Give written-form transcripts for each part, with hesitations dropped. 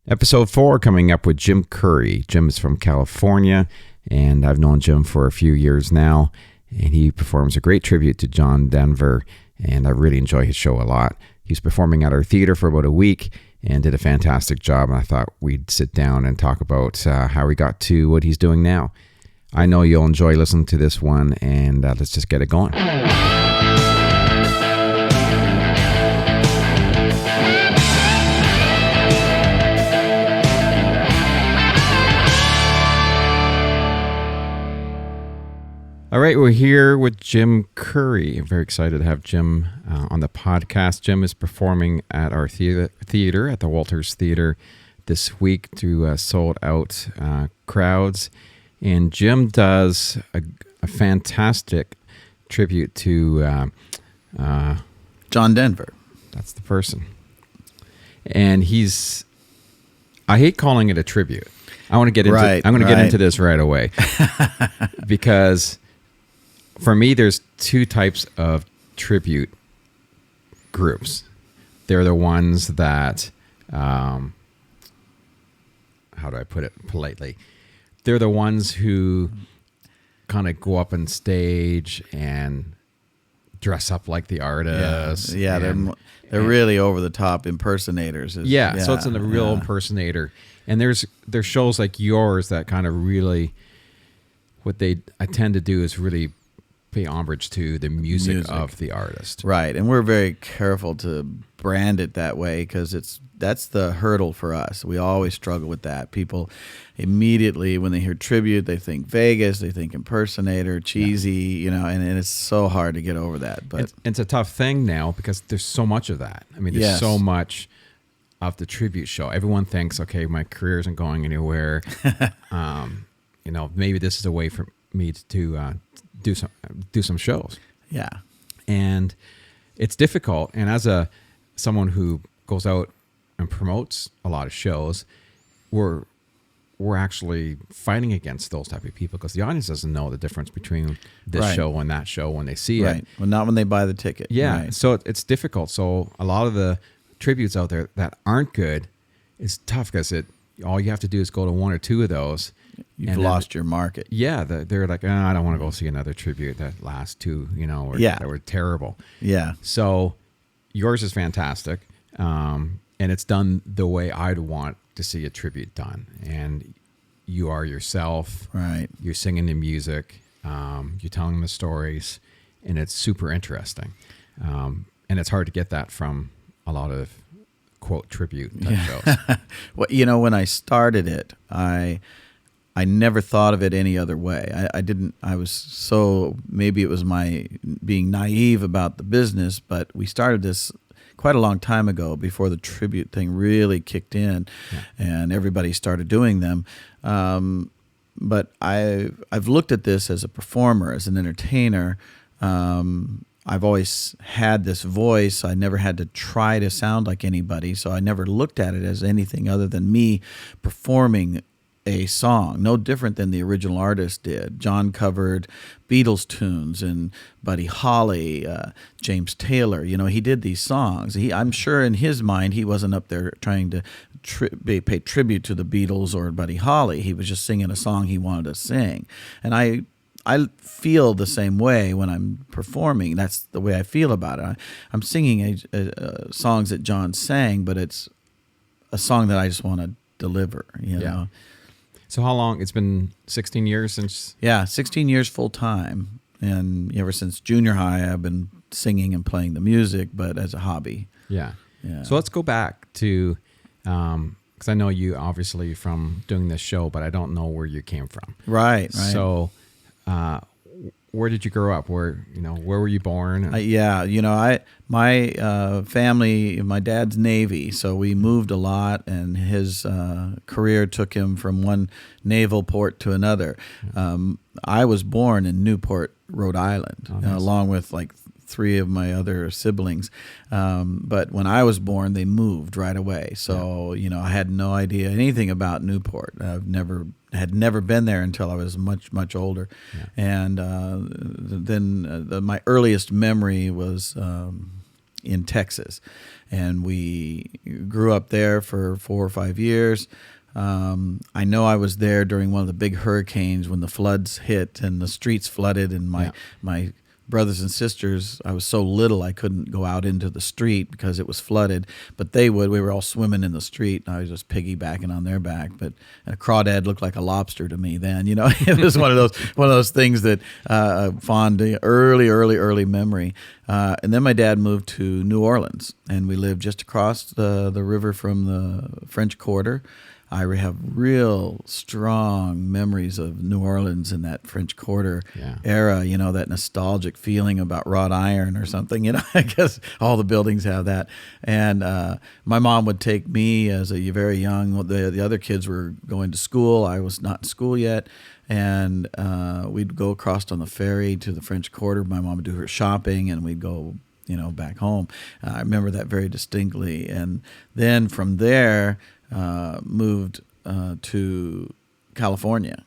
Episode 4 coming up with Jim Curry. Jim is from California, and I've known Jim for a few years now, and he performs a great tribute to John Denver, and I really enjoy his show a lot. He's performing at our theater for about a week and did a fantastic job, and I thought we'd sit down and talk about how he got to what he's doing now. I know you'll enjoy listening to this one, and let's just get it going. All right, we're here with Jim Curry. I'm very excited to have Jim on the podcast. Jim is performing at our theater at the Walters Theater this week to sold-out crowds. And Jim does a fantastic tribute to John Denver. That's the person. And I hate calling it a tribute. I want to get into I'm going to get into this right away because for me, there's two types of tribute groups. They're the ones that, how do I put it politely? They're the ones who kind of go up on stage and dress up like the artist. Yeah, they're really over the top impersonators. So it's a real impersonator. And there's shows like yours that kind of really, I tend to do is really pay homage to the music of the artist. Right, and we're very careful to brand it that way because that's the hurdle for us. We always struggle with that. People immediately, when they hear tribute, they think Vegas, they think impersonator, cheesy, and it's so hard to get over that. But it's a tough thing now because there's so much of that. I mean, there's so much of the tribute show. Everyone thinks, okay, my career isn't going anywhere. Maybe this is a way for me to do some shows. Yeah. And it's difficult. And as someone who goes out and promotes a lot of shows, we're actually fighting against those type of people because the audience doesn't know the difference between this show and that show when they see it. Well, not when they buy the ticket. Yeah. Right. So it's difficult. So a lot of the tributes out there that aren't good, it's tough because all you have to do is go to one or two of those. You've lost your market. Yeah, they're like, I don't want to go see another tribute. That last two, that were terrible. Yeah. So yours is fantastic, and it's done the way I'd want to see a tribute done. And you are yourself. Right. You're singing the music. You're telling the stories, and it's super interesting. And it's hard to get that from a lot of quote tribute type shows. Well, when I started it, I never thought of it any other way. I was so, maybe it was my being naive about the business, but we started this quite a long time ago before the tribute thing really kicked in and everybody started doing them. But I've looked at this as a performer, as an entertainer. I've always had this voice. I never had to try to sound like anybody, so I never looked at it as anything other than me performing a song, no different than the original artist did. John covered Beatles tunes and Buddy Holly, James Taylor. He did these songs. I'm sure in his mind he wasn't up there trying to pay tribute to the Beatles or Buddy Holly. He was just singing a song he wanted to sing. And I feel the same way when I'm performing. That's the way I feel about it. I'm singing songs that John sang, but it's a song that I just want to deliver, know. So how long? It's been 16 years since? Yeah, 16 years full time. And ever since junior high, I've been singing and playing the music, but as a hobby. Yeah. So let's go back to, because I know you obviously from doing this show, but I don't know where you came from. Right. So where did you grow up? Where were you born? My family, my dad's Navy, so we moved a lot, and his career took him from one naval port to another. I was born in Newport, Rhode Island, along with like three of my other siblings. But when I was born, they moved right away. So, I had no idea anything about Newport. Had never been there until I was much, much older. Yeah. And then my earliest memory was in Texas, and we grew up there for 4 or 5 years. I know I was there during one of the big hurricanes when the floods hit and the streets flooded, and my brothers and sisters, I was so little I couldn't go out into the street because it was flooded, but they would. We were all swimming in the street, and I was just piggybacking on their back. But a crawdad looked like a lobster to me then. It was one of those things that fond early memory. And then my dad moved to New Orleans, and we lived just across the river from the French Quarter. I have real strong memories of New Orleans in that French Quarter era, that nostalgic feeling about wrought iron or something, I guess all the buildings have that. And my mom would take me as a very young, the other kids were going to school. I was not in school yet. And we'd go across on the ferry to the French Quarter. My mom would do her shopping, and we'd go back home. I remember that very distinctly. And then from there, moved to California,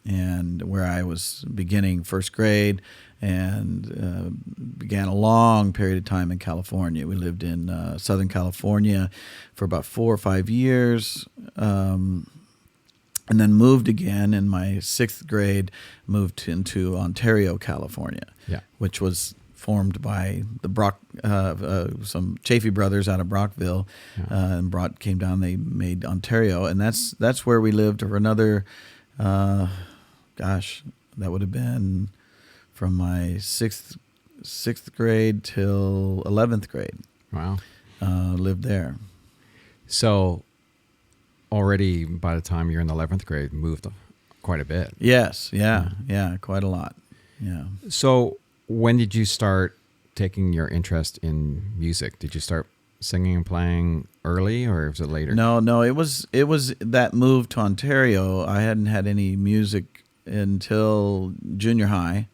and where I was beginning first grade, and began a long period of time in California. We lived in Southern California for about 4 or 5 years, and then moved again in my 6th grade, moved into Ontario, California, which was formed by the some Chaffee brothers out of Brockville, and came down. They made Ontario, and that's where we lived for another. That would have been from my sixth grade till 11th grade. Wow, lived there. So, already by the time you're in the 11th grade, moved quite a bit. Yes, yeah, quite a lot. Yeah. So, when did you start taking your interest in music? Did you start singing and playing early, or was it later? No, it was that move to Ontario. I hadn't had any music until junior high,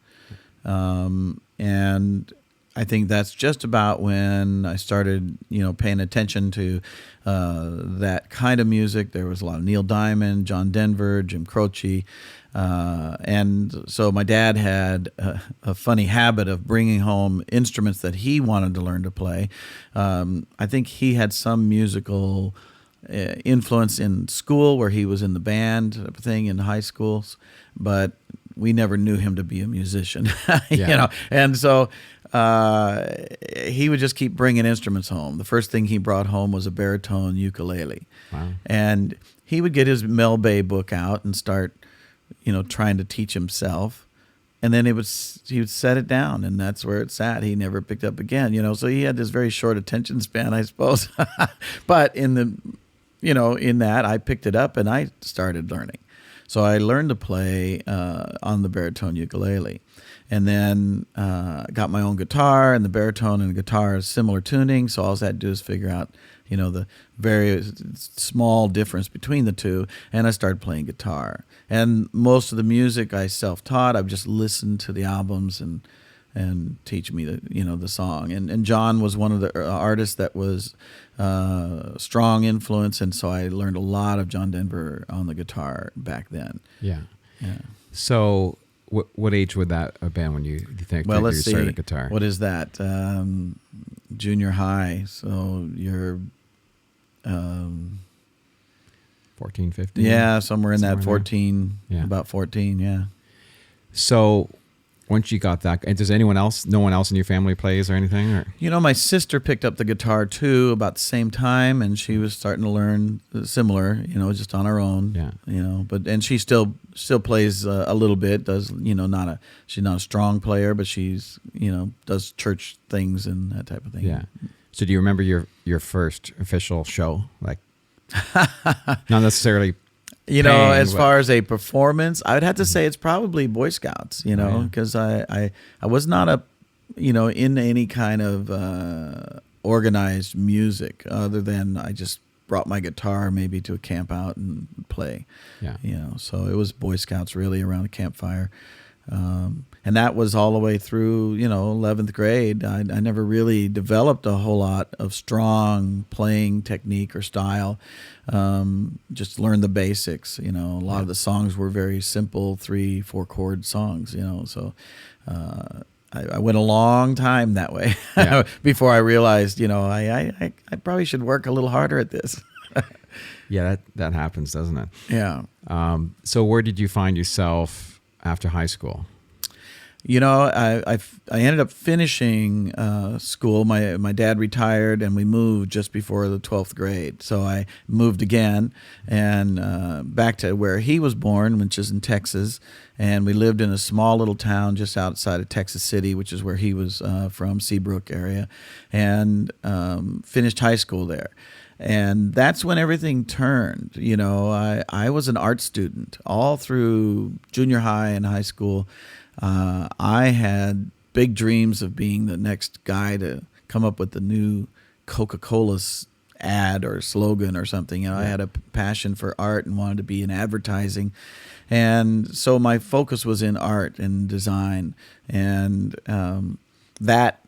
and I think that's just about when I started, paying attention to that kind of music. There was a lot of Neil Diamond, John Denver, Jim Croce. And so my dad had a funny habit of bringing home instruments that he wanted to learn to play. I think he had some musical influence in school, where he was in the band type of thing in high schools, but we never knew him to be a musician, And so he would just keep bringing instruments home. The first thing he brought home was a baritone ukulele. Wow. And he would get his Mel Bay book out and start trying to teach himself, and then he would set it down, and that's where it sat. He never picked up again, so he had this very short attention span, I suppose. But in that, I picked it up and I started learning. So I learned to play on the baritone ukulele, and then got my own guitar, and the baritone and the guitar is similar tuning, so all I had to do is figure out the very small difference between the two, and I started playing guitar. And most of the music I self-taught. I would just listen to the albums and teach me the song. And John was one of the artists that was strong influence, and so I learned a lot of John Denver on the guitar back then. Yeah. So what age would that have been when you think you started guitar? What is that? Junior high. So you're 14, 15? Yeah, somewhere in that 14, about 14, yeah. So once you got that, and no one else in your family plays or anything? Or? My sister picked up the guitar too about the same time, and she was starting to learn similar, just on her own. Yeah. And she still plays a little bit, does, she's not a strong player, but she's, does church things and that type of thing. Yeah. So do you remember your first official show? Like, not necessarily as far as a performance, I would have to say it's probably Boy Scouts, because I was not in any kind of organized music, other than I just brought my guitar maybe to a camp out and play. Yeah. So it was Boy Scouts really around a campfire. And that was all the way through, 11th grade. I never really developed a whole lot of strong playing technique or style. Just learned the basics. A lot of the songs were very simple, 3-4 chord songs. So I went a long time that way Yeah. before I realized, I probably should work a little harder at this. Yeah, that happens, doesn't it? Yeah. So where did you find yourself after high school? I ended up finishing school. My dad retired, and we moved just before the 12th grade. So I moved again and back to where he was born, which is in Texas. And we lived in a small little town just outside of Texas City, which is where he was from, Seabrook area, and finished high school there. And that's when everything turned. I was an art student all through junior high and high school. I had big dreams of being the next guy to come up with the new Coca-Cola ad or slogan or something. I had a passion for art and wanted to be in advertising. And so my focus was in art and design. And that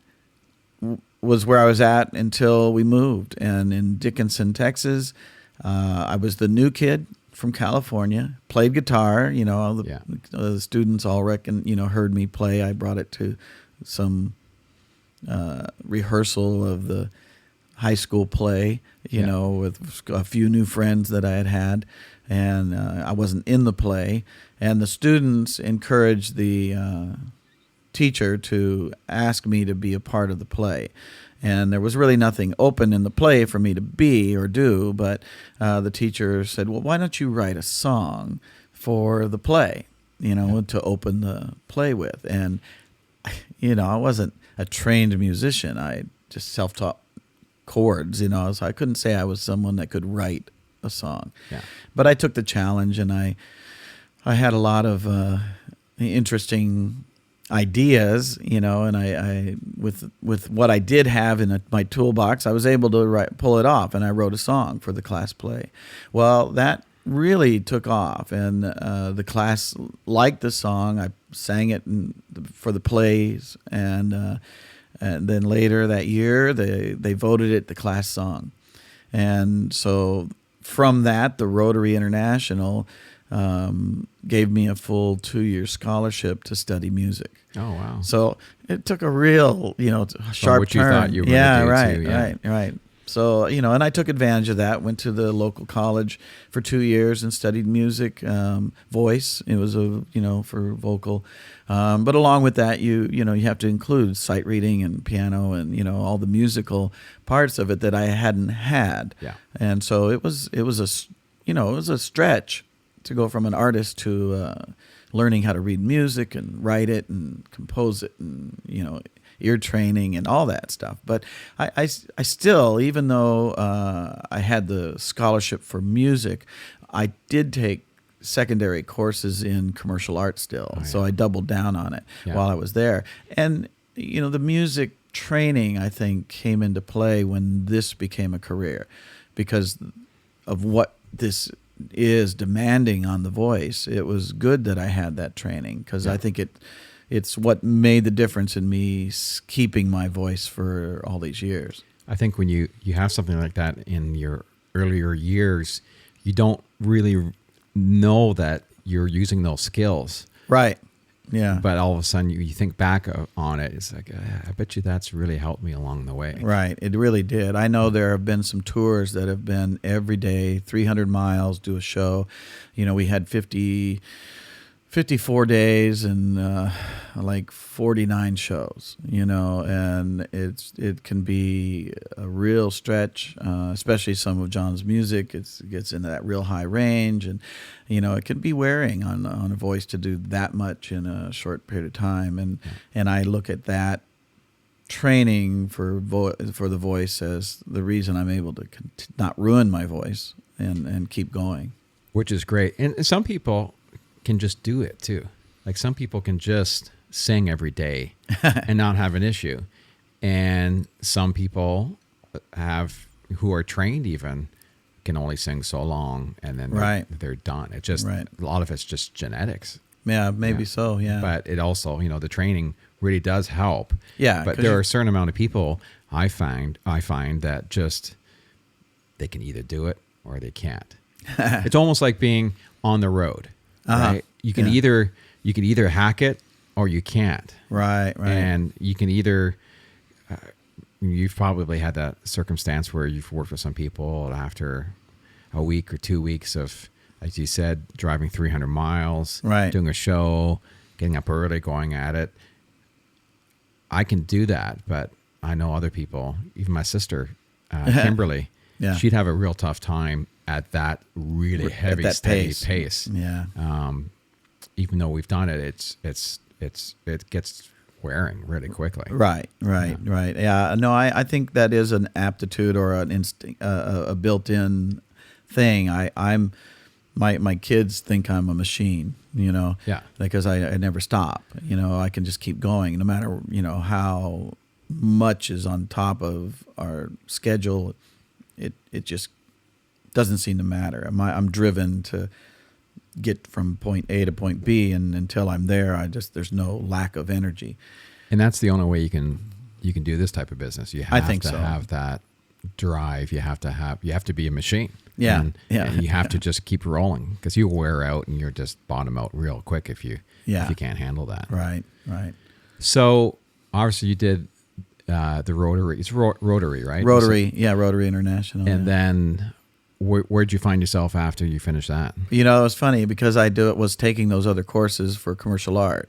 was where I was at until we moved. And in Dickinson, Texas, I was the new kid from California, played guitar. The students all heard me play. I brought it to some rehearsal of the high school play, with a few new friends that I had. And I wasn't in the play. And the students encouraged the teacher to ask me to be a part of the play. And there was really nothing open in the play for me to be or do, but the teacher said, well, why don't you write a song for the play, to open the play with? And, I wasn't a trained musician. I just self-taught chords, so I couldn't say I was someone that could write a song. Yeah. But I took the challenge, and I had a lot of interesting ideas, and I with what I did have in my toolbox, I was able to pull it off, and I wrote a song for the class play. Well, that really took off, and the class liked the song. I sang it for the plays, and then later that year, they voted it the class song. And so from that, the Rotary International gave me a full 2-year scholarship to study music. Oh, wow. So it took a real, sharp what turn. you thought you were yeah, gonna do, right, too, right. So, and I took advantage of that, went to the local college for 2 years and studied music, voice. It was, for vocal. But along with that, you have to include sight reading and piano and, all the musical parts of it that I hadn't had. Yeah. And so it was a stretch to go from an artist to learning how to read music and write it and compose it and, ear training and all that stuff. But I still, even though I had the scholarship for music, I did take secondary courses in commercial art still. Oh, yeah. So I doubled down on it while I was there. And, the music training, I think, came into play when this became a career because of what this is demanding on the voice. It was good that I had that training because I think it's what made the difference in me keeping my voice for all these years. I think when you have something like that in your earlier years, you don't really know that you're using those skills. Right. Yeah. But all of a sudden you think back on it, it's like, I bet you that's really helped me along the way. Right. It really did. I know there have been some tours that have been every day, 300 miles, do a show. We had 54 days and like 49 shows, and it can be a real stretch, especially some of John's music. It gets into that real high range, and it can be wearing on a voice to do that much in a short period of time. And I look at that training for the voice as the reason I'm able to not ruin my voice and keep going. Which is great. And some people can just do it too. Like some people can just sing every day and not have an issue. And some people who are trained even can only sing so long and then they're done. It just, a lot of it's just genetics. Yeah, maybe so. Yeah. But it also, the training really does help. Yeah. But there are a certain amount of people I find that just, they can either do it or they can't. It's almost like being on the road. Right? You can either hack it or you can't. Right. And you can either, you've probably had that circumstance where you've worked with some people after a week or 2 weeks of, as you said, driving 300 miles, right, doing a show, getting up early, going at it. I can do that, but I know other people, even my sister, Kimberly, yeah, she'd have a real tough time at that really heavy, that steady pace. Yeah. Even though we've done it, it gets wearing really quickly. Right. Yeah. No, I think that is an aptitude or an instinct, a built-in thing. My kids think I'm a machine, Yeah. because I never stop. I can just keep going no matter, how much is on top of our schedule. It just doesn't seem to matter. I'm driven to get from point A to point B, and until I'm there, there's no lack of energy. And that's the only way you can do this type of business. You have to have that drive. You have to be a machine. Yeah. And you have to just keep rolling, because you wear out and you're just bottom out real quick if you can't handle that. Right. So obviously you did the Rotary. It's Rotary, right? Rotary International. And then where'd you find yourself after you finished that? It was funny because I was taking those other courses for commercial art.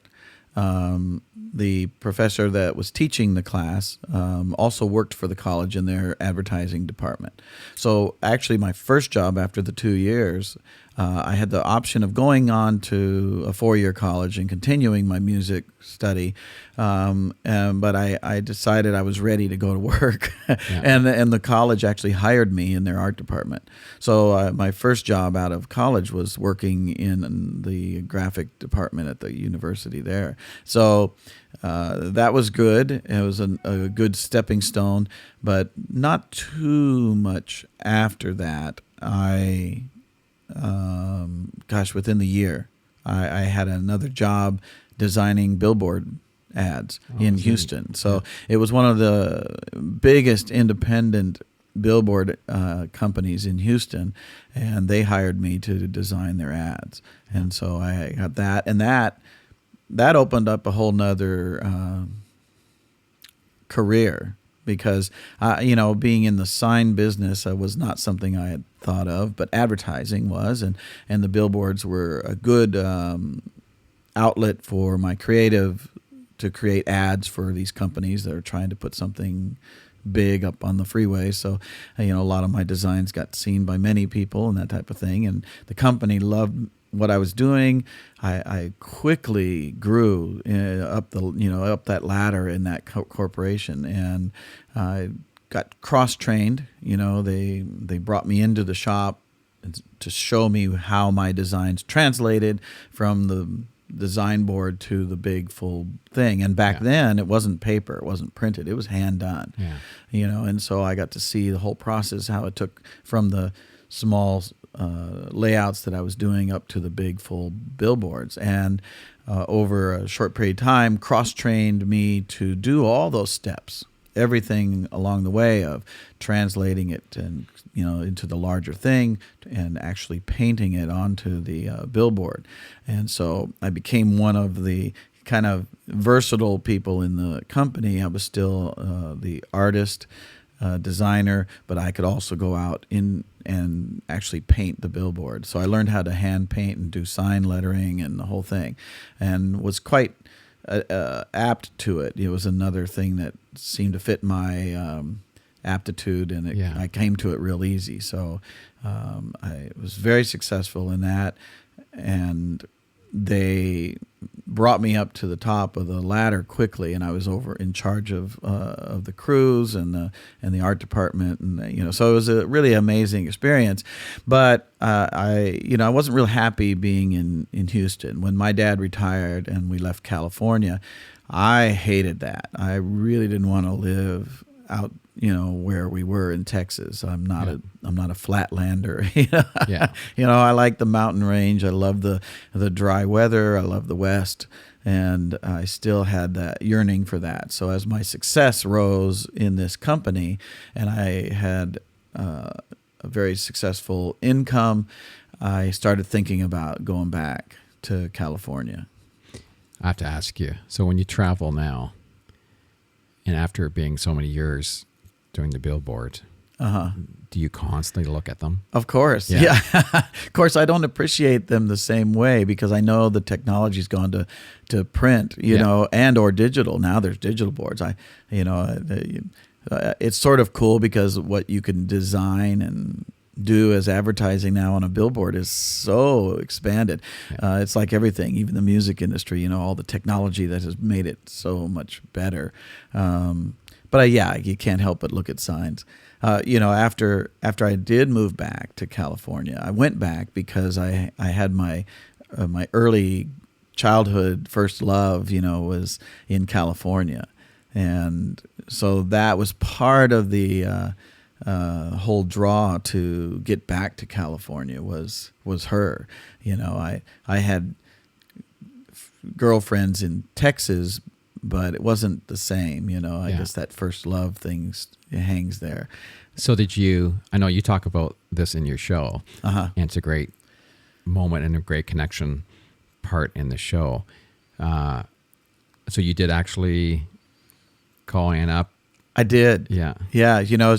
The professor that was teaching the class also worked for the college in their advertising department. So actually my first job after the 2 years, I had the option of going on to a 4-year college and continuing my music study. But I decided I was ready to go to work. Yeah. and the college actually hired me in their art department. So my first job out of college was working in the graphic department at the university there. So that was good. It was a good stepping stone, but not too much after that. Within the year, I had another job designing billboard ads in Houston. So it was one of the biggest independent billboard companies in Houston, and they hired me to design their ads. And so I got that, and that opened up a whole nother career, because being in the sign business was not something I had thought of, but advertising was, and the billboards were a good outlet for my creative to create ads for these companies that are trying to put something big up on the freeway. So, a lot of my designs got seen by many people and that type of thing, and the company loved what I was doing. I quickly grew up that ladder in that corporation, and I got cross-trained. They brought me into the shop to show me how my designs translated from the design board to the big full thing. And back then it wasn't paper, it wasn't printed, it was hand done. And so I got to see the whole process, how it took from the small layouts that I was doing up to the big full billboards. And over a short period of time, cross-trained me to do all those steps, everything along the way of translating it and into the larger thing and actually painting it onto the billboard. And so I became one of the kind of versatile people in the company. I was still the artist, designer, but I could also go out in and actually paint the billboard. So I learned how to hand paint and do sign lettering and the whole thing, and was quite apt to it. It was another thing that seemed to fit my aptitude, and I came to it real easy. So I was very successful in that, and they brought me up to the top of the ladder quickly, and I was over in charge of the crews and the art department, and so it was a really amazing experience. But I wasn't real happy being in Houston. When my dad retired and we left California, I hated that. I really didn't want to live out where we were in Texas. I'm not a flatlander. I like the mountain range. I love the dry weather. I love the West, and I still had that yearning for that. So as my success rose in this company, and I had a very successful income, I started thinking about going back to California. I have to ask you. So when you travel now, and after it being so many years doing the billboard, do you constantly look at them? Of course. Yeah. Of course, I don't appreciate them the same way because I know the technology's gone to print, you know, and or digital. Now there's digital boards. It's sort of cool because what you can design and do as advertising now on a billboard is so expanded. It's like everything, even the music industry, you know, all the technology that has made it so much better. But you can't help but look at signs. You know, after I did move back to California, I went back because I had my early childhood first love, you know, was in California. And so that was part of the whole draw to get back to California was her. You know, I had girlfriends in Texas, but it wasn't the same. You know, I guess that first love thing hangs there. So I know you talk about this in your show, and it's a great moment and a great connection part in the show. So you did actually call Ann up? I did. Yeah. Yeah. You know,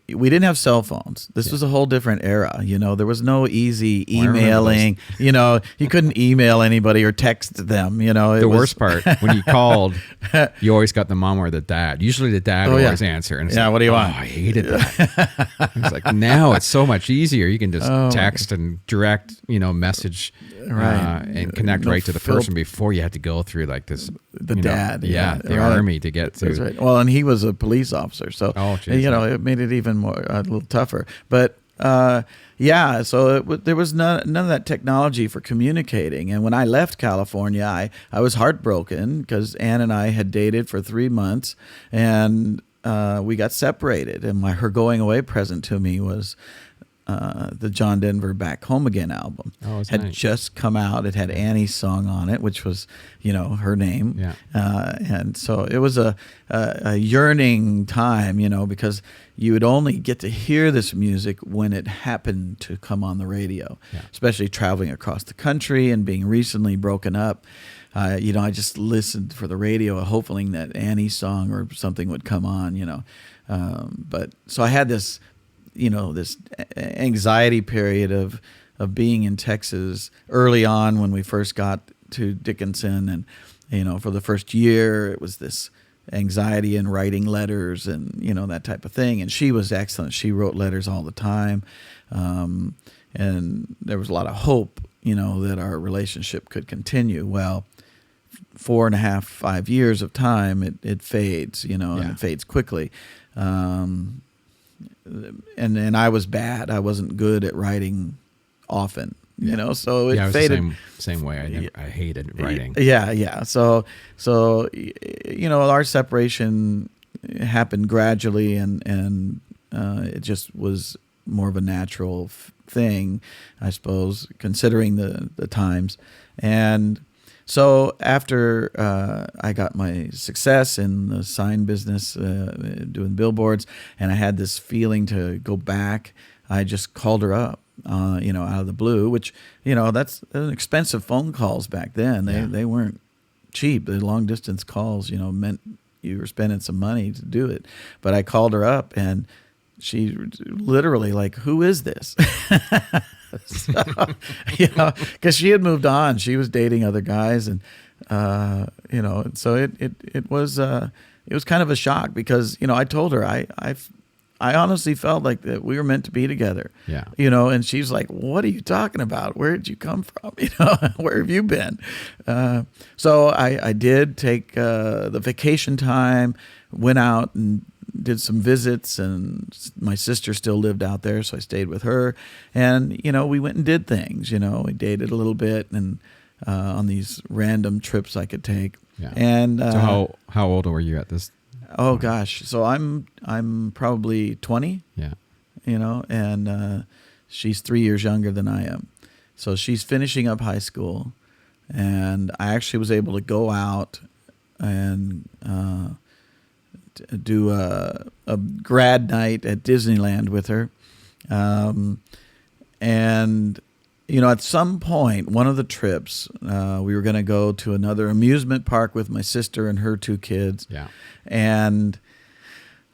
we didn't have cell phones. This was a whole different era. You know, there was no easy emailing. You know, you couldn't email anybody or text them. You know, the worst part when you called, you always got the mom or the dad. Usually the dad would always answer. And it's what do you want? I hated that. It's like now it's so much easier. You can just text and direct, you know, message and connect right to the person before you had to go through like this. The dad. The army to get to. That's right. Well, and he was a police officer. So, you know, it made it even more a little tougher. But so there was none of that technology for communicating. And when I left California, I was heartbroken because Ann and I had dated for 3 months, and we got separated. And her going away present to me was the John Denver Back Home Again album. Had just come out. It had Annie's song on it, which was, you know, her name. Yeah. And so it was a yearning time, you know, because you would only get to hear this music when it happened to come on the radio, especially traveling across the country and being recently broken up. You know, I just listened for the radio, hoping that Annie's song or something would come on, you know. But so I had this, you know, this anxiety period of being in Texas early on when we first got to Dickinson. And, you know, for the first year, it was this anxiety in writing letters and, you know, that type of thing. And she was excellent. She wrote letters all the time. And there was a lot of hope, you know, that our relationship could continue. Well, 4.5, 5 years of time, it fades, you know, and it fades quickly. And I was bad. I wasn't good at writing often, you know, so it faded. The same way. I hated writing. Yeah. So, you know, our separation happened gradually and it just was more of a natural thing, I suppose, considering the times. And so after I got my success in the sign business, doing billboards, and I had this feeling to go back, I just called her up, you know, out of the blue, which, you know, that's expensive phone calls back then. They weren't cheap. The long distance calls, you know, meant you were spending some money to do it. But I called her up and she literally like, who is this? So, you know, because she had moved on. She was dating other guys, and you know, so it was kind of a shock because, you know, I told her I honestly felt like that we were meant to be together. Yeah. You know, and she's like, "What are you talking about? Where did you come from? You know, where have you been?" So I did take the vacation time, went out and did some visits, and my sister still lived out there, so I stayed with her. And, you know, we went and did things, you know, we dated a little bit and on these random trips I could take. Yeah. And so how old were you at this? Oh gosh. So I'm probably 20. Yeah. You know, and she's 3 years younger than I am. So she's finishing up high school, and I actually was able to go out and do a grad night at Disneyland with her. And at some point, one of the trips, we were going to go to another amusement park with my sister and her 2 kids, and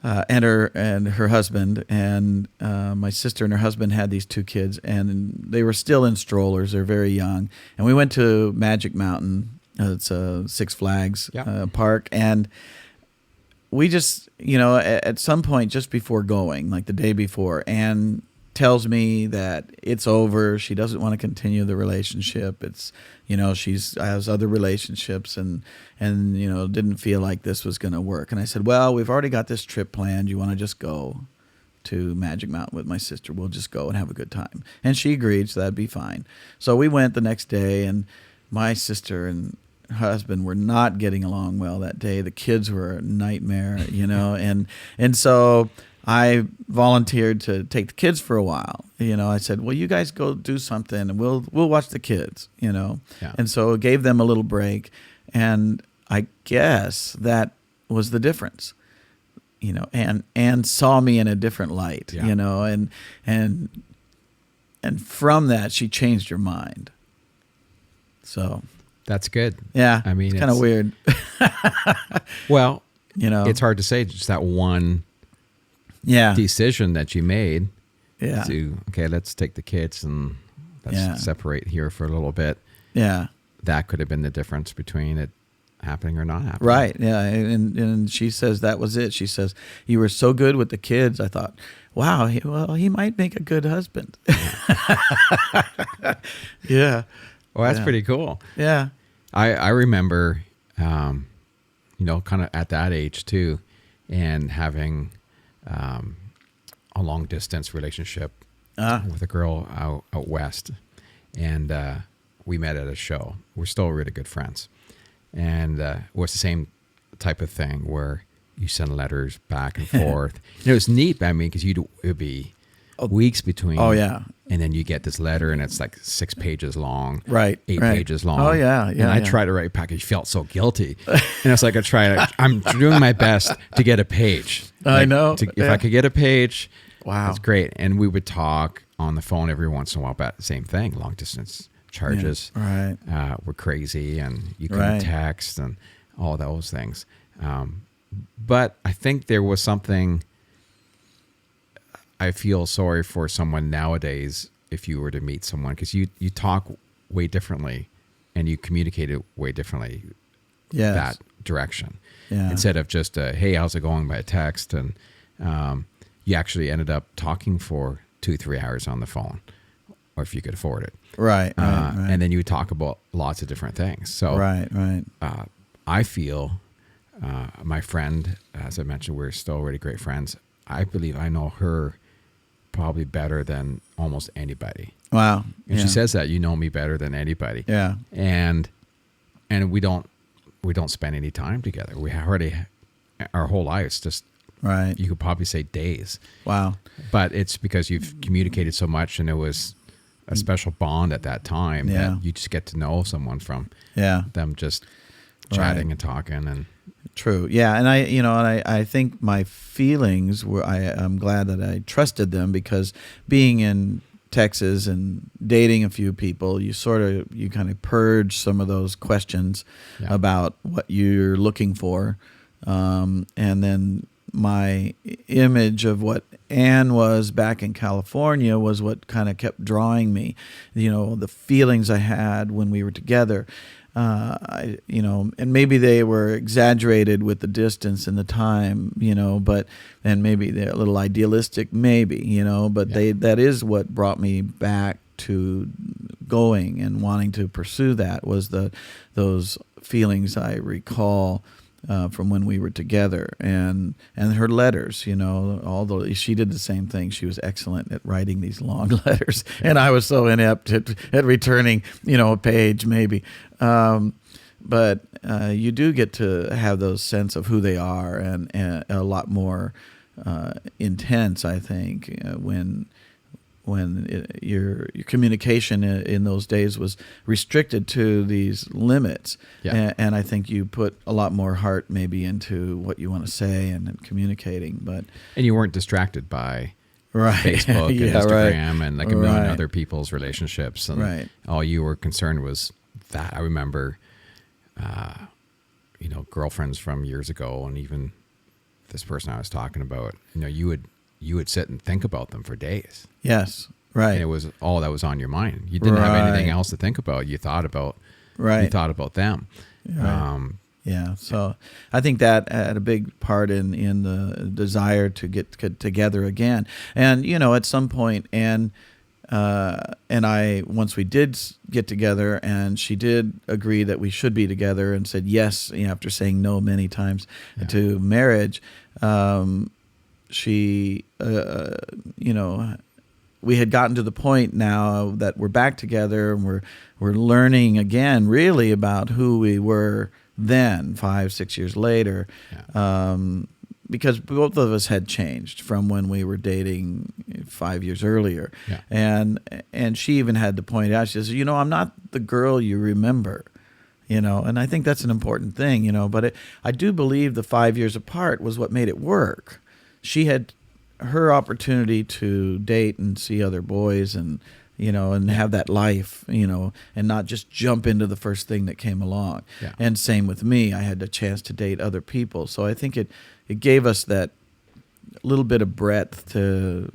her husband, and my sister and her husband had these 2 kids, and they were still in strollers. They're very young, and we went to Magic Mountain. It's a Six Flags park, and we just, at some point just before going, like the day before, Anne tells me that it's over. She doesn't want to continue the relationship. It's, she's has other relationships and didn't feel like this was going to work. And I said, well, we've already got this trip planned. You want to just go to Magic Mountain with my sister? We'll just go and have a good time. And she agreed, so that'd be fine. So we went the next day, and my sister and husband were not getting along well that day. The kids were a nightmare, and so I volunteered to take the kids for a while. I said, well, you guys go do something and we'll watch the kids, And so gave them a little break. And I guess that was the difference, and saw me in a different light, and from that, she changed her mind. So that's good. Yeah. I mean, it's kind of weird. Well, it's hard to say, just that one decision that you made to, okay, let's take the kids and let's separate here for a little bit. Yeah. That could have been the difference between it happening or not happening. Right. Yeah. And she says that was it. She says, you were so good with the kids. I thought, wow, he might make a good husband. Yeah. Well, that's pretty cool. Yeah. I remember, kind of at that age too, and having a long distance relationship with a girl out west, and we met at a show. We're still really good friends, and it was the same type of thing where you send letters back and forth. It was neat. I mean, because it would be weeks between. Oh yeah. And then you get this letter, and it's like 6 pages long, right? 8 pages long. Oh yeah. And I tried to write back, and felt so guilty. And it's like I'm doing my best to get a page. I know. If I could get a page, wow, that's great. And we would talk on the phone every once in a while about the same thing. Long distance charges, were crazy, and you couldn't text and all those things. But I think there was something. I feel sorry for someone nowadays if you were to meet someone, because you talk way differently and you communicate it way differently. That direction. Instead of just hey, how's it going by a text, and you actually ended up talking for 2-3 hours on the phone, or if you could afford it. Right. And then you would talk about lots of different things. So I feel my friend, as I mentioned, we're still really great friends. I believe I know her probably better than almost anybody. Wow. And she says that, you know me better than anybody. Yeah. And we don't spend any time together. We already, our whole lives just, you could probably say days. Wow. But it's because you've communicated so much, and it was a special bond at that time that you just get to know someone from them just chatting and talking. And true. Yeah. And I think my feelings were, I'm glad that I trusted them, because being in Texas and dating a few people, you kind of purge some of those questions about what you're looking for. And then my image of what Anne was back in California was what kind of kept drawing me, the feelings I had when we were together. And maybe they were exaggerated with the distance and the time, and maybe they're a little idealistic, maybe, but that is what brought me back to going and wanting to pursue that, was those feelings I recall from when we were together, and her letters, she did the same thing. She was excellent at writing these long letters, and I was so inept at returning, a page maybe. But you do get to have those sense of who they are, and a lot more intense, I think, when your communication in those days was restricted to these limits. And I think you put a lot more heart maybe into what you want to say and communicating. And you weren't distracted by Right. Facebook and Yeah, Instagram and like a million Right. other people's relationships, and Right. all you were concerned was that. I remember, girlfriends from years ago, and even this person I was talking about. You would sit and think about them for days. Yes. Right. And it was all that was on your mind. You didn't have anything else to think about. You thought about them. Right. Yeah. So I think that had a big part in the desire to get together again. And, at some point, and I, once we did get together, and she did agree that we should be together and said yes, after saying no many times to marriage, she, we had gotten to the point now that we're back together, and we're learning again really about who we were then, 5-6 years later, because both of us had changed from when we were dating 5 years earlier. And she even had to point out, she says, I'm not the girl you remember, and I think that's an important thing, but I do believe the 5 years apart was what made it work. She had her opportunity to date and see other boys and have that life, and not just jump into the first thing that came along. And same with me. I had a chance to date other people. So I think it gave us that little bit of breadth to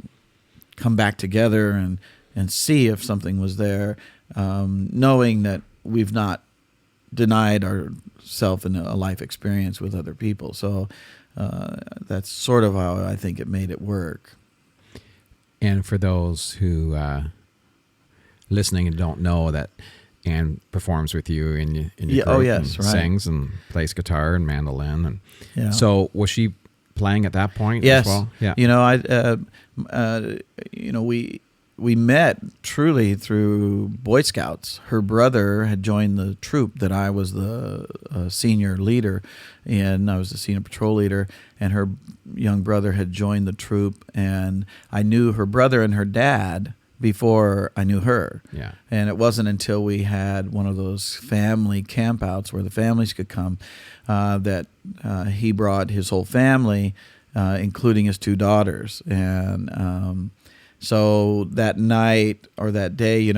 come back together and see if something was there, knowing that we've not denied ourselves in a life experience with other people. So that's sort of how I think it made it work. And for those who listening and don't know, that Anne performs with you in your group and sings and plays guitar and mandolin. And so was she playing at that point as well? Yeah. We met truly through Boy Scouts. Her brother had joined the troop that I was the senior leader in. I was the senior patrol leader, and her young brother had joined the troop. And I knew her brother and her dad before I knew her. And it wasn't until we had one of those family campouts where the families could come that he brought his whole family, including his 2 daughters. And so that night or that day,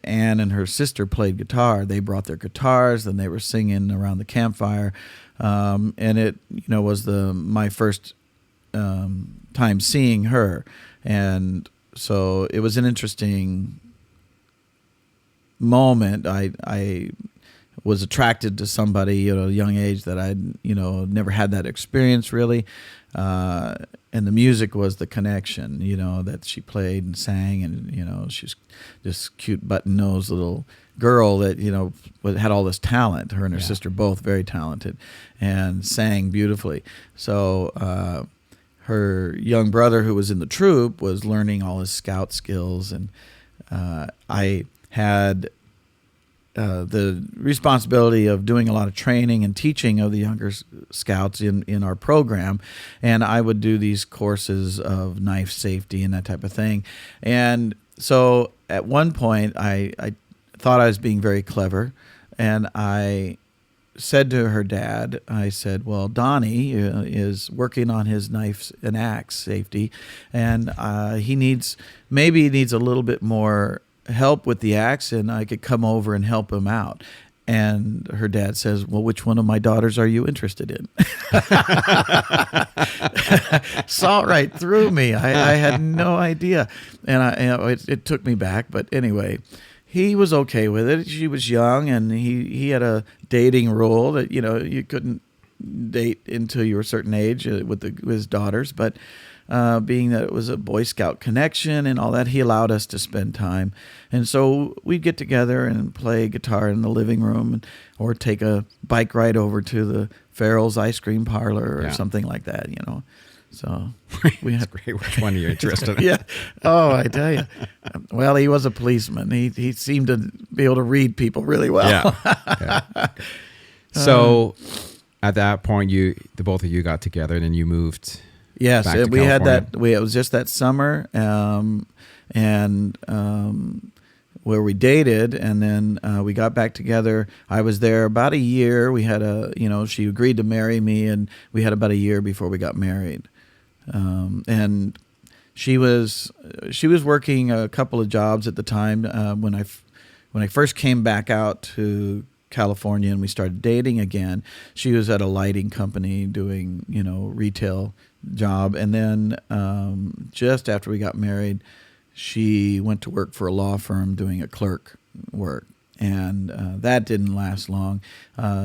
Anne and her sister played guitar. They brought their guitars, and they were singing around the campfire. And it, was my first time seeing her. And so it was an interesting moment. I was attracted to somebody at a young age that I'd, never had that experience really. And the music was the connection, that she played and sang, and, she's this cute button-nosed little girl that, had all this talent. Her and her sister both very talented and sang beautifully. So her young brother, who was in the troop, was learning all his scout skills, and I had the responsibility of doing a lot of training and teaching of the younger scouts in our program, and I would do these courses of knife safety and that type of thing. And so at one point, I thought I was being very clever, and I said to her dad, I said, well, Donnie is working on his knife and axe safety, and he needs a little bit more help with the axe, and I could come over and help him out. And her dad says, well, which one of my daughters are you interested in? Saw right through me. I had no idea. And it took me back. But anyway, he was okay with it. She was young, and he had a dating rule that, you couldn't date until you were a certain age with his daughters. But being that it was a Boy Scout connection and all that, he allowed us to spend time. And so we'd get together and play guitar in the living room, or take a bike ride over to the Farrell's ice cream parlor or something like that, So we had great. Which one are you interested in? Yeah. Oh, I tell you. Well, he was a policeman. He seemed to be able to read people really well. Yeah. So at that point, the both of you got together, and then you moved. Yes, back to we had California. that. It was just that summer, and where we dated, and then we got back together. I was there about a year. We had she agreed to marry me, and we had about a year before we got married. And she was working a couple of jobs at the time when I first came back out to California and we started dating again. She was at a lighting company doing, retail job. And then just after we got married, she went to work for a law firm doing a clerk work. And that didn't last long.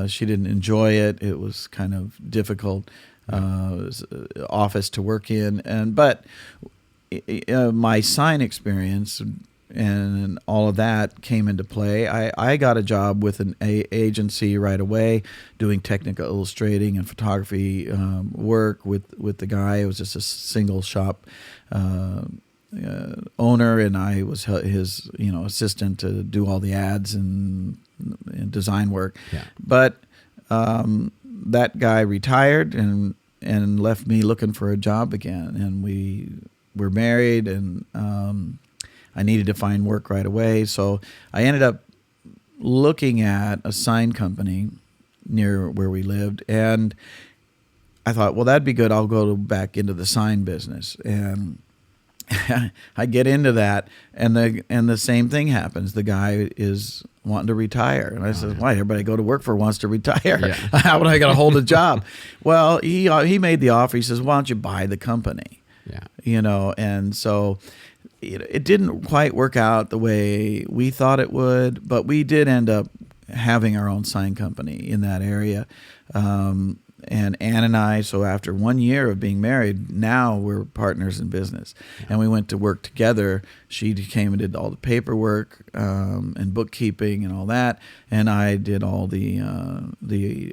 She didn't enjoy it. It was kind of difficult office to work in. But my sign experience and all of that came into play. I got a job with an agency right away doing technical illustrating and photography work with the guy. It was just a single shop owner, and I was his assistant to do all the ads and design work. Yeah. But that guy retired and left me looking for a job again, and we were married, and I needed to find work right away. So I ended up looking at a sign company near where we lived, and I thought, well, that'd be good. I'll go back into the sign business. And I get into that, and the same thing happens. The guy is wanting to retire, and I said, "Why? Everybody I go to work for wants to retire. Yeah. How would I get a hold of a job?" Well, he made the offer. He says, "Why don't you buy the company?" Yeah, and so it didn't quite work out the way we thought it would, but we did end up having our own sign company in that area. And Ann and I, so after 1 year of being married, now we're partners in business. Yeah. And we went to work together. She came and did all the paperwork and bookkeeping and all that, and I did all the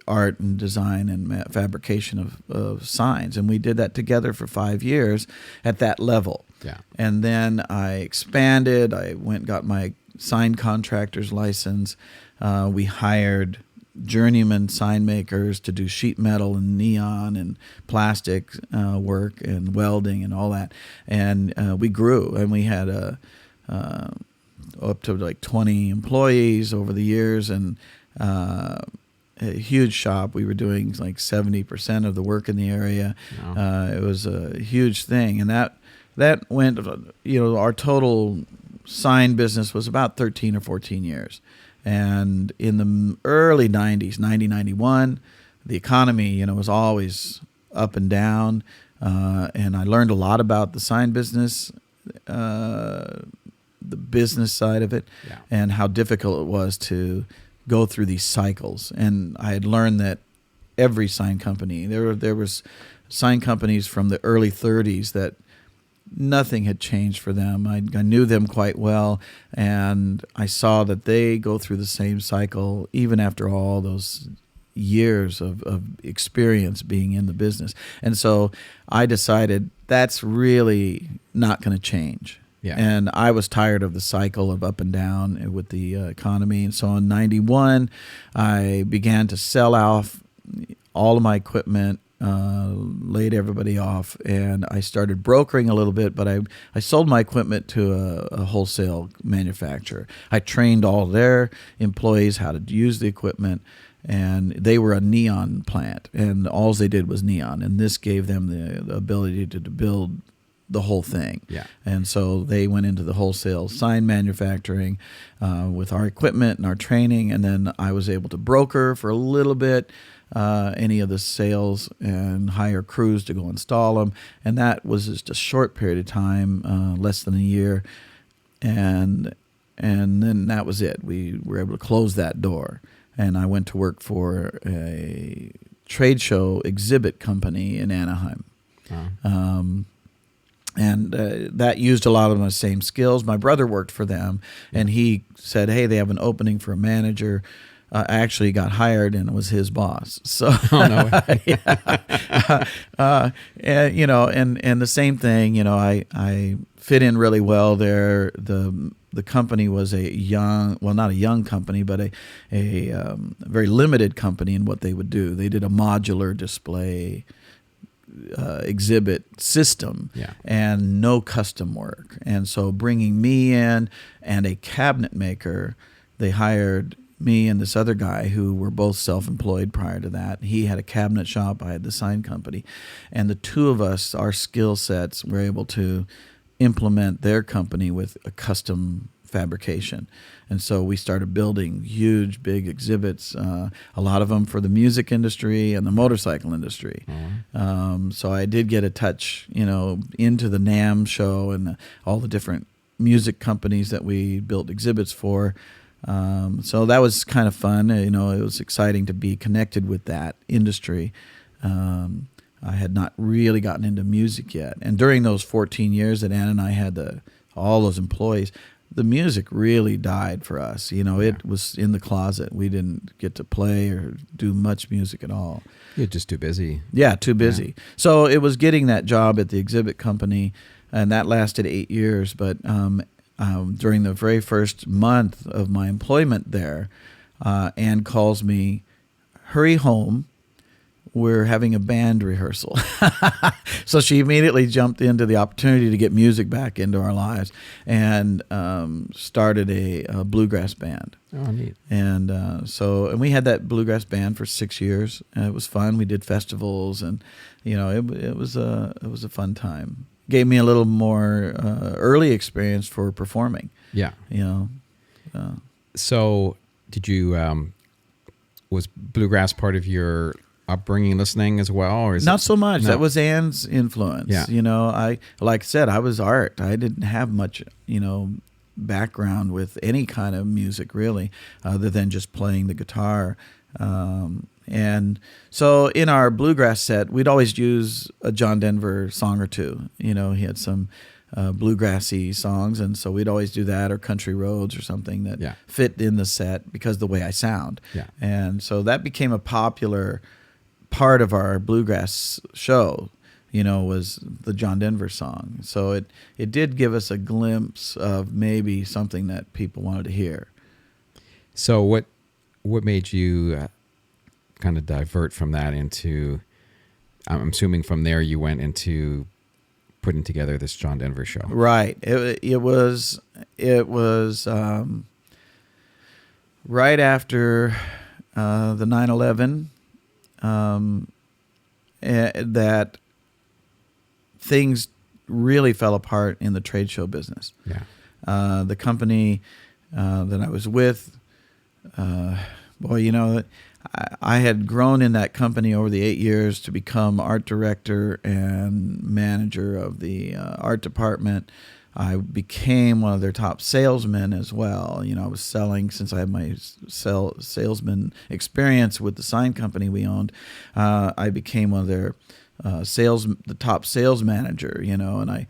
art and design and fabrication of signs. And we did that together for 5 years at that level. Yeah. And then I expanded. I went and got my sign contractor's license. We hired journeyman sign makers to do sheet metal and neon and plastic work and welding and all that. And we grew, and we had up to like 20 employees over the years, and a huge shop. We were doing like 70% of the work in the area. Wow. It was a huge thing, and that went, our total sign business was about 13 or 14 years. And in the early 90s, 90, 91, the economy, was always up and down. And I learned a lot about the sign business, the business side of it, yeah, and how difficult it was to go through these cycles. And I had learned that every sign company, there was sign companies from the early 30s that nothing had changed for them. I knew them quite well, and I saw that they go through the same cycle even after all those years of experience being in the business. And so I decided that's really not going to change. Yeah. And I was tired of the cycle of up and down with the economy. And so in 91, I began to sell off all of my equipment, laid everybody off, and I started brokering a little bit, but I sold my equipment to a wholesale manufacturer. I trained all their employees how to use the equipment, and they were a neon plant, and all they did was neon, and this gave them the ability to build the whole thing. Yeah. And so they went into the wholesale sign manufacturing with our equipment and our training, and then I was able to broker for a little bit any of the sales and hire crews to go install them. And that was just a short period of time, less than a year. And then that was it. We were able to close that door. And I went to work for a trade show exhibit company in Anaheim. Oh. And that used a lot of my same skills. My brother worked for them, and he said, "Hey, they have an opening for a manager." I actually got hired, and it was his boss. So, and the same thing. I fit in really well there. The company was not a young company, but a very limited company in what they would do. They did a modular display exhibit system, yeah, and no custom work. And so bringing me in and a cabinet maker, they hired me and this other guy who were both self-employed prior to that. He had a cabinet shop, I had the sign company, and the two of us, our skill sets, were able to implement their company with a custom fabrication. And so we started building huge, big exhibits, a lot of them for the music industry and the motorcycle industry. So I did get a touch, into the NAMM show and all the different music companies that we built exhibits for. So that was kind of fun. It was exciting to be connected with that industry. I had not really gotten into music yet. And during those 14 years that Ann and I had all those employees, the music really died for us. It was in the closet. We didn't get to play or do much music at all. You're just too busy. Yeah, too busy. Yeah. So it was getting that job at the exhibit company, and that lasted 8 years. But during the very first month of my employment there, Ann calls me, "Hurry home. We're having a band rehearsal." So she immediately jumped into the opportunity to get music back into our lives and started a bluegrass band. Oh, neat. And and we had that bluegrass band for 6 years. And it was fun. We did festivals, and it was a fun time. Gave me a little more early experience for performing. Yeah. So did you was bluegrass part of your upbringing, listening as well, or not so much? No. That was Ann's influence. Yeah. Like I said, I was art. I didn't have much, background with any kind of music really, other than just playing the guitar. And so in our bluegrass set, we'd always use a John Denver song or two. He had some bluegrassy songs, and so we'd always do that, or Country Roads or something that fit in the set because of the way I sound. Yeah. And so that became a popular part of our bluegrass show, was the John Denver song. So it did give us a glimpse of maybe something that people wanted to hear. So what made you kind of divert from that into, I'm assuming from there you went into putting together this John Denver show? Right. It was right after the 9/11 that things really fell apart in the trade show business. Yeah. The company that I was with, I had grown in that company over the 8 years to become art director and manager of the art department. I became one of their top salesmen as well. I was selling, since I had my salesman experience with the sign company we owned. I became one of their the top sales manager, and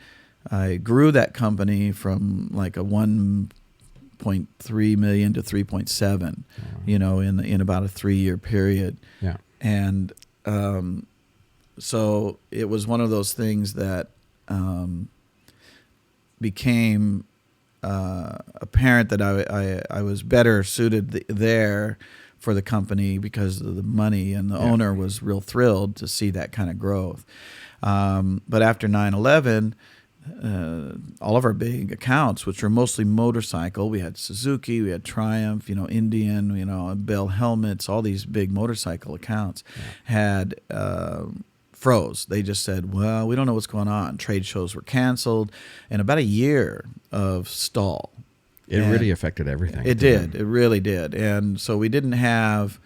I grew that company from like a 1.3 million to 3.7, in about a 3-year period. Yeah. And so it was one of those things that became apparent that I was better suited there for the company because of the money, and the owner was real thrilled to see that kind of growth. But after 9/11, all of our big accounts, which were mostly motorcycle, we had Suzuki, we had Triumph, Indian, Bell Helmets, all these big motorcycle accounts had froze. They just said, well, we don't know what's going on. Trade shows were canceled, and about a year of stall. It really affected everything. It did. It really did. And so we didn't have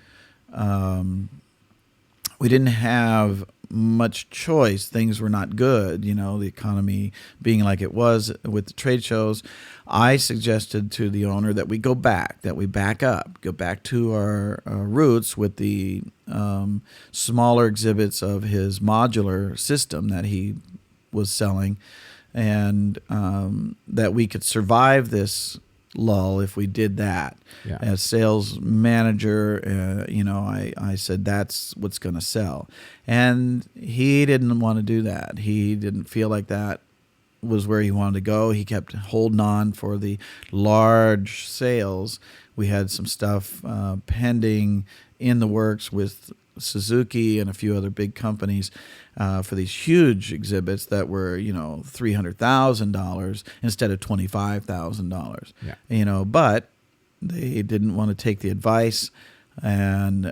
much choice. Things were not good, the economy being like it was with the trade shows. I suggested to the owner that we go back to our roots with the smaller exhibits of his modular system that he was selling, and that we could survive this lull if we did that. Yeah. As sales manager, I said that's what's going to sell, and he didn't want to do that. He didn't feel like that was where he wanted to go. He kept holding on for the large sales. We had some stuff pending in the works with Suzuki and a few other big companies for these huge exhibits that were, $300,000 instead of $25,000. Yeah. But They didn't want to take the advice, and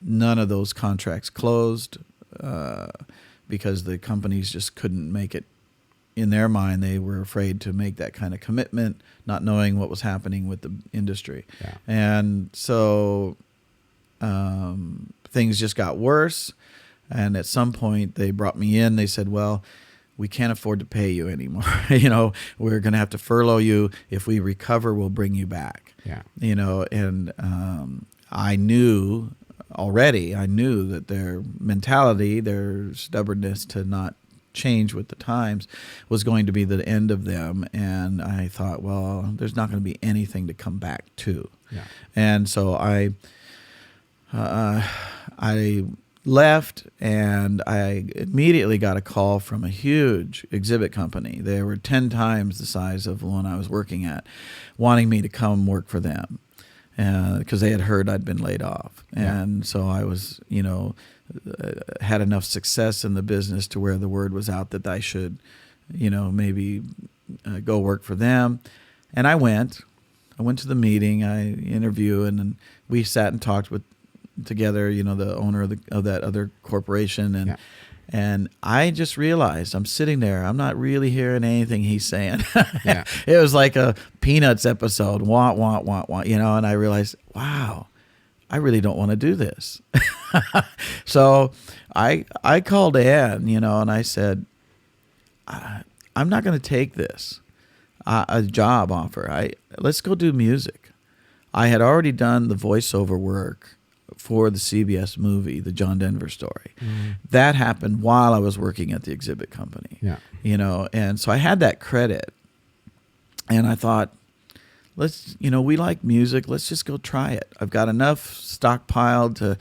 none of those contracts closed because the companies just couldn't make it. In their mind, they were afraid to make that kind of commitment, not knowing what was happening with the industry. Yeah. And so things just got worse. And at some point, they brought me in. They said, well, we can't afford to pay you anymore. We're going to have to furlough you. If we recover, we'll bring you back. Yeah. And I knew that their mentality, their stubbornness to not change with the times was going to be the end of them. And I thought, well, there's not going to be anything to come back to. Yeah. And so I left, and I immediately got a call from a huge exhibit company. They were 10 times the size of the one I was working at, wanting me to come work for them because they had heard I'd been laid off. Yeah. And so I was, had enough success in the business to where the word was out that I should, maybe go work for them. And I went to the meeting, I interviewed, and then we sat and talked together, the owner of that other corporation. And, yeah. and I just realized I'm sitting there, I'm not really hearing anything he's saying. Yeah. It was like a Peanuts episode, wah, wah, wah, wah, and I realized, wow, I really don't want to do this. So I called Ann, and I said, I'm not going to take this, a job offer. Let's go do music. I had already done the voiceover work for the CBS movie, the John Denver story. Mm-hmm. That happened while I was working at the exhibit company. Yeah. And so I had that credit. And I thought, we like music. Let's just go try it. I've got enough stockpiled to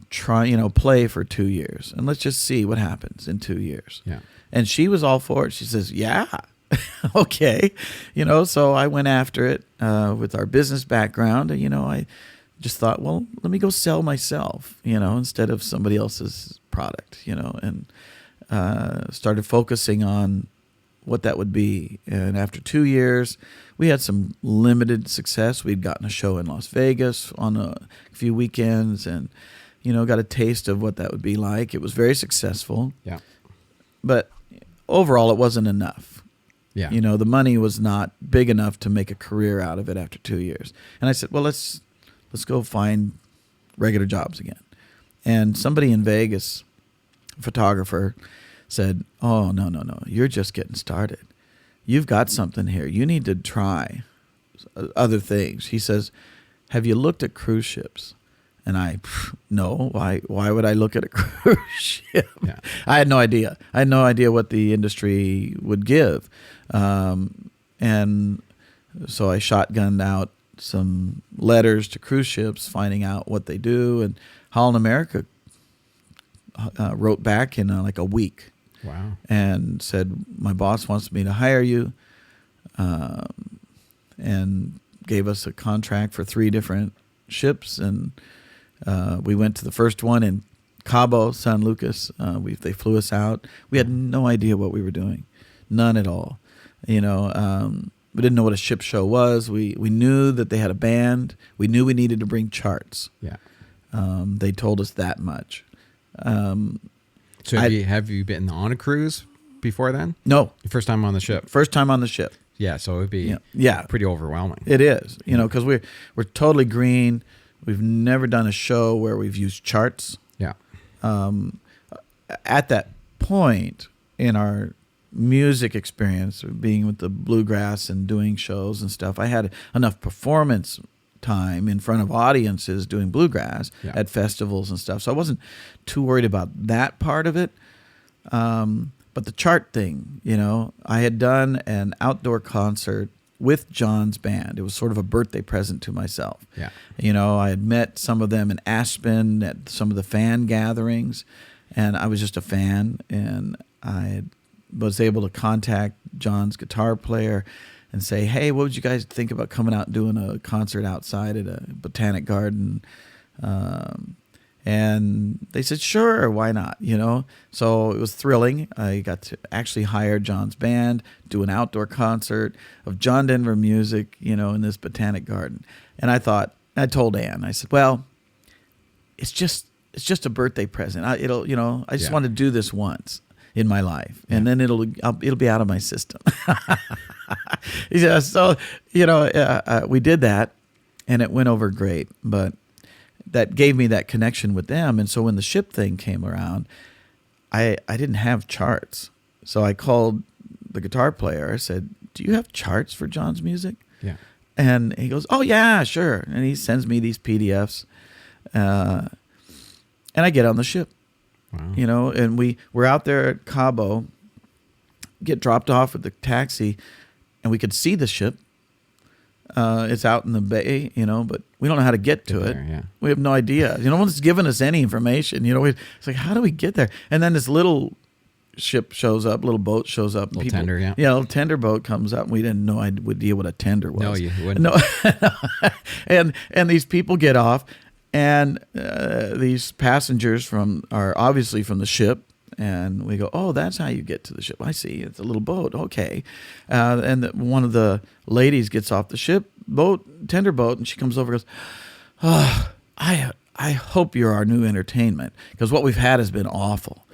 try, play for 2 years. And let's just see what happens in 2 years. Yeah. And she was all for it. She says, yeah, okay. So I went after it with our business background. I just thought, well, let me go sell myself, instead of somebody else's product, and started focusing on what that would be. And after 2 years, we had some limited success. We'd gotten a show in Las Vegas on a few weekends and, got a taste of what that would be like. It was very successful. Yeah. But overall, it wasn't enough. Yeah. The money was not big enough to make a career out of it after 2 years. And I said, well, let's go find regular jobs again. And somebody in Vegas, a photographer, said, oh, no, you're just getting started. You've got something here. You need to try other things. He says, have you looked at cruise ships? And no, why would I look at a cruise ship? Yeah. I had no idea. I had no idea what the industry would give. And so I shotgunned out some letters to cruise ships, finding out what they do. And Holland America wrote back in like a week. Wow. And said, my boss wants me to hire you, and gave us a contract for 3 different ships. And we went to the first one in Cabo San Lucas. They flew us out. We had no idea what we were doing, none at all. We didn't know what a ship show was. We knew that they had a band. We knew we needed to bring charts. Yeah. They told us that much. So have you been on a cruise before then? No. Your first time on the ship? First time on the ship. Yeah, so it would be yeah. pretty overwhelming. It is, because we're totally green. We've never done a show where we've used charts. Yeah. At that point in our music experience, being with the bluegrass and doing shows and stuff, I had enough performance time in front of audiences doing bluegrass at festivals and stuff. So I wasn't too worried about that part of it. But the chart thing, I had done an outdoor concert with John's band. It was sort of a birthday present to myself. Yeah. I had met some of them in Aspen at some of the fan gatherings, and I was just a fan, and I was able to contact John's guitar player and say, hey, what would you guys think about coming out and doing a concert outside at a botanic garden? And they said, sure, why not? So it was thrilling. I got to actually hire John's band, do an outdoor concert of John Denver music, in this botanic garden. And I told Ann, I said, well, it's just a birthday present. I just want to do this once in my life, and then it'll be out of my system. Yeah, so we did that, and it went over great. But that gave me that connection with them, and so when the ship thing came around, I didn't have charts, so I called the guitar player. I said, "Do you have charts for John's music?" Yeah, and he goes, "Oh yeah, sure," and he sends me these PDFs, and I get on the ship. Wow. And we're out there at Cabo, get dropped off with the taxi, and we could see the ship. It's out in the bay, but we don't know how to get to it. Yeah. We have no idea. No one's given us any information. It's like, how do we get there? And then this little ship shows up, little boat shows up. Little tender, yeah. Yeah, a little tender boat comes up, and we didn't know idea what a tender was. No, you wouldn't. No. and these people get off. And these passengers are obviously from the ship, and we go, oh, that's how you get to the ship. I see, it's a little boat. Okay, and one of the ladies gets off the tender boat, and she comes over and goes, oh, I hope you're our new entertainment, because what we've had has been awful.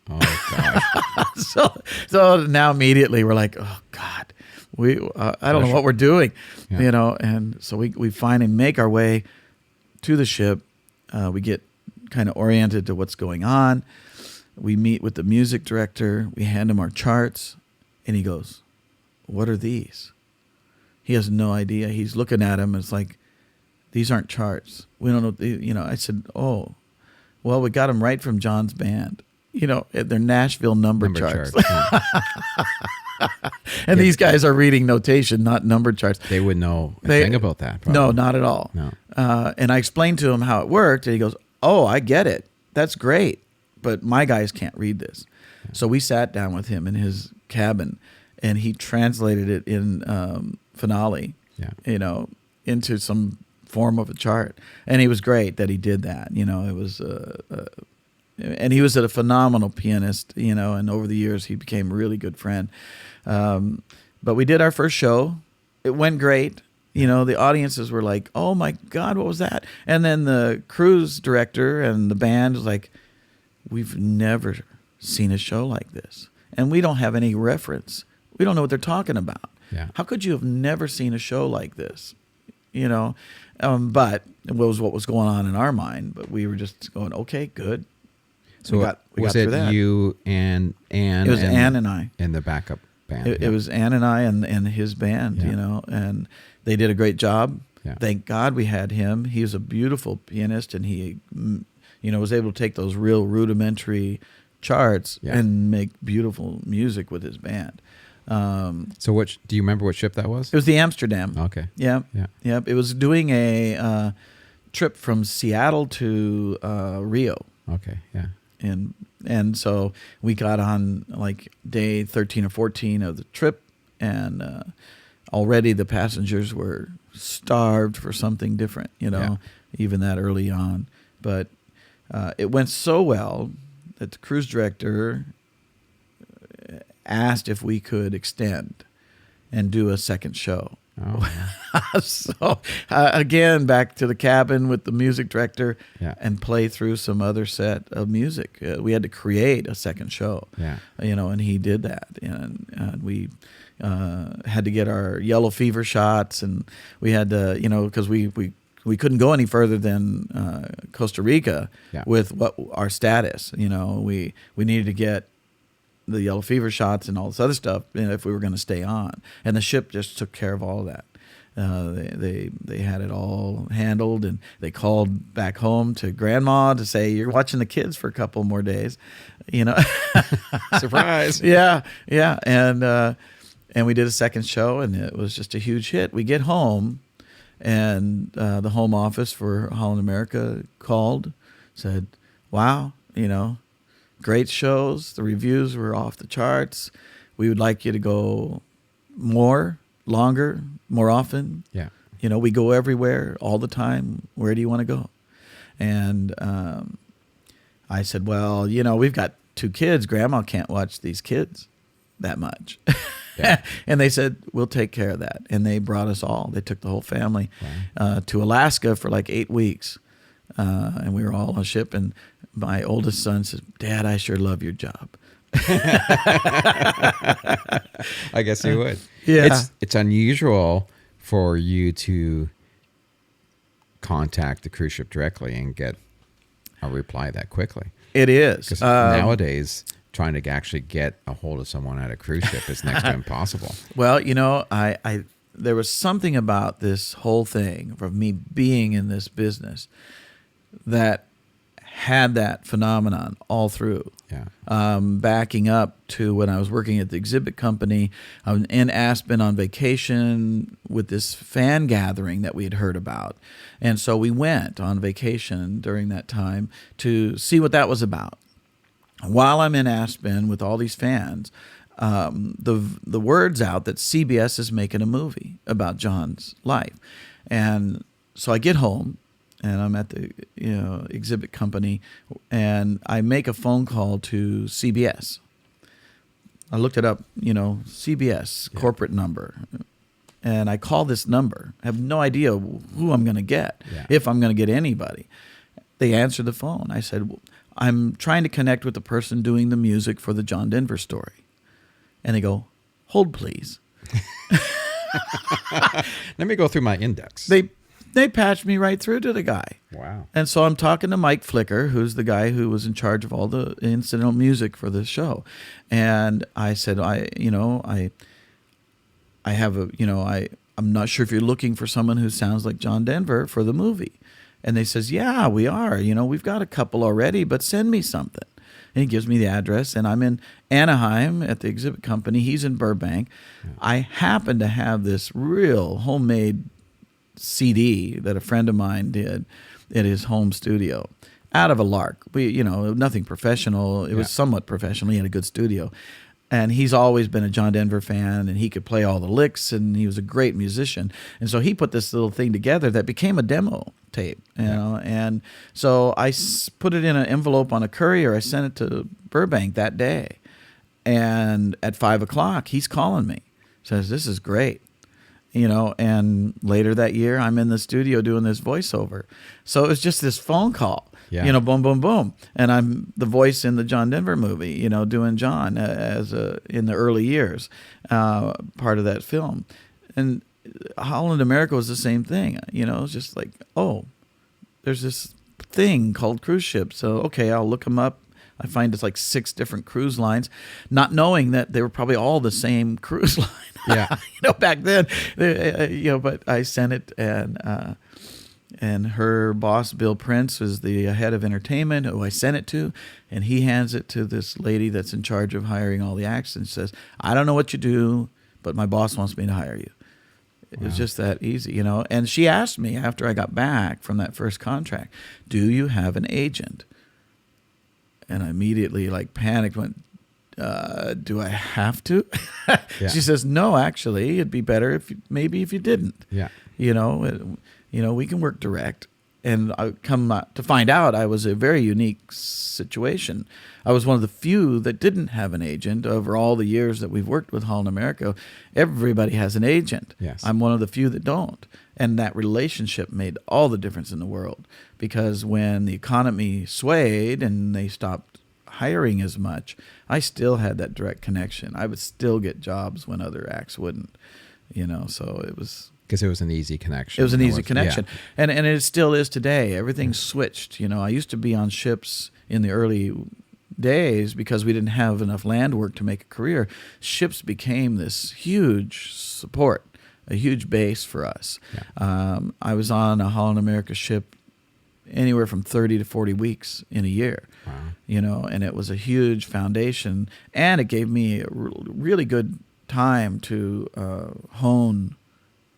Oh gosh. so now immediately we're like, oh God, I don't know what we're doing, and so we finally make our way to the ship. We get kind of oriented to what's going on. We meet with the music director. We hand him our charts, and he goes, "What are these?" He has no idea. He's looking at him, and it's like, "These aren't charts. We don't know." I said, "Oh, well, we got them right from John's band. They're Nashville number charts." And these guys are reading notation, not number charts. They would know a thing about that. Probably. No, not at all. No. And I explained to him how it worked, and he goes, "Oh, I get it. That's great. But my guys can't read this." Yeah. So we sat down with him in his cabin, and he translated it in Finale, into some form of a chart. And he was great that he did that. It was and he was a phenomenal pianist, and over the years he became a really good friend. But we did our first show. It went great. The audiences were like, oh my God, what was that? And then the cruise director and the band was like, we've never seen a show like this. And we don't have any reference. We don't know what they're talking about. Yeah. How could you have never seen a show like this? But it was what was going on in our mind. But we were just going, okay, good. So we got through that. You and Ann? It was Ann and I. And the backup band. It was Ann and I and his band, and they did a great job. Yeah. Thank God we had him. He was a beautiful pianist, and he, was able to take those real rudimentary charts and make beautiful music with his band. So do you remember what ship that was? It was the Amsterdam. Okay. Yeah. It was doing a trip from Seattle to Rio. Okay. Yeah. And so we got on like day 13 or 14 of the trip, and already the passengers were starved for something different, even that early on. But it went so well that the cruise director asked if we could extend and do a second show. Oh. So again, back to the cabin with the music director and play through some other set of music. We had to create a second show, and he did that. And we had to get our yellow fever shots, and we had to, because we couldn't go any further than Costa Rica with what our status. We needed to get the yellow fever shots and all this other stuff if we were going to stay on. And the ship just took care of all of that. They had it all handled, and they called back home to Grandma to say, you're watching the kids for a couple more days, Surprise. Yeah. And we did a second show, and it was just a huge hit. We get home, and the home office for Holland America called, said, wow, great shows. The reviews were off the charts. We would like you to go more, longer, more often. Yeah. We go everywhere all the time. Where do you want to go? And I said, well, we've got 2 kids. Grandma can't watch these kids that much. Yeah. And they said, we'll take care of that. And they brought us all. They took the whole family to Alaska for like 8 weeks. And we were all on a ship. And my oldest son says, Dad, I sure love your job. I guess you would. Yeah. It's unusual for you to contact the cruise ship directly and get a reply that quickly. It is. 'Cause nowadays, trying to actually get a hold of someone at a cruise ship is next to impossible. Well, I there was something about this whole thing from me being in this business that had that phenomenon all through. Yeah. Backing up to when I was working at the exhibit company, I was in Aspen on vacation with this fan gathering that we had heard about. And so we went on vacation during that time to see what that was about. While I'm in Aspen with all these fans, the word's out that CBS is making a movie about John's life. And so I get home, and I'm at the exhibit company, and I make a phone call to CBS. I looked it up, CBS corporate number, and I call this number. I have no idea who I'm going to get, if I'm going to get anybody. They answer the phone. I said, I'm trying to connect with the person doing the music for the John Denver story. And they go, hold please. Let me go through my index. They patched me right through to the guy. Wow. And so I'm talking to Mike Flicker, who's the guy who was in charge of all the incidental music for the show. And I said, I have I'm not sure if you're looking for someone who sounds like John Denver for the movie. And they says, yeah, we are. We've got a couple already, but send me something. And he gives me the address, and I'm in Anaheim at the exhibit company. He's in Burbank. Yeah. I happen to have this real homemade CD that a friend of mine did at his home studio out of a lark. Nothing professional. It was somewhat professional. He had a good studio. And he's always been a John Denver fan, and he could play all the licks, and he was a great musician. And so he put this little thing together that became a demo tape, And so I put it in an envelope on a courier. I sent it to Burbank that day. And at 5:00, he's calling me. Says, this is great. And later that year, I'm in the studio doing this voiceover. So it was just this phone call. Yeah. Boom, boom, boom. And I'm the voice in the John Denver movie, doing John in the early years, part of that film. And Holland America was the same thing. It's just like, oh, there's this thing called cruise ships. So, okay, I'll look them up. I find it's like 6 different cruise lines, not knowing that they were probably all the same cruise line. Yeah. Back then, but I sent it, and her boss, Bill Prince, is the head of entertainment, who I sent it to, and he hands it to this lady that's in charge of hiring all the acts and says, I don't know what you do, but my boss wants me to hire you. It was just that easy, And she asked me after I got back from that first contract, do you have an agent? And I immediately panicked, went, do I have to? Yeah. She says, no, actually, it'd be better if you didn't. Yeah. We can work direct. And I come to find out I was a very unique situation. I was one of the few that didn't have an agent. Over all the years that we've worked with Holland America, everybody has an agent. Yes. I'm one of the few that don't. And that relationship made all the difference in the world. Because when the economy swayed and they stopped hiring as much, I still had that direct connection. I would still get jobs when other acts wouldn't. So it was... Because it was an easy connection. It was an easy connection. Yeah. And it still is today. Everything's switched. I used to be on ships in the early days because we didn't have enough land work to make a career. Ships became this huge support, a huge base for us. Yeah. I was on a Holland America ship anywhere from 30 to 40 weeks in a year. Wow. And it was a huge foundation. And it gave me a really good time to hone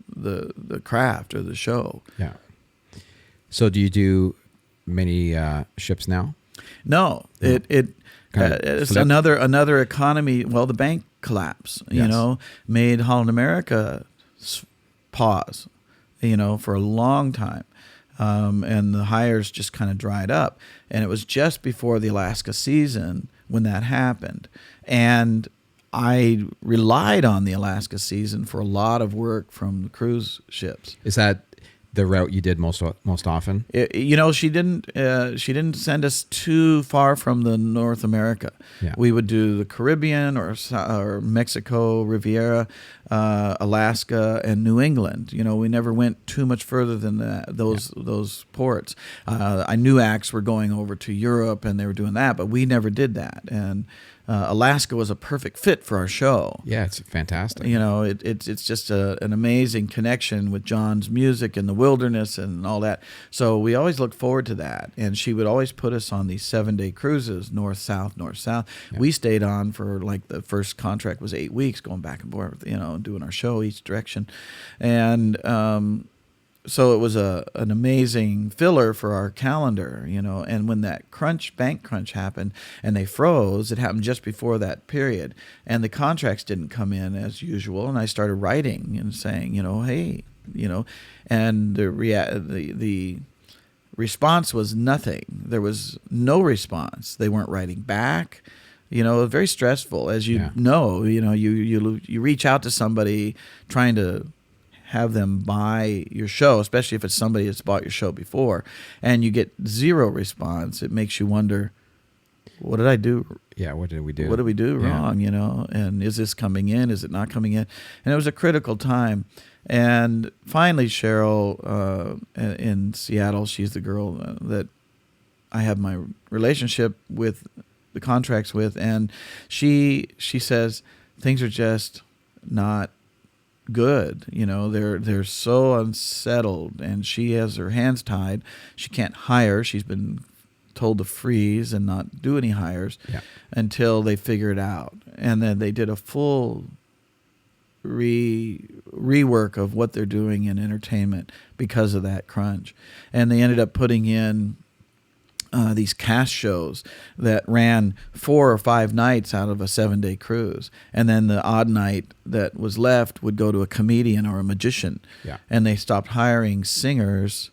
the craft or the show. Yeah. So do you do many ships now? No, it's another economy. Well, the bank collapse, made Holland America pause, for a long time. and the hires just kind of dried up. And it was just before the Alaska season when that happened. And I relied on the Alaska season for a lot of work from the cruise ships. Is that the route you did most often? She didn't send us too far from the North America. Yeah. We would do the Caribbean or Mexico, Riviera, Alaska, and New England. We never went too much further than those ports. I knew acts were going over to Europe and they were doing that, but we never did that. And Alaska was a perfect fit for our show. Yeah, it's fantastic. It's just an amazing connection with John's music and the wilderness and all that. So we always looked forward to that. And she would always put us on these 7-day cruises, north-south, north-south. Yeah. We stayed on for, like, the first contract was 8 weeks, going back and forth, doing our show each direction. And so it was an amazing filler for our calendar, and when that bank crunch happened and they froze, it happened just before that period, and the contracts didn't come in as usual, and I started writing and saying, hey, and the response was nothing. There was no response. They weren't writing back. Very stressful, as you know. You reach out to somebody trying to have them buy your show, especially if it's somebody that's bought your show before, and you get zero response. It makes you wonder, what did I do? Yeah, what did we do? What did we do wrong? And is this coming in? Is it not coming in? And it was a critical time. And finally, Cheryl in Seattle, she's the girl that I have my relationship with, the contracts with, and she says things are just not good. They're so unsettled, and she has her hands tied. She can't hire. She's been told to freeze and not do any hires until they figure it out. And then they did a full rework of what they're doing in entertainment because of that crunch. And they ended up putting in these cast shows that ran 4 or 5 nights out of a 7-day cruise. And then the odd night that was left would go to a comedian or a magician. Yeah. And they stopped hiring singers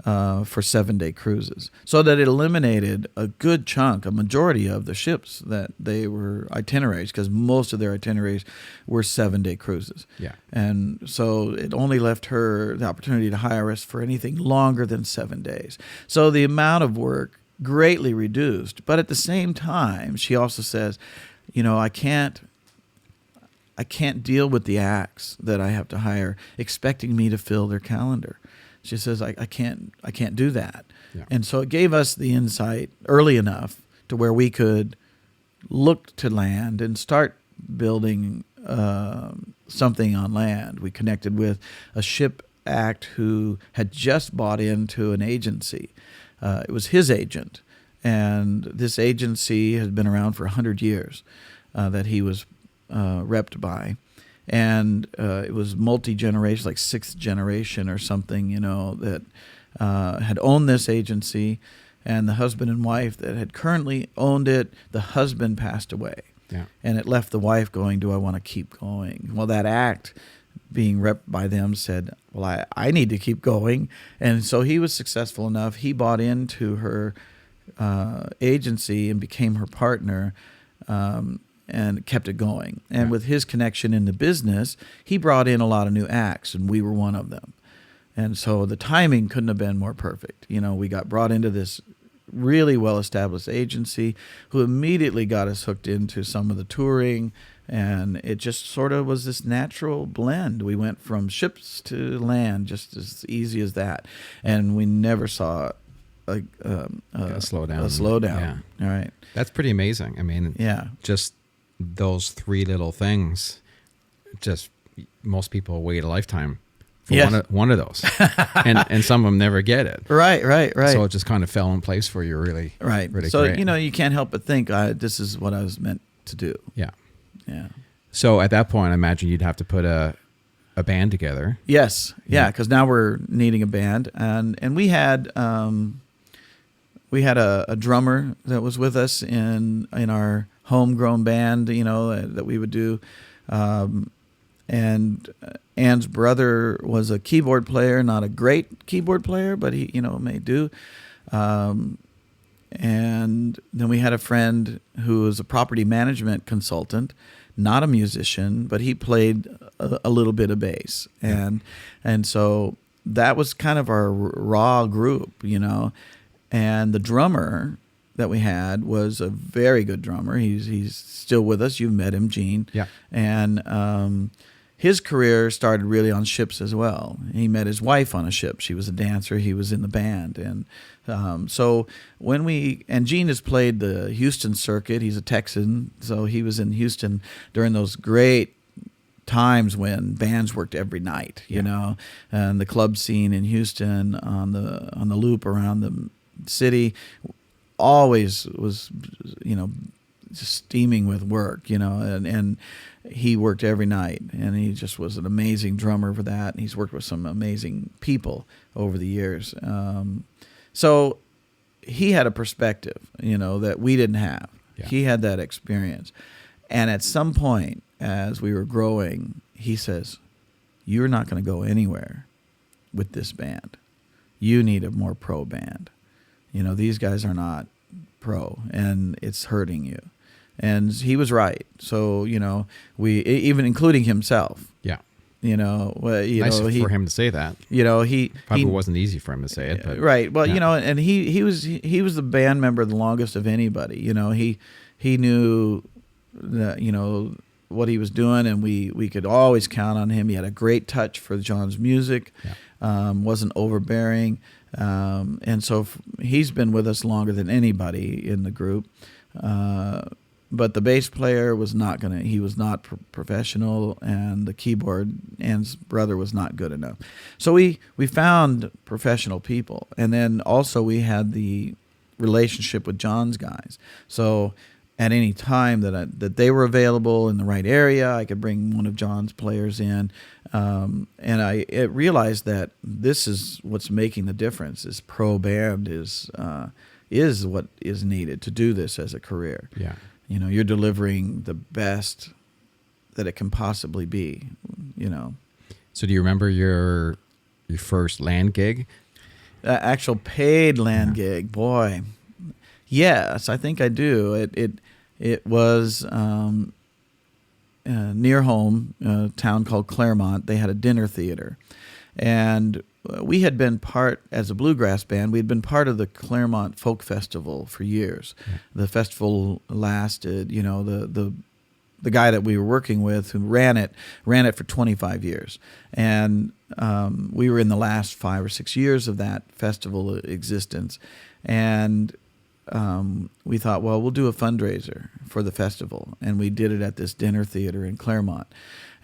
for 7-day cruises. So that it eliminated a good chunk, a majority of the ships that they were itineraries, because most of their itineraries were 7-day cruises. Yeah. And so it only left her the opportunity to hire us for anything longer than 7 days. So the amount of work greatly reduced. But at the same time, she also says, I can't deal with the acts that I have to hire expecting me to fill their calendar. She says, I can't do that. Yeah. And so it gave us the insight early enough to where we could look to land and start building something on land. We connected with a ship act who had just bought into an agency. It was his agent, and this agency has been around for 100 years that he was repped by. And it was multi-generation, like 6th generation or something, that had owned this agency. And the husband and wife that had currently owned it, the husband passed away. Yeah. And it left the wife going, do I want to keep going? Well, that act being repped by them said, well, I need to keep going. And so he was successful enough. He bought into her agency and became her partner. And kept it going. And with his connection in the business, he brought in a lot of new acts, and we were one of them. And so the timing couldn't have been more perfect. We got brought into this really well-established agency who immediately got us hooked into some of the touring, and it just sort of was this natural blend. We went from ships to land just as easy as that, and we never saw a slowdown. A slowdown. Yeah. All right. That's pretty amazing. I mean, just those 3 little things, just most people wait a lifetime for one of those, and some of them never get it. Right. So it just kind of fell in place for you, really. Right. Really so great. You can't help but think this is what I was meant to do. Yeah. Yeah. So at that point, I imagine you'd have to put a band together. Yes. Yeah. Because now we're needing a band, and we had a drummer that was with us in our homegrown band, that we would do. and Ann's brother was a keyboard player, not a great keyboard player, but he, may do. And then we had a friend who was a property management consultant, not a musician, but he played a little bit of bass. And so that was kind of our raw group, And the drummer that we had was a very good drummer. He's still with us. You've met him, Gene. Yeah. And his career started really on ships as well. He met his wife on a ship. She was a dancer. He was in the band. And so and Gene has played the Houston circuit. He's a Texan, so he was in Houston during those great times when bands worked every night, and the club scene in Houston on the loop around the city always was, just steaming with work, and he worked every night, and he just was an amazing drummer for that. And he's worked with some amazing people over the years. So he had a perspective, that we didn't have. Yeah. He had that experience. And at some point, as we were growing, he says, "You're not going to go anywhere with this band. You need a more pro band. These guys are not pro, and it's hurting you." And he was right. So, we, even including himself. Yeah. Nice for him to say that. Probably wasn't easy for him to say it, but right. Well, and he was the band member the longest of anybody. He knew that, what he was doing, and we could always count on him. He had a great touch for John's music. Yeah. Wasn't overbearing. And so he's been with us longer than anybody in the group. But the bass player was not he was not professional, and the keyboard, Ann's brother, was not good enough. So we found professional people, and then also we had the relationship with John's guys. So at any time that they were available in the right area, I could bring one of John's players in, and I realized that this is what's making the difference. Is pro band is what is needed to do this as a career. Yeah. You're delivering the best that it can possibly be, So do you remember your first land gig? Actual paid land gig, boy. Yes, I think I do. It was near home, a town called Claremont. They had a dinner theater. And we had been as a bluegrass band, we'd been part of the Claremont Folk Festival for years. Yeah. The festival lasted, the guy that we were working with who ran it for 25 years. And we were in the last 5 or 6 years of that festival existence. And we thought, well, we'll do a fundraiser for the festival. And we did it at this dinner theater in Claremont.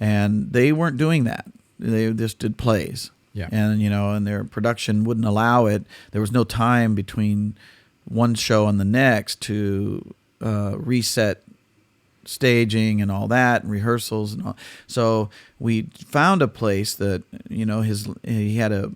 And they weren't doing that. They just did plays. Yeah. And, and their production wouldn't allow it. There was no time between one show and the next to reset staging and all that, and rehearsals and all. So we found a place that, he had a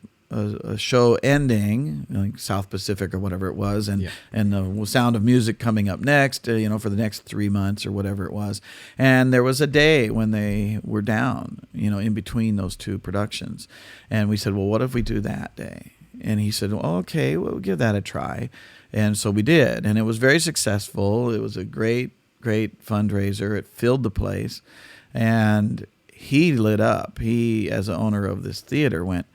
show ending, like South Pacific or whatever it was, and the Sound of Music coming up next, for the next 3 months or whatever it was. And there was a day when they were down, in between those two productions. And we said, well, what if we do that day? And he said, well, okay, we'll give that a try. And so we did, and it was very successful. It was a great, great fundraiser. It filled the place, and he lit up. He, as the owner of this theater, went,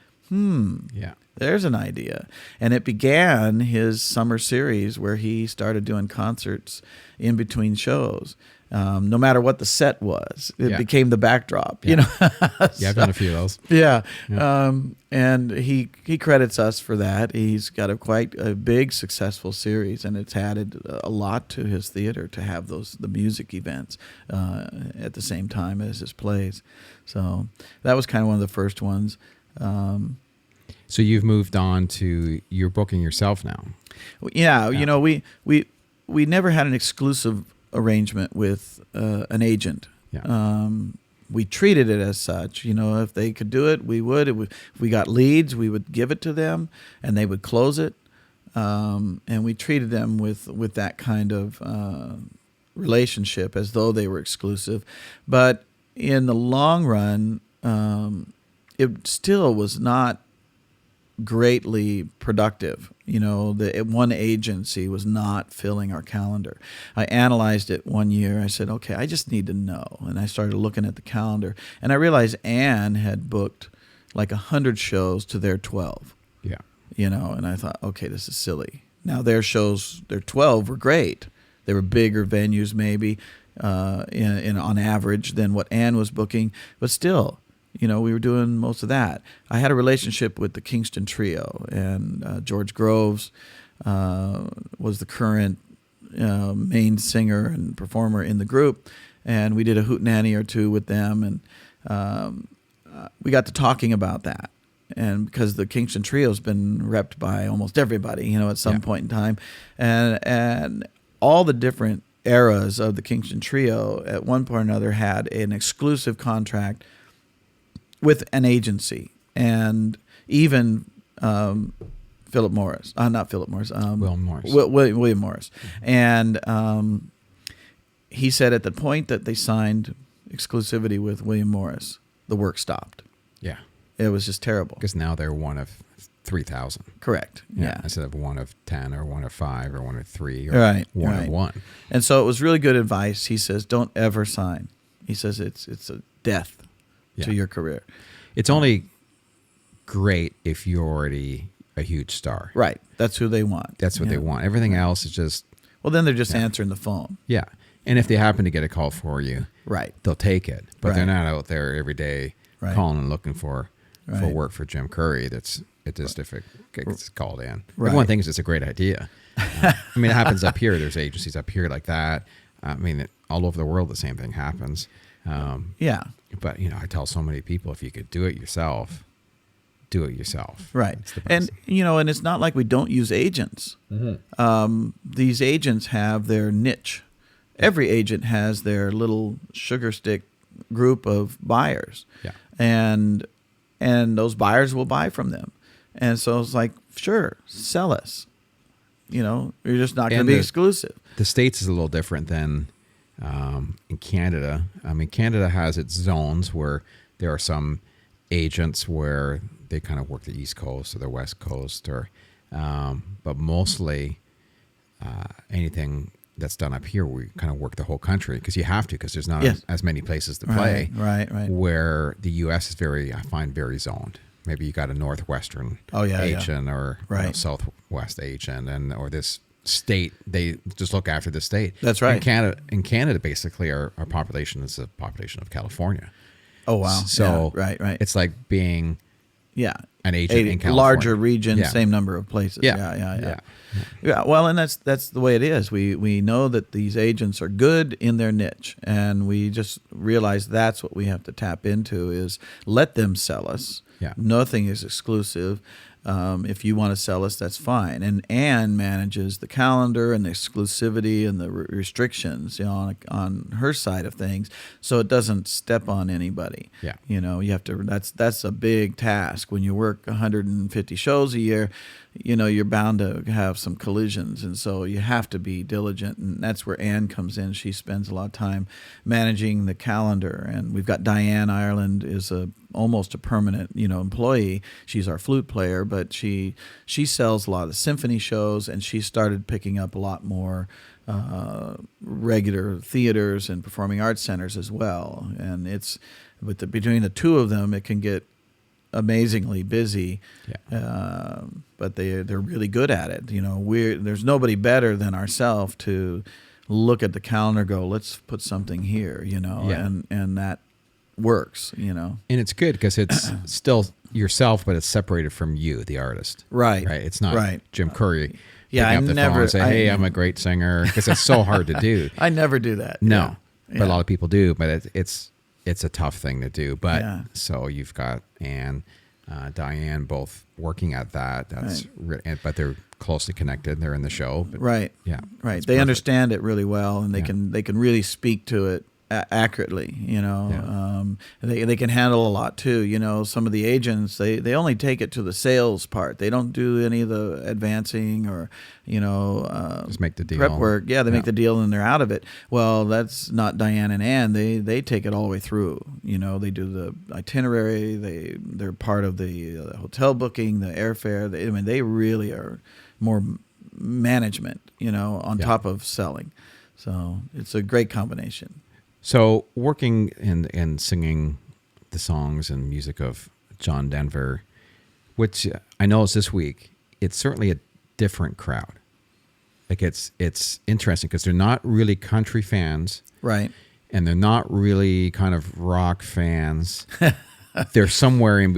there's an idea. And it began his summer series where he started doing concerts in between shows. No matter what the set was, it became the backdrop, So, I've done a few of those. Yeah. And he credits us for that. He's got quite a big successful series, and it's added a lot to his theater to have the music events at the same time as his plays. So that was kind of one of the first ones. So you've moved on to, you're booking yourself now. Yeah. We never had an exclusive arrangement with an agent. Yeah. We treated it as such. If they could do it, we would. If we got leads, we would give it to them, and they would close it. And we treated them with that kind of relationship as though they were exclusive. But in the long run, it still was not greatly productive. The one agency was not filling our calendar. I analyzed it one year. I said, okay, I just need to know. And I started looking at the calendar, and I realized Ann had booked like 100 shows to their 12. Yeah. And I thought, okay, this is silly. Now their shows, their 12 were great. They were bigger venues maybe in on average than what Ann was booking, but still, we were doing most of that. I had a relationship with the Kingston Trio, and George Groves was the current main singer and performer in the group, and we did a hootenanny or two with them, and we got to talking about that. And because the Kingston Trio's been repped by almost everybody, at some point in time, and all the different eras of the Kingston Trio at one point or another had an exclusive contract with an agency, and even Philip Morris, not Philip Morris, William Morris. William Morris, and he said at the point that they signed exclusivity with William Morris, the work stopped. Yeah, it was just terrible. Because now they're one of 3,000. Correct. Yeah. Instead of one of 10 or one of 5 or one of 3 or right. one of 1. And so it was really good advice. He says, don't ever sign. He says it's a death to your career. It's only great if you're already a huge star. Right. That's who they want. That's what they want. Everything else is just... Well, then they're just answering the phone. Yeah. And if they happen to get a call for you, right, they'll take it. But they're not out there every day calling and looking for work for Jim Curry. If it gets called in. Right. Everyone thinks it's a great idea. I mean, it happens up here. There's agencies up here like that. I mean, all over the world, the same thing happens. But, I tell so many people, if you could do it yourself, do it yourself. Right. And, and it's not like we don't use agents. Mm-hmm. These agents have their niche. Every agent has their little sugar stick group of buyers. Yeah. And those buyers will buy from them. And so it's like, sure, sell us. You're just not going to be exclusive. The States is a little different than in Canada. I mean, Canada has its zones where there are some agents where they kind of work the East Coast or the West Coast, but mostly anything that's done up here, we kind of work the whole country because you have to, because there's not as many places to play. Right. Where the U.S. is I find very zoned. Maybe you got a Northwestern agent or Southwest agent, or this state. They just look after the state. That's right. In Canada, basically, our population is the population of California. Oh wow! So right. It's like being an agent in California. Larger region, same number of places. Yeah. Well, and that's the way it is. We know that these agents are good in their niche, and we just realize that's what we have to tap into is let them sell us. Yeah. Nothing is exclusive. If you want to sell us, that's fine. And Ann manages the calendar and the exclusivity and the restrictions, on her side of things, so it doesn't step on anybody. Yeah. You have to. That's a big task when you work 150 shows a year. You're bound to have some collisions, and so you have to be diligent. And that's where Ann comes in. She spends a lot of time managing the calendar, and we've got Diane Ireland is almost a permanent, employee. She's our flute player, but she sells a lot of the symphony shows, and she started picking up a lot more regular theaters and performing arts centers as well. And between the two of them, it can get amazingly busy. But they're really good at it. There's nobody better than ourselves to look at the calendar and go, let's put something here, and that works, And it's good because it's still yourself, but it's separated from you, the artist. Right. It's not Jim Curry. I up the phone and say, hey, I'm a great singer, because it's so hard to do. I never do that. No, but a lot of people do. But it's a tough thing to do. But so you've got Ann, Diane, both working at that. That's but they're closely connected. They're in the show. But right. Yeah. Right. They understand it really well, and they can really speak to it accurately, Yeah. they can handle a lot too. Some of the agents, they only take it to the sales part. They don't do any of the advancing or Just make the deal. prep work. Yeah, they make the deal and they're out of it. Well, that's not Diane and Ann. They take it all the way through. They do the itinerary. They're part of the hotel booking, the airfare. They really are more management, on top of selling. So it's a great combination. So working and singing the songs and music of John Denver, which I know is this week, it's certainly a different crowd. Like it's interesting because they're not really country fans. Right. And they're not really kind of rock fans. They're somewhere in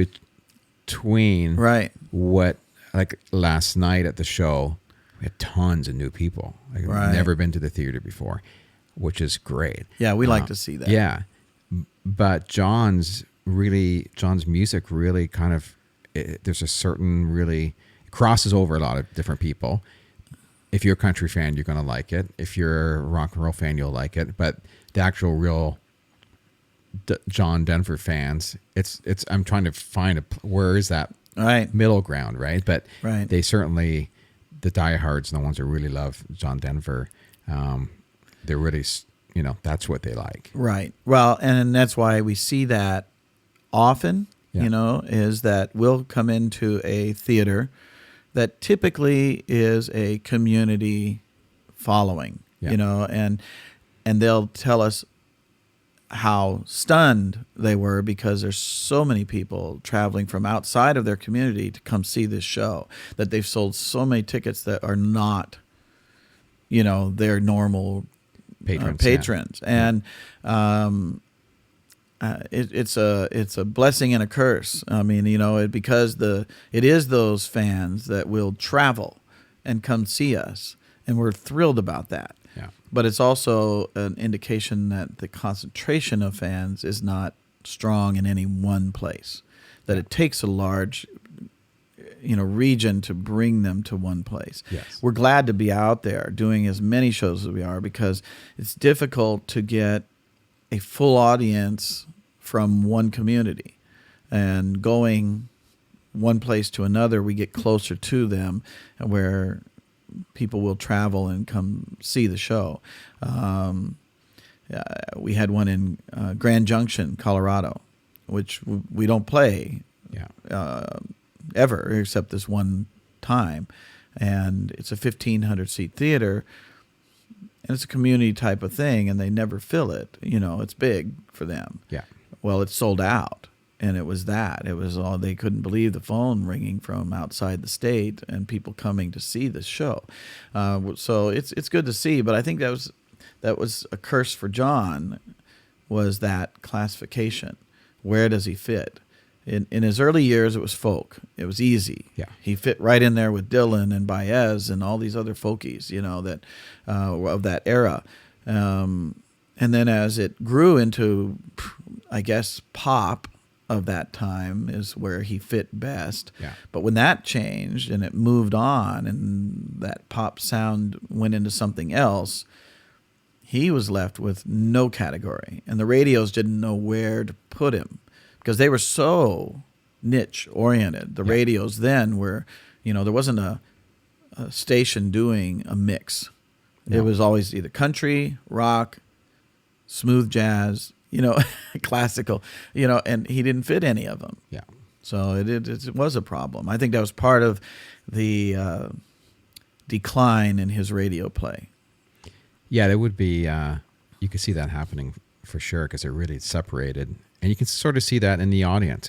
between. Right. What, like last night at the show, we had tons of new people. Like Right. never been to the theater before, which is great. Yeah, we like to see that. Yeah. But John's music really kind of, there's a certain really, crosses over a lot of different people. If you're a country fan, you're going to like it. If you're a rock and roll fan, you'll like it. But the actual real John Denver fans, I'm trying to find where is that Right. middle ground, right? But Right. they certainly, the diehards and the ones that really love John Denver, they're really, that's what they like. Right. Well, and that's why we see that often, Yeah. is that we'll come into a theater that typically is a community following, Yeah. and they'll tell us how stunned they were because there's so many people traveling from outside of their community to come see this show, that they've sold so many tickets that are not, their normal patrons. Yeah. And it's a blessing and a curse. I mean, because it is those fans that will travel and come see us, and we're thrilled about that. Yeah. But it's also an indication that the concentration of fans is not strong in any one place, that it takes a large region to bring them to one place. Yes. We're glad to be out there doing as many shows as we are, because it's difficult to get a full audience from one community, and going one place to another, we get closer to them, where people will travel and come see the show. We had one in Grand Junction, Colorado, which we don't play ever, except this one time. And it's a 1,500 seat theater, and it's a community type of thing, and they never fill it. It's big for them. Yeah. Well, it's sold out, and it was that. It was all, they couldn't believe the phone ringing from outside the state and people coming to see the show. So it's good to see, but I think that was a curse for John, was that classification. Where does he fit? In his early years, it was folk. It was easy. Yeah. He fit right in there with Dylan and Baez and all these other folkies, that of that era. And then as it grew into, I guess, pop of that time is where he fit best. Yeah. But when that changed and it moved on and that pop sound went into something else, he was left with no category. And the radios didn't know where to put him, because they were so niche oriented. The radios then were, there wasn't a station doing a mix. No. It was always either country, rock, smooth jazz, classical, and he didn't fit any of them. Yeah. So it was a problem. I think that was part of the decline in his radio play. Yeah, there would be, you could see that happening for sure, because it really separated. And you can sort of see that in the audience.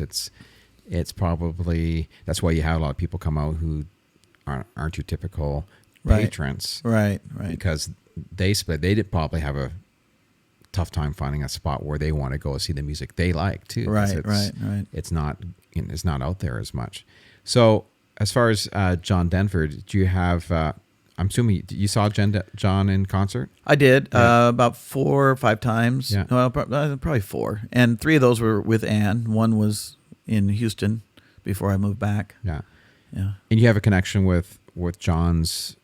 It's probably, that's why you have a lot of people come out who aren't your typical patrons. Right. Because they did probably have a tough time finding a spot where they want to go see the music they like too. Right. It's not out there as much. So as far as John Denver, do you have, I'm assuming you saw John in concert? I did, about 4 or 5 times. Yeah. Well, probably 4. And 3 of those were with Ann. One was in Houston before I moved back. Yeah. Yeah. And you have a connection with John's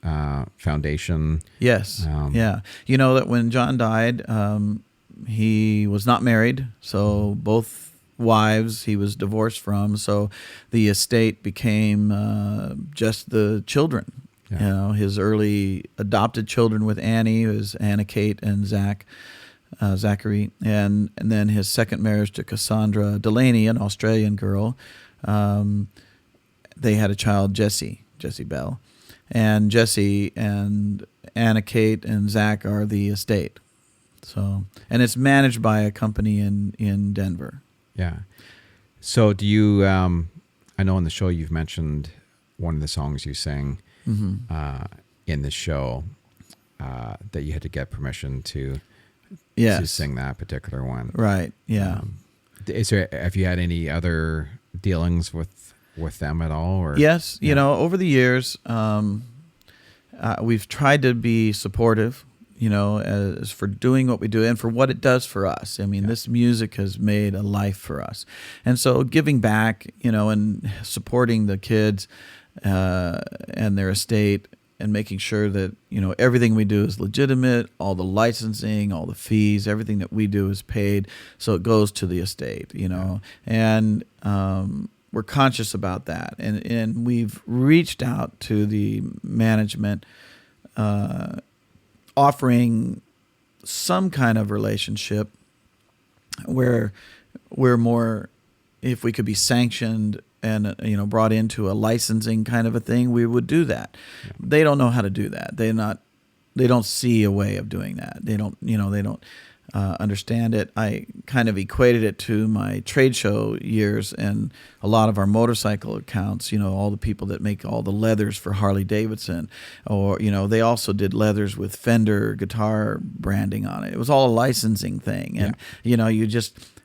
foundation. Yes. Yeah. That when John died, he was not married, so both wives he was divorced from. So the estate became just the children. Yeah. You know, his early adopted children with Annie was Anna Kate and Zachary, and then his second marriage to Cassandra Delaney, an Australian girl. They had a child, Jessie Bell, and Jessie and Anna Kate and Zach are the estate. So, and it's managed by a company in Denver. Yeah. So do you? I know in the show you've mentioned one of the songs you sang in the show that you had to get permission to sing that particular one. Right. Yeah. Have you had any other dealings with them at all? Or yes. You know, over the years, we've tried to be supportive, you know, as for doing what we do and for what it does for us. I mean, this music has made a life for us. And so giving back, you know, and supporting the kids and their estate and making sure that, you know, everything we do is legitimate, all the licensing, all the fees, everything that we do is paid. So it goes to the estate, you know, and we're conscious about that. And we've reached out to the management offering some kind of relationship where we're more, if we could be sanctioned and, you know, brought into a licensing kind of a thing, we would do that. Yeah. They don't know how to do that. They don't see a way of doing that. They don't understand it. I kind of equated it to my trade show years and a lot of our motorcycle accounts, you know, all the people that make all the leathers for Harley Davidson, or, you know, they also did leathers with Fender guitar branding on it. It was all a licensing thing. And, you know,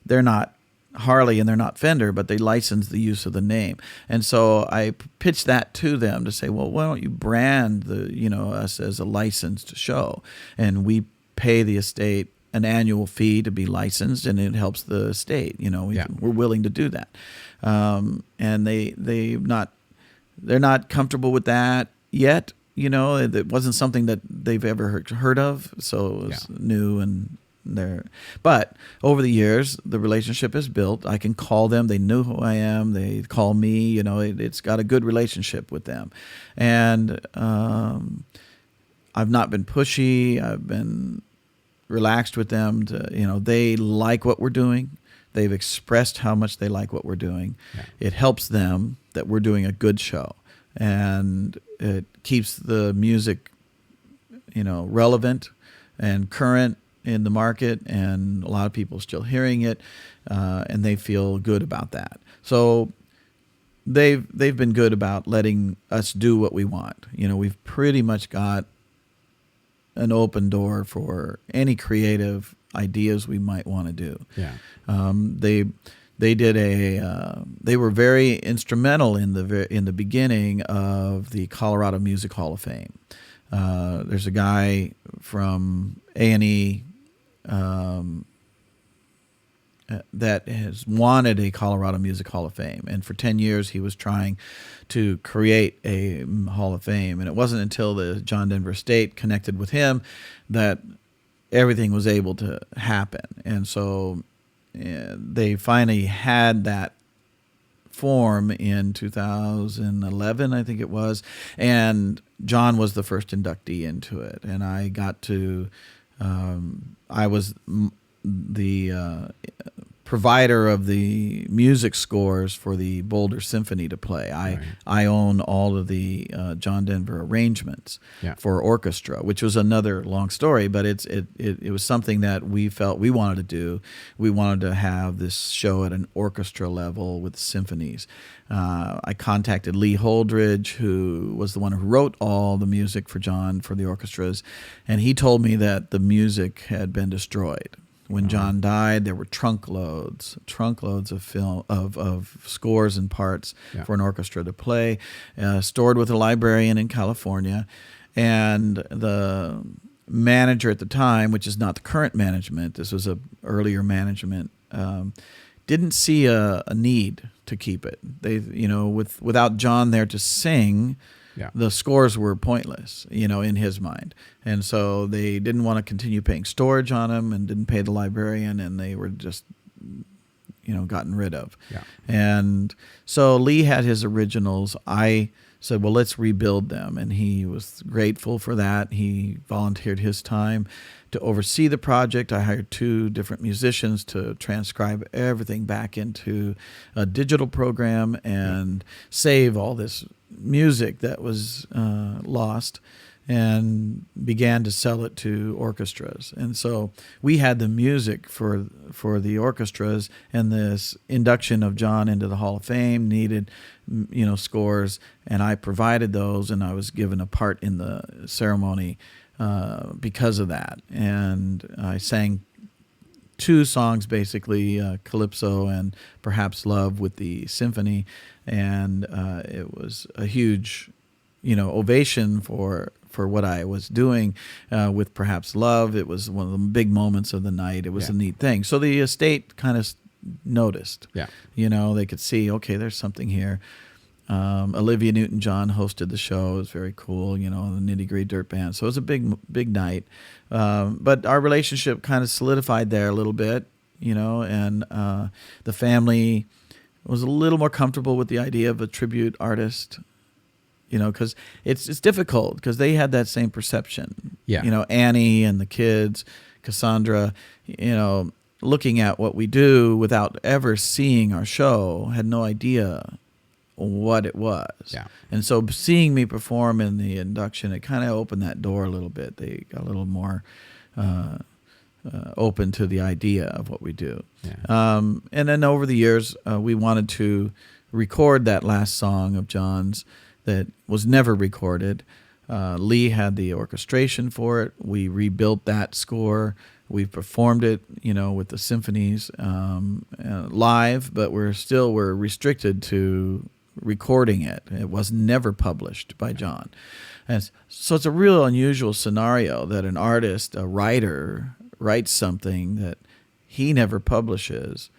they're not Harley and they're not Fender, but they license the use of the name. And so I pitched that to them to say, well, why don't you brand us as a licensed show, and we pay the estate an annual fee to be licensed, and it helps the state. You know, we're willing to do that. And they're not comfortable with that yet. You know, it wasn't something that they've ever heard of, so it was new and there. But over the years, the relationship is built. I can call them. They know who I am. They call me. You know, it's got a good relationship with them. And I've not been pushy. I've been relaxed with them. They like what we're doing. They've expressed how much they like what we're doing. Yeah. It helps them that we're doing a good show, and it keeps the music, relevant and current in the market, and a lot of people still hearing it, and they feel good about that. So they've been good about letting us do what we want. We've pretty much got an open door for any creative ideas we might want to do. Yeah. They were very instrumental in the beginning of the Colorado Music Hall of Fame. There's a guy from A&E that has wanted a Colorado Music Hall of Fame, and for 10 years he was trying to create a Hall of Fame, and it wasn't until the John Denver Estate connected with him that everything was able to happen. And so they finally had that form in 2011, I think it was, and John was the first inductee into it, and I got to I was the provider of the music scores for the Boulder Symphony to play. I own all of the John Denver arrangements for orchestra, which was another long story, but it was something that we felt we wanted to do. We wanted to have this show at an orchestra level with symphonies. I contacted Lee Holdridge, who was the one who wrote all the music for John for the orchestras, and he told me that the music had been destroyed. When John died, there were trunk loads of film of scores and parts for an orchestra to play, stored with a librarian in California, and the manager at the time, which is not the current management, this was a earlier management, didn't see a need to keep it. They, without John there to sing, Yeah. The scores were pointless, in his mind. And so they didn't want to continue paying storage on them and didn't pay the librarian, and they were just, gotten rid of. Yeah. And so Lee had his originals. I said, well, let's rebuild them. And he was grateful for that. He volunteered his time to oversee the project. I hired 2 different musicians to transcribe everything back into a digital program and save all this music that was lost, and began to sell it to orchestras. And so we had the music for the orchestras, and this induction of John into the Hall of Fame needed, scores, and I provided those, and I was given a part in the ceremony because of that. And I sang 2 songs, basically, Calypso and Perhaps Love, with the symphony, and it was a huge, ovation for what I was doing with Perhaps Love. It was one of the big moments of the night. It was a neat thing. So the estate kind of noticed. Yeah. They could see, okay, there's something here. Olivia Newton-John hosted the show. It was very cool, the Nitty Gritty Dirt Band. So it was a big night. But our relationship kind of solidified there a little bit, and the family was a little more comfortable with the idea of a tribute artist, because it's difficult, because they had that same perception. Yeah. Annie and the kids, Cassandra, looking at what we do without ever seeing our show, had no idea what it was. Yeah. And so seeing me perform in the induction, it kind of opened that door a little bit. They got a little more open to the idea of what we do. Yeah. And then over the years, we wanted to record that last song of John's that was never recorded. Lee had the orchestration for it. We rebuilt that score. We performed it, with the symphonies live, but we're restricted to recording it. It was never published by John. And so it's a real unusual scenario that an artist, a writer, writes something that he never publishes,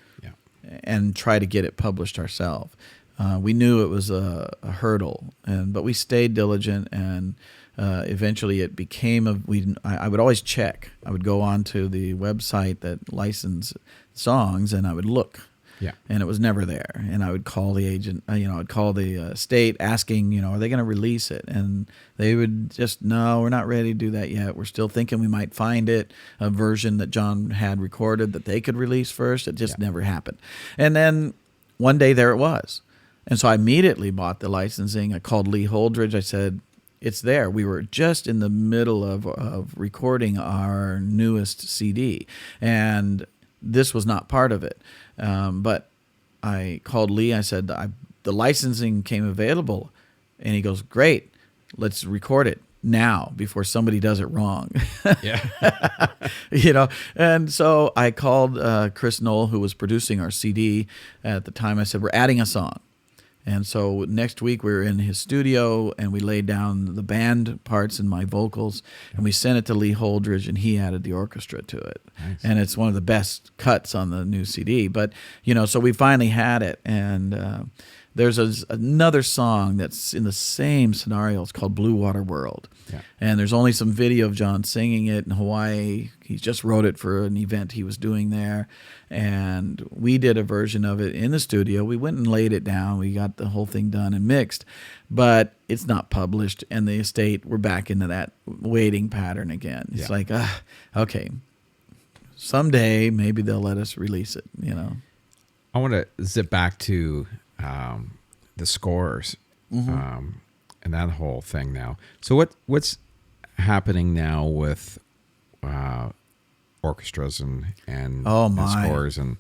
and try to get it published ourselves. We knew it was a hurdle, but we stayed diligent, and eventually it became I would always check. I would go onto the website that licensed songs, and I would look. Yeah. And it was never there. And I would call the agent, I'd call the state asking, are they going to release it? And they would just, no, we're not ready to do that yet. We're still thinking we might find it, a version that John had recorded that they could release first. It just never happened. And then one day there it was. And so I immediately bought the licensing. I called Lee Holdridge. I said, it's there. We were just in the middle of recording our newest CD, and this was not part of it. But I called Lee. I said, the licensing came available. And he goes, great, let's record it now before somebody does it wrong. Yeah. And so I called Chris Knoll, who was producing our CD at the time. I said, we're adding a song. And so next week we were in his studio, and we laid down the band parts and my vocals, and we sent it to Lee Holdridge, and he added the orchestra to it. Nice. And it's one of the best cuts on the new CD. But, so we finally had it. And there's another song that's in the same scenario. It's called Blue Water World. Yeah. And there's only some video of John singing it in Hawaii. He just wrote it for an event he was doing there. And we did a version of it in the studio. We went and laid it down. We got the whole thing done and mixed. But it's not published. And the estate, we're back into that waiting pattern again. It's like, okay, someday maybe they'll let us release it, I want to zip back to the scores and that whole thing now. So what's happening now with orchestras and scores and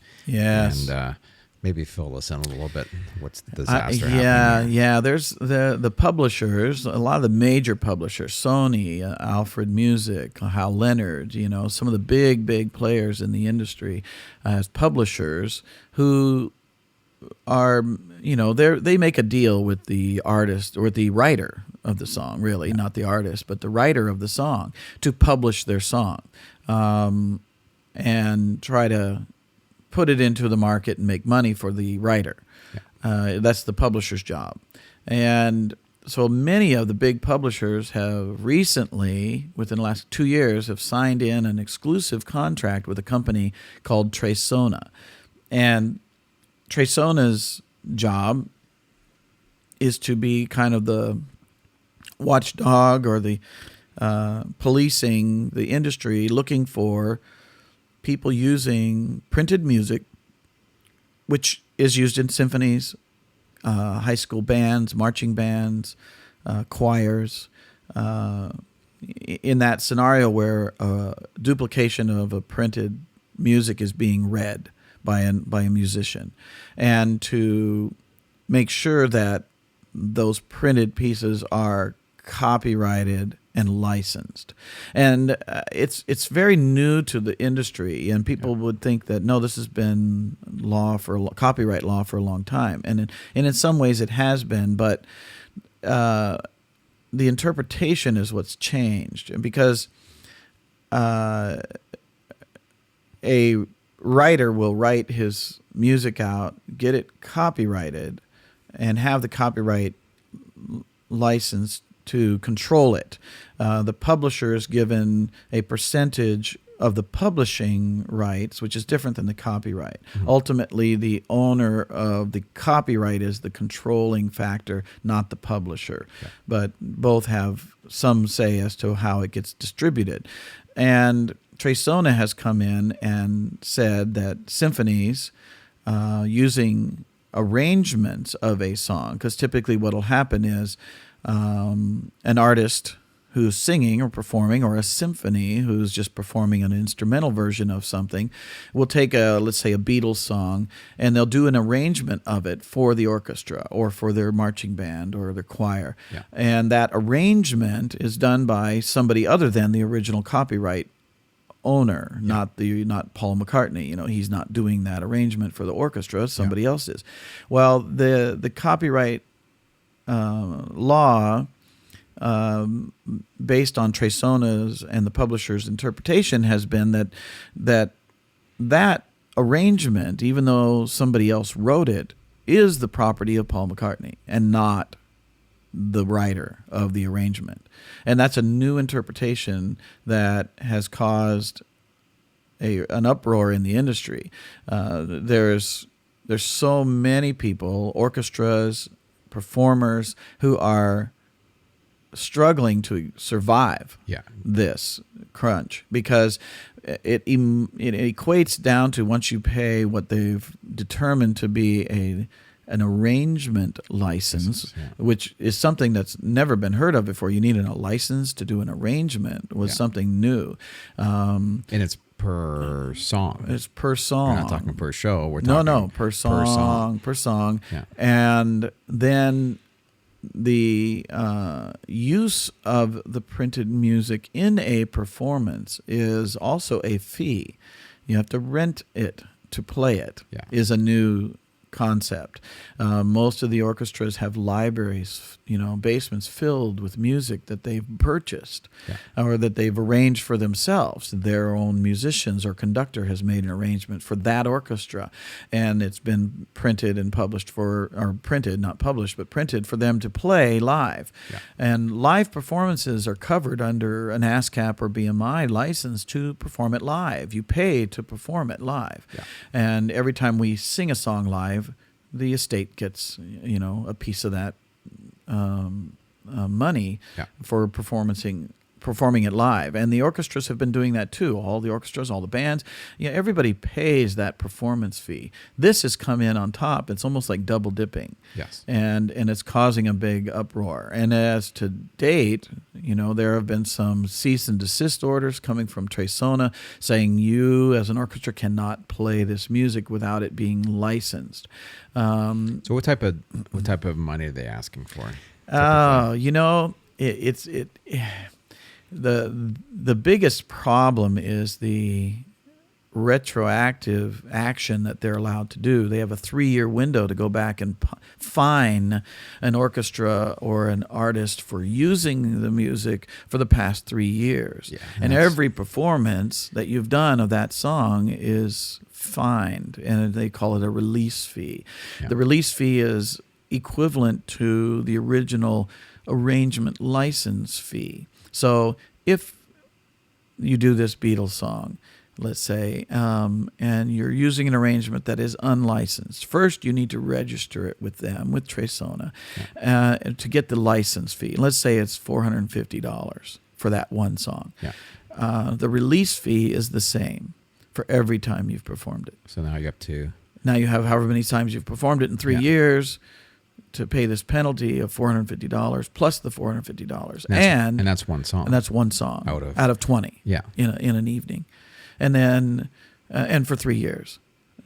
maybe fill us in a little bit. What's the disaster happening here? Yeah. There's the publishers, a lot of the major publishers, Sony, Alfred Music, Hal Leonard, some of the big players in the industry as publishers who are, they make a deal with the artist or the writer of the song, really, not the artist, but the writer of the song, to publish their song and try to put it into the market and make money for the writer. That's the publisher's job. And so many of the big publishers have recently, within the last 2 years, have signed in an exclusive contract with a company called Tresona. And Tresona's job is to be kind of the watchdog or the policing the industry, looking for people using printed music, which is used in symphonies, high school bands, marching bands, choirs, in that scenario where duplication of a printed music is being read by a musician, and to make sure that those printed pieces are copyrighted and licensed. And it's very new to the industry, and people would think that, no, this has been copyright law for a long time. And in some ways it has been, but the interpretation is what's changed. Because a writer will write his music out, get it copyrighted, and have the copyright license to control it. The publisher is given a percentage of the publishing rights, which is different than the copyright. Mm-hmm. Ultimately, the owner of the copyright is the controlling factor, not the publisher. Okay. But both have some say as to how it gets distributed. And Tresona has come in and said that symphonies using arrangements of a song, because typically what will happen is an artist who's singing or performing, or a symphony who's just performing an instrumental version of something, will take let's say a Beatles song, and they'll do an arrangement of it for the orchestra or for their marching band or their choir. Yeah. And that arrangement is done by somebody other than the original copyright owner, yeah. not Paul McCartney. He's not doing that arrangement for the orchestra. Somebody else is. Well, the copyright law, based on Tresona's and the publisher's interpretation, has been that arrangement, even though somebody else wrote it, is the property of Paul McCartney and not the writer of the arrangement. And that's a new interpretation that has caused an uproar in the industry. There's so many people, orchestras, performers, who are struggling to survive this crunch, because it equates down to, once you pay what they've determined to be an arrangement license, which is something that's never been heard of before. You need a license to do an arrangement was something new. And it's per song. It's per song. We're not talking per show. We're talking per song. Yeah. And then the use of the printed music in a performance is also a fee. You have to rent it to play it. Is a new concept. Most of the orchestras have libraries, basements filled with music that they've purchased or that they've arranged for themselves. Their own musicians or conductor has made an arrangement for that orchestra, and it's been printed and published not published, but printed for them to play live. And live performances are covered under an ASCAP or BMI license to perform it live. You pay to perform it live. And every time we sing a song live, the estate gets, a piece of that money for performing it live. And the orchestras have been doing that too. All the orchestras, all the bands, everybody pays that performance fee. This has come in on top. It's almost like double dipping. Yes. And it's causing a big uproar. And as to date, there have been some cease and desist orders coming from Tresona saying you as an orchestra cannot play this music without it being licensed. So what type of money are they asking for? The biggest problem is the retroactive action that they're allowed to do. They have a 3-year window to go back and fine an orchestra or an artist for using the music for the past 3 years. And every performance that you've done of that song is fined, and they call it a release fee. The release fee is equivalent to the original arrangement license fee. So if you do this Beatles song, let's say, and you're using an arrangement that is unlicensed, first you need to register it with them, with Tresona, to get the license fee. Let's say it's $450 for that one song. Yeah. The release fee is the same for every time you've performed it. So now you're up to... Now you have however many times you've performed it in 3 years to pay this penalty of $450 plus the $450. And that's one song. And that's one song out of 20 in an evening. And then, and for 3 years,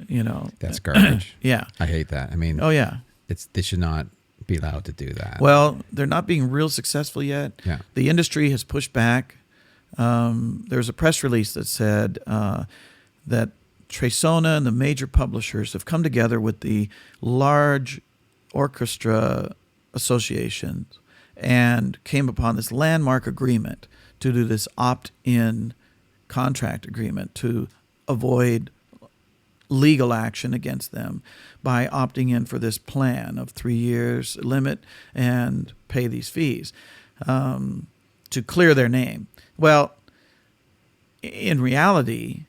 That's garbage. Yeah. I hate that. I mean, oh yeah. They should not be allowed to do that. Well, they're not being real successful yet. Yeah. The industry has pushed back. There's a press release that said that Tresona and the major publishers have come together with the large orchestra associations and came upon this landmark agreement to do this opt-in contract agreement to avoid legal action against them by opting in for this plan of 3 years limit and pay these fees to clear their name. Well, in reality,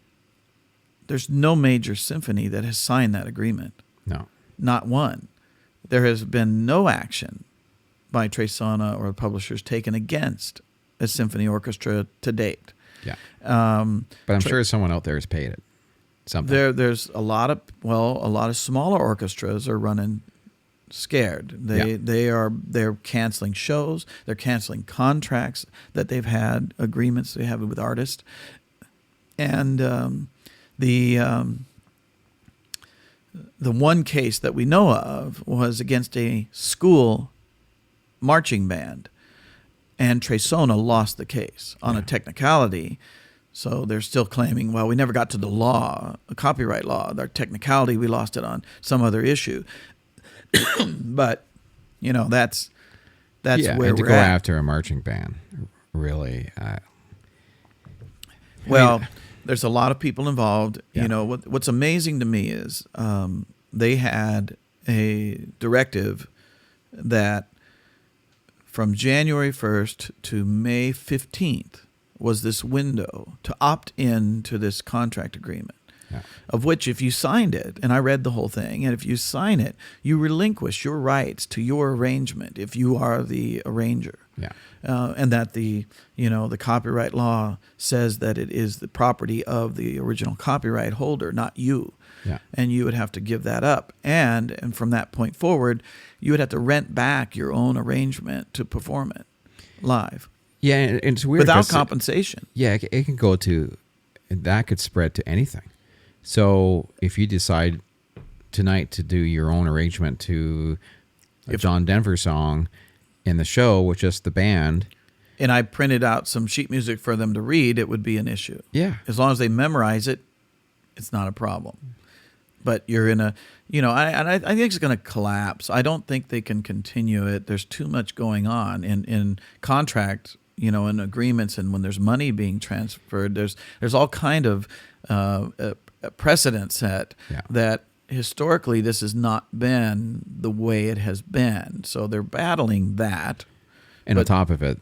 there's no major symphony that has signed that agreement. No. Not one. There has been no action by Tresona or the publishers taken against a symphony orchestra to date. Yeah. But I'm sure someone out there has paid it. Something. There's a lot of smaller orchestras are running scared. They're canceling shows. They're canceling contracts that they've had, agreements they have with artists. And the one case that we know of was against a school marching band, and Tresona lost the case on a technicality. So they're still claiming, well, we never got to the law, a copyright law. Our technicality, we lost it on some other issue. But that's where and we're to go at. after a marching band, really. There's a lot of people involved. Yeah. What's amazing to me is they had a directive that from January 1st to May 15th was this window to opt in to this contract agreement, of which if you signed it, and I read the whole thing, and if you sign it, you relinquish your rights to your arrangement if you are the arranger. Yeah. And that the copyright law says that it is the property of the original copyright holder, not you. Yeah. And you would have to give that up. And from that point forward, you would have to rent back your own arrangement to perform it live. Yeah, and it's weird. Without compensation. Yeah, it can go to, that could spread to anything. So if you decide tonight to do your own arrangement to a John Denver song in the show with just the band, and I printed out some sheet music for them to read, it would be an issue. Yeah. As long as they memorize it, it's not a problem. But you're in a, I think it's going to collapse. I don't think they can continue it. There's too much going on in contract, in agreements, and when there's money being transferred, there's all kind of precedent set that historically this has not been the way it has been. So they're battling that. And on top of it,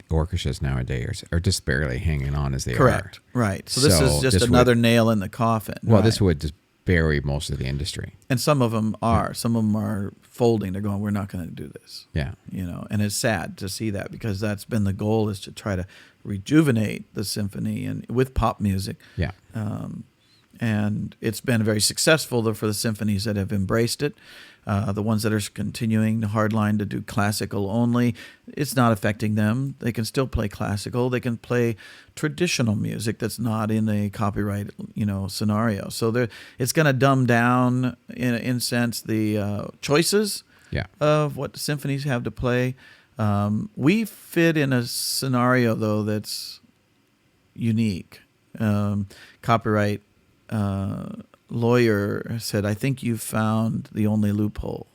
orchestras nowadays are just barely hanging on as they correct. are. Right. So this is just another nail in the coffin. Well, right. This would just bury most of the industry. And some of them are. Yeah. Some of them are folding. They're going, we're not going to do this. Yeah. And it's sad to see that, because that's been the goal, is to try to rejuvenate the symphony and with pop music. Yeah. And it's been very successful for the symphonies that have embraced it. The ones that are continuing the hardline to do classical only, it's not affecting them. They can still play classical. They can play traditional music that's not in a copyright, scenario. So it's going to dumb down, in a sense, the choices of what the symphonies have to play. We fit in a scenario, though, that's unique. Copyright lawyer said, I think you've found the only loophole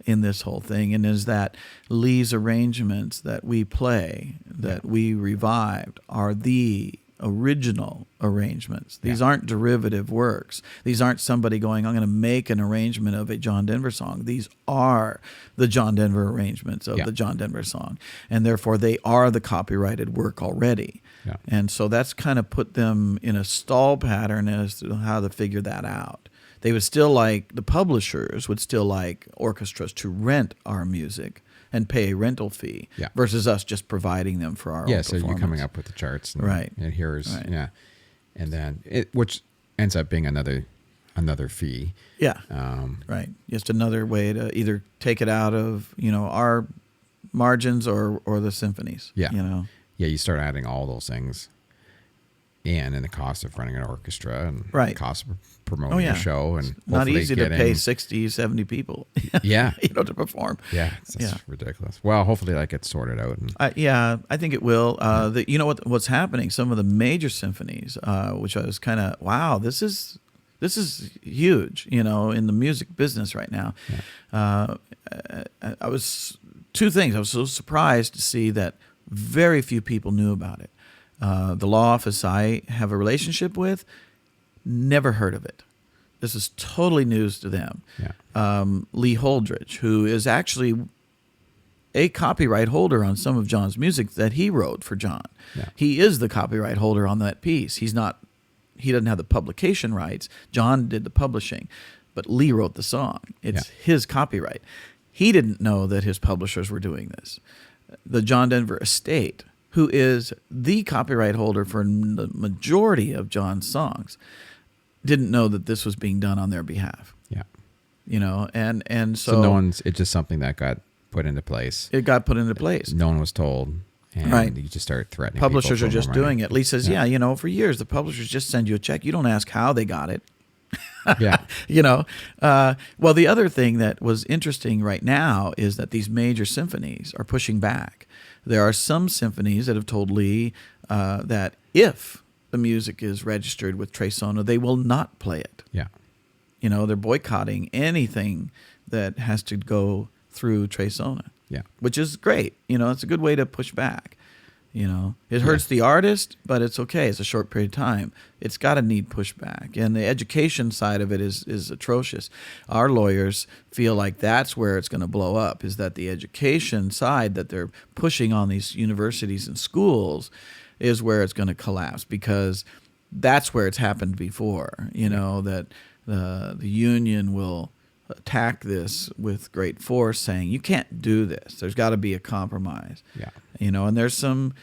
in this whole thing, and is that Lee's arrangements that we play, that we revived, are the original arrangements. These aren't derivative works. These aren't somebody going, I'm going to make an arrangement of a John Denver song. These are the John Denver arrangements of the John Denver song. And therefore, they are the copyrighted work already. Yeah. And so that's kind of put them in a stall pattern as to how to figure that out. They would still like, the publishers would still like orchestras to rent our music and pay a rental fee versus us just providing them for our own performance. So you're coming up with the charts. And, and here's, and then which ends up being another fee. Yeah. Right. Just another way to either take it out of, our margins or the symphonies. Yeah. Yeah, you start adding all those things and the cost of running an orchestra and the cost of promoting a show. And it's not easy to pay 60, 70 people to perform. Yeah, it's ridiculous. Well, hopefully that gets sorted out. And I think it will. What's happening, some of the major symphonies, which I was kind of, wow, this is huge, in the music business right now. I was two things. I was so surprised to see that very few people knew about it. The law office I have a relationship with never heard of it. This is totally news to them. Lee Holdridge, who is actually a copyright holder on some of John's music that he wrote for John. He is the copyright holder on that piece. He doesn't have the publication rights. John did the publishing, but Lee wrote the song. It's his copyright. He didn't know that his publishers were doing this. The John Denver estate, who is the copyright holder for the majority of John's songs, didn't know that this was being done on their behalf. And so it's just something that got put into place. It got put into place. No one was told. And you just start threatening publishers are just doing it. Lee says, for years, the publishers just send you a check. You don't ask how they got it. Well, the other thing that was interesting right now is that these major symphonies are pushing back. There are some symphonies that have told Lee that if the music is registered with Tresona, they will not play it. They're boycotting anything that has to go through Tresona. Which is great. It's a good way to push back. It hurts the artist, but it's okay. It's a short period of time. It's got to need pushback. And the education side of it is atrocious. Our lawyers feel like that's where it's going to blow up, is that the education side that they're pushing on these universities and schools is where it's going to collapse, because that's where it's happened before, that the union will attack this with great force, saying you can't do this. There's got to be a compromise. And there's some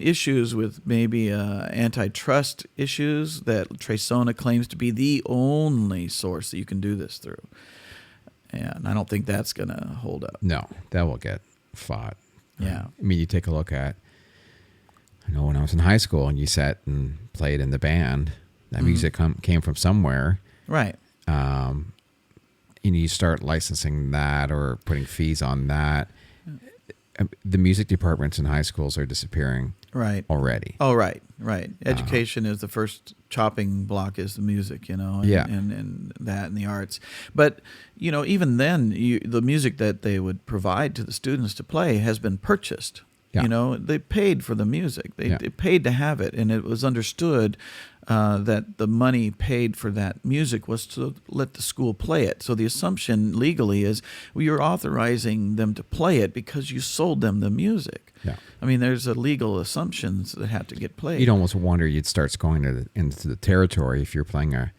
issues with maybe antitrust issues that Tresona claims to be the only source that you can do this through. And I don't think that's going to hold up. No, that will get fought. Yeah. I mean, you take a look at, I know when I was in high school and you sat and played in the band, that music came from somewhere. Right. You start licensing that or putting fees on that. The music departments in high schools are disappearing already. Oh, right. Education is the first chopping block, is the music, and that and the arts. But, even then, the music that they would provide to the students to play has been purchased. They paid for the music. They paid to have it, and it was understood that the money paid for that music was to let the school play it. So the assumption legally is, you're authorizing them to play it because you sold them the music. I mean, there's a legal assumptions that have to get played. You'd almost wonder you'd start going into the territory if you're playing a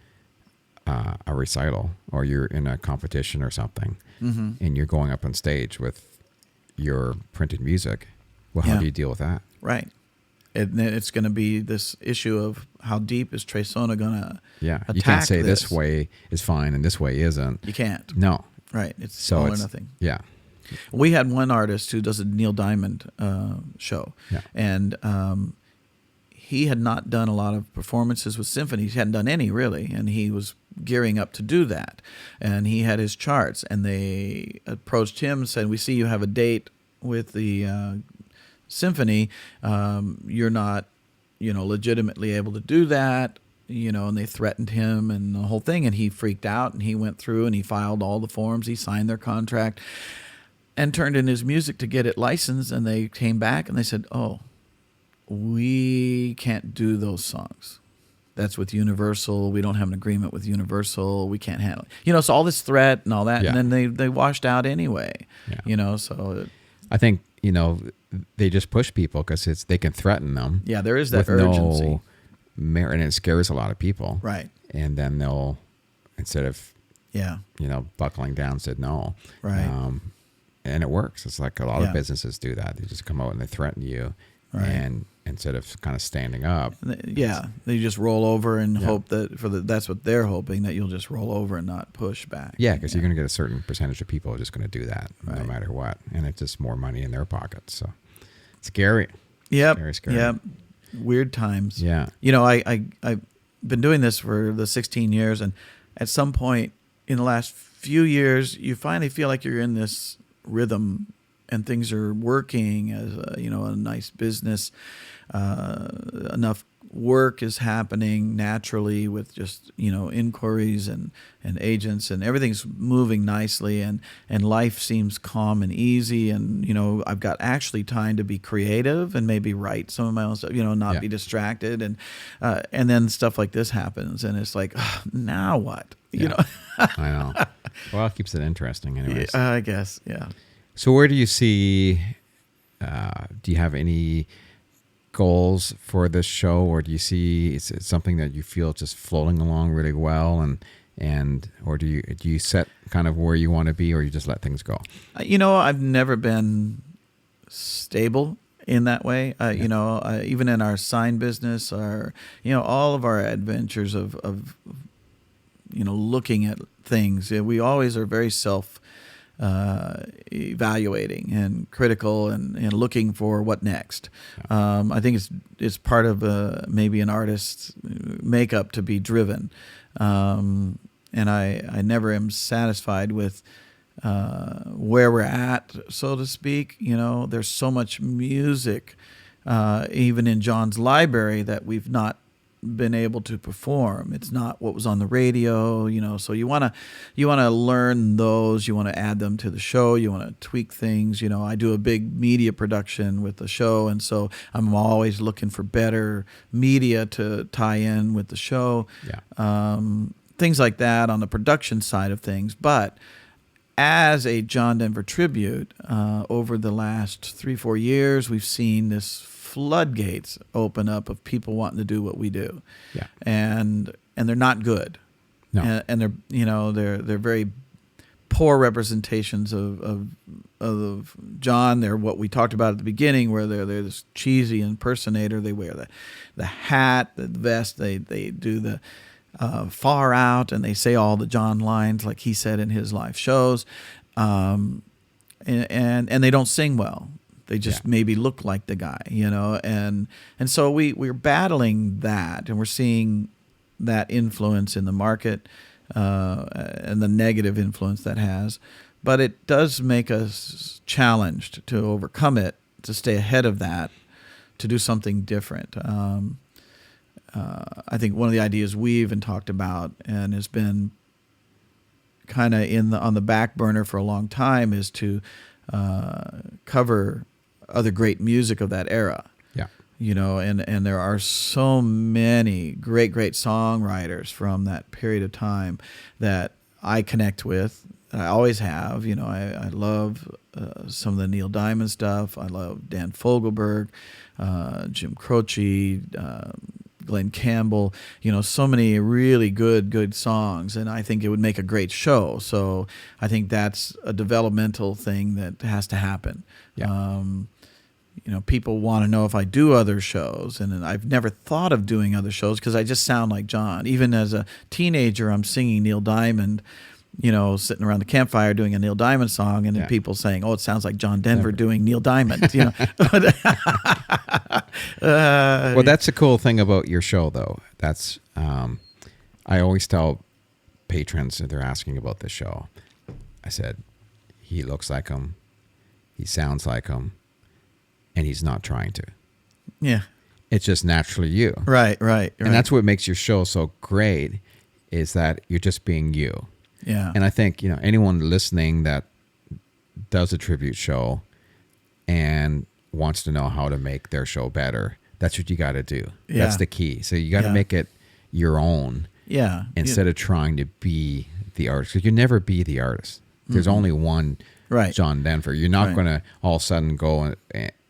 recital or you're in a competition or something, and you're going up on stage with your printed music. Well, how do you deal with that? Right. And it's going to be this issue of how deep is Tresona going to attack you can't say this way is fine and this way isn't. You can't. No. Right. It's all or nothing. Yeah. We had one artist who does a Neil Diamond show, and he had not done a lot of performances with symphonies. He hadn't done any, really, and he was gearing up to do that. And he had his charts, and they approached him and said, we see you have a date with the symphony. You're not, legitimately able to do that, and they threatened him and the whole thing. And he freaked out, and he went through and he filed all the forms. He signed their contract and turned in his music to get it licensed. And they came back and they said, oh, we can't do those songs. That's with Universal. We don't have an agreement with Universal. We can't handle it. So all this threat and all that, Yeah. and then they washed out anyway. Yeah. So I think, they just push people because they can threaten them. yeah, there is that with urgency. no merit, and it scares a lot of people. Right. And then they'll, instead of, Yeah. buckling down, said no. Right. And it works. It's like a lot Yeah. of businesses do that. They just come out and they threaten you. Right. And instead of kind of standing up. Yeah, they just roll over and hope that that's what they're hoping, that you'll just roll over and not push back. Yeah, because you're going to get a certain percentage of people who are just going to do that no Right. matter what. And it's just more money in their pockets. So it's scary. Yep. Very scary. Yep. Weird times. Yeah. I've been doing this for the 16 years, and at some point in the last few years, you finally feel like you're in this rhythm and things are working as a nice business. Enough work is happening naturally with just inquiries and agents, and everything's moving nicely, and life seems calm and easy, and I've got actually time to be creative and maybe write some of my own stuff, not be distracted, and then stuff like this happens, and it's like, now what? I know. Well, it keeps it interesting anyways. I guess, yeah. So where do you see, do you have any goals for this show, or do you see it's something that you feel just floating along really well, and or do you set kind of where you want to be, or you just let things go? I've never been stable in that way. Even in our sign business, all of our adventures of looking at things, we always are very evaluating and critical and looking for what next. I think it's part of maybe an artist's makeup to be driven, and I never am satisfied with where we're at, so to speak. There's so much music, even in John's library, that we've not been able to perform. It's not what was on the radio, so you want to learn those, you want to add them to the show, you want to tweak things. I do a big media production with the show, and so I'm always looking for better media to tie in with the show. Things like that on the production side of things. But as a John Denver tribute, over the last 3-4 years, we've seen this floodgates open up of people wanting to do what we do. And they're not good. No. And they're very poor representations of John. They're what we talked about at the beginning, where they're this cheesy impersonator. They wear the hat, the vest. They do the far out, and they say all the John lines like he said in his live shows, and they don't sing well. They just maybe look like the guy, and so we're battling that, and we're seeing that influence in the market, and the negative influence that has. But it does make us challenged to overcome it, to stay ahead of that, to do something different. I think one of the ideas we even talked about, and has been kind of on the back burner for a long time, is to cover other great music of that era. And there are so many great songwriters from that period of time that I connect with. I always have. I love some of the Neil Diamond stuff. I love Dan Fogelberg, Jim Croce, Glenn Campbell, so many really good songs, and I think it would make a great show. So I think that's a developmental thing that has to happen. People want to know if I do other shows, and I've never thought of doing other shows because I just sound like John. Even as a teenager, I'm singing Neil Diamond, sitting around the campfire doing a Neil Diamond song, and then people saying, "Oh, it sounds like John Denver doing Neil Diamond." Well, that's the cool thing about your show, though. That's I always tell patrons that they're asking about the show. I said, he looks like him, he sounds like him, and he's not trying to. Yeah, it's just naturally you. Right. And that's what makes your show so great, is that you're just being you. Yeah. And I think, anyone listening that does a tribute show and wants to know how to make their show better, that's what you got to do. Yeah. That's the key. So you got to Yeah. make it your own Yeah. instead of trying to be the artist. Because you never be the artist. There's only one Right. John Denver. You're not Right. going to all of a sudden go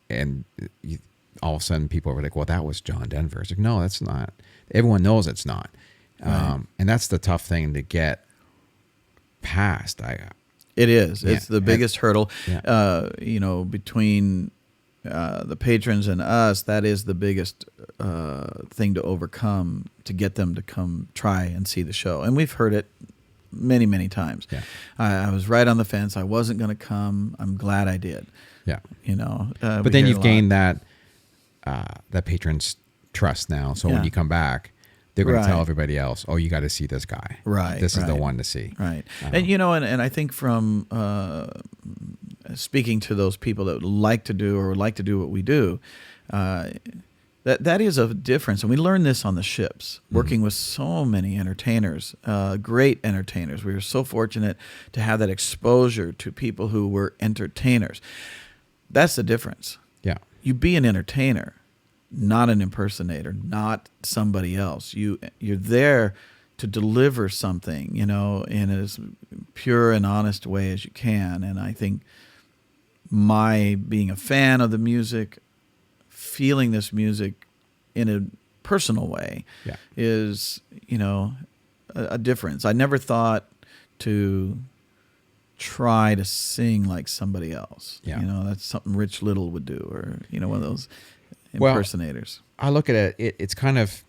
and you, all of a sudden people are like, well, that was John Denver. It's like, no, that's not. Everyone knows it's not. Right. And that's the tough thing to get past. It is. Yeah. It's the biggest hurdle. Yeah. Between the patrons and us, that is the biggest thing to overcome to get them to come try and see the show. And we've heard it many, many times. Yeah. I was right on the fence. I wasn't going to come. I'm glad I did. Yeah. But Then you've gained that patron's trust now. So Yeah. when you come back, they're going Right. to tell everybody else, oh, you got to see this guy. Right. This is the right. one to see. Right. And I think from speaking to those people that would like to do or would like to do what we do, that is a difference. And we learned this on the ships, working with so many entertainers, great entertainers. We were so fortunate to have that exposure to people who were entertainers. That's the difference. Yeah. You be an entertainer, not an impersonator, not somebody else. You're there to deliver something, in as pure and honest way as you can. And I think my being a fan of the music, feeling this music in a personal way, Yeah. is, a difference. I never thought to try to sing like somebody else. Yeah. That's something Rich Little would do, or, one of those Well, impersonators. I look at it's kind of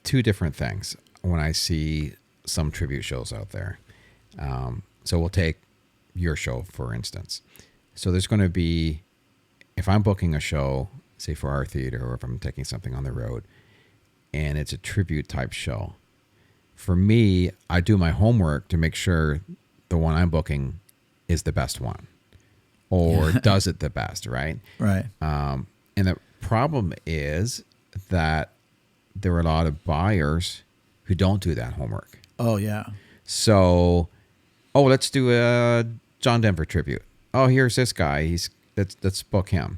two different things when I see some tribute shows out there. So we'll take your show, for instance. So there's going to be, if I'm booking a show, say for our theater, or if I'm taking something on the road, and it's a tribute type show, for me, I do my homework to make sure the one I'm booking is the best one, or does it the best, right? Right. And the problem is that there are a lot of buyers who don't do that homework. Oh, yeah. So, let's do a John Denver tribute. Oh, here's this guy. Let's book him.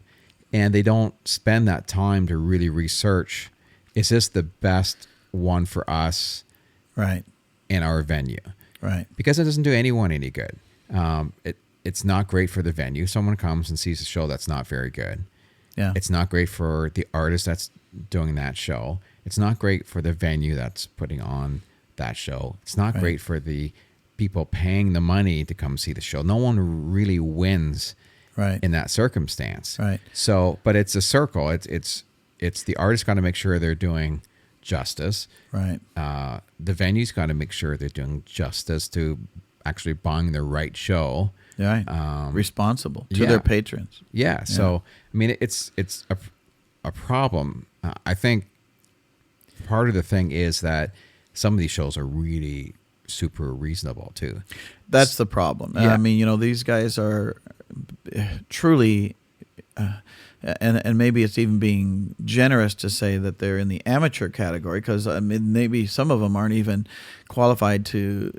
And they don't spend that time to really research, is this the best one for us Right. in our venue? Right. Because it doesn't do anyone any good. It's not great for the venue. Someone comes and sees a show that's not very good. Yeah. It's not great for the artist that's doing that show. It's not great for the venue that's putting on that show. It's not Right. great for the people paying the money to come see the show. No one really wins Right. in that circumstance. Right. So, but it's a circle. It's the artist got to make sure they're doing justice. Right. The venue's got to make sure they're doing justice to actually buying the right show. Right. Responsible to yeah. their patrons. Yeah. So, I mean, it's a problem. I think part of the thing is that some of these shows are really super reasonable too. That's the problem. Yeah. I mean, these guys are truly, and maybe it's even being generous to say that they're in the amateur category, because I mean, maybe some of them aren't even qualified to,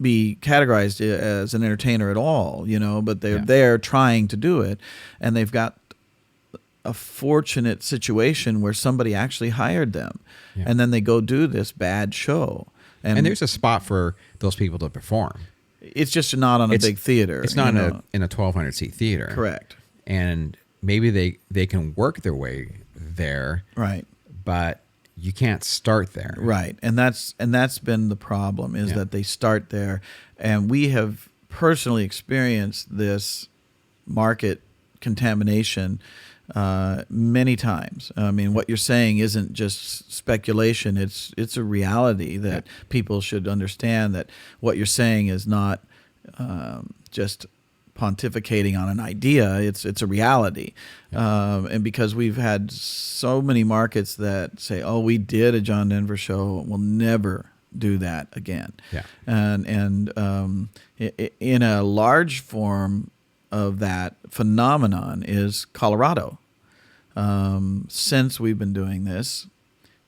be categorized as an entertainer at all, but they're there trying to do it, and they've got a fortunate situation where somebody actually hired them, and then they go do this bad show. And there's a spot for those people to perform. It's just not on a big theater. It's not in a 1,200 seat theater. Correct. And maybe they can work their way there. Right. But you can't start there. Right. And that's been the problem, is that they start there. And we have personally experienced this market contamination many times. I mean, what you're saying isn't just speculation. It's a reality that people should understand, that what you're saying is not just pontificating on an idea. It's a reality. And because we've had so many markets that say, oh, we did a John Denver show, we'll never do that again. Yeah. And in a large form of that phenomenon is Colorado. Since we've been doing this,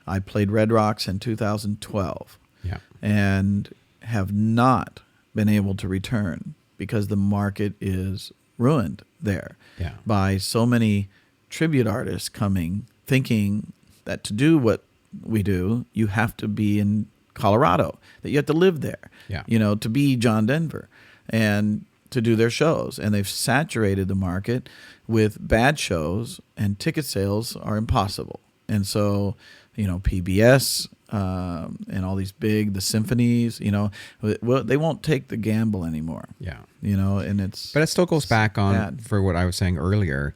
I played Red Rocks in 2012. Yeah. And have not been able to return because the market is ruined there by so many tribute artists coming thinking that to do what we do, you have to be in Colorado, that you have to live there, Yeah. to be John Denver and to do their shows. And they've saturated the market with bad shows, and ticket sales are impossible. And so, PBS and all these the symphonies, they won't take the gamble anymore. Yeah. And But it still goes back on bad. for what I was saying earlier,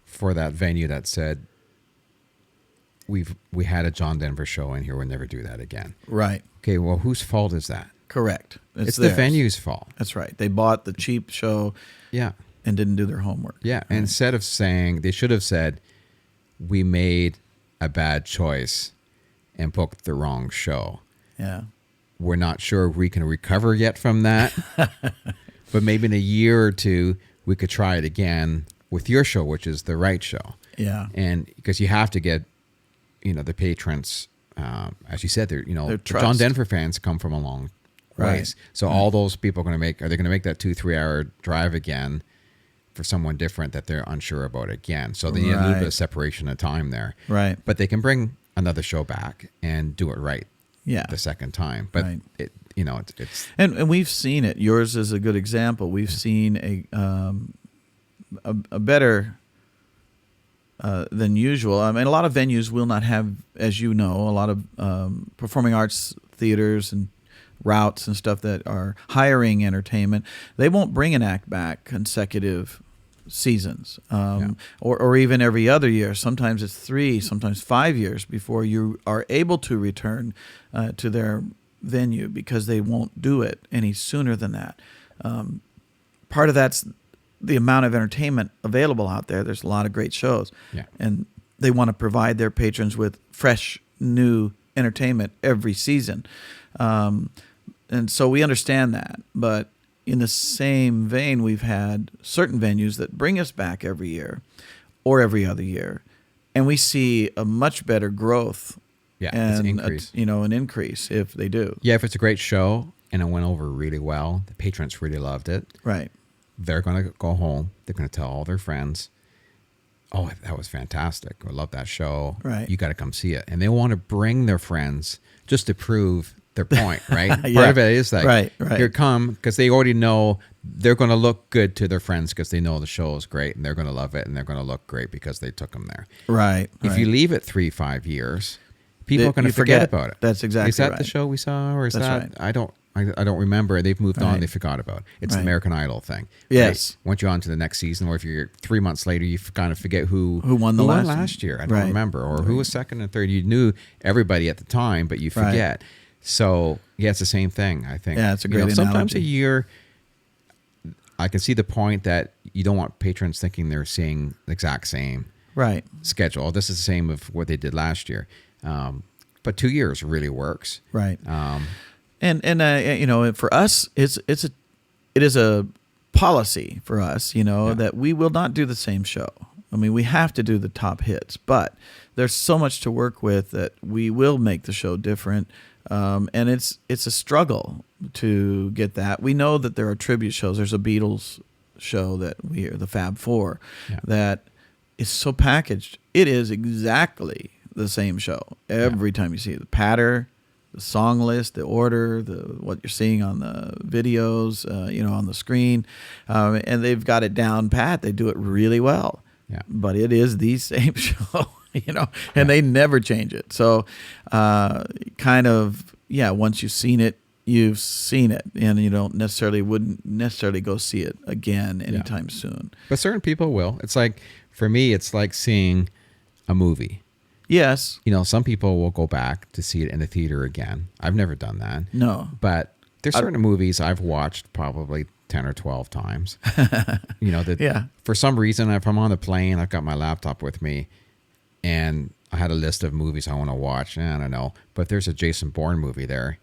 for that venue that said we had a John Denver show in here, we'll never do that again. Right. Okay, well, whose fault is that? Correct. It's the theirs. venue's fault. That's right. They bought the cheap show Yeah. and didn't do their homework. Yeah. Right. Instead of saying, they should have said, we made a bad choice and booked the wrong show. Yeah. We're not sure if we can recover yet from that, but maybe in a year or two, we could try it again with your show, which is the right show. Yeah. And because you have to get, the patrons, as you said, they're, Their the trust. John Denver fans come from a long Right. ways. So all those people are they going to make that 2-3 hour drive again for someone different that they're unsure about again? So they need a little bit Right. of separation of time there. Right. But they can bring another show back and do it right Yeah. the second time. But Right. it's And we've seen it. Yours is a good example. We've seen a better than usual. I mean, a lot of venues will not have, as you know, a lot of performing arts theaters and routes and stuff that are hiring entertainment. They won't bring an act back consecutive seasons, or even every other year. Sometimes it's 3, sometimes 5 years before you are able to return to their venue, because they won't do it any sooner than that. Part of that's the amount of entertainment available out there. There's a lot of great shows, and they want to provide their patrons with fresh, new entertainment every season. And so we understand that, but in the same vein, we've had certain venues that bring us back every year or every other year, and we see a much better growth. it's And an increase. an increase if they do. Yeah, if it's a great show and it went over really well, the patrons really loved it. Right. They're going to go home. They're going to tell all their friends, "Oh, that was fantastic. I love that show. Right. You got to come see it." And they want to bring their friends just to prove their point, right? Yeah. Part of it is like, Right. here come, because they already know they're going to look good to their friends because they know the show is great and they're going to love it and they're going to look great because they took them there. Right. If you leave it 3-5 years, people are going to forget about it. That's exactly Is that right. the show we saw, or is That's that right. I don't remember. They've moved on. Right. They forgot about it. It's the Right. American Idol thing. Yes. Right? Once you're on to the next season, or if you're 3 months later, you kind of forget who won last year. I don't Right. remember, or who was second and third. You knew everybody at the time, but you Right. forget. So yeah, it's the same thing. I think. Yeah, it's a great sometimes analogy. a year. I can see the point that you don't want patrons thinking they're seeing the exact same Right. schedule. This is the same of what they did last year. But 2 years really works. Right. And for us, it is a policy for us, that we will not do the same show. I mean, we have to do the top hits, but there's so much to work with that we will make the show different. And it's a struggle to get that. We know that there are tribute shows. There's a Beatles show that the Fab Four, that is so packaged. It is exactly the same show every time you see it. The patter, the song list, the order, what you're seeing on the videos, on the screen, and they've got it down pat. They do it really well. Yeah. But it is the same show, and they never change it. So, once you've seen it, you've seen it, and you wouldn't necessarily go see it again anytime soon. But certain people will. It's like, for me, it's like seeing a movie. Yes. Some people will go back to see it in the theater again. I've never done that. No. But there's certain movies I've watched probably 10 or 12 times. That for some reason, if I'm on the plane, I've got my laptop with me, and I had a list of movies I want to watch. I don't know. But there's a Jason Bourne movie there.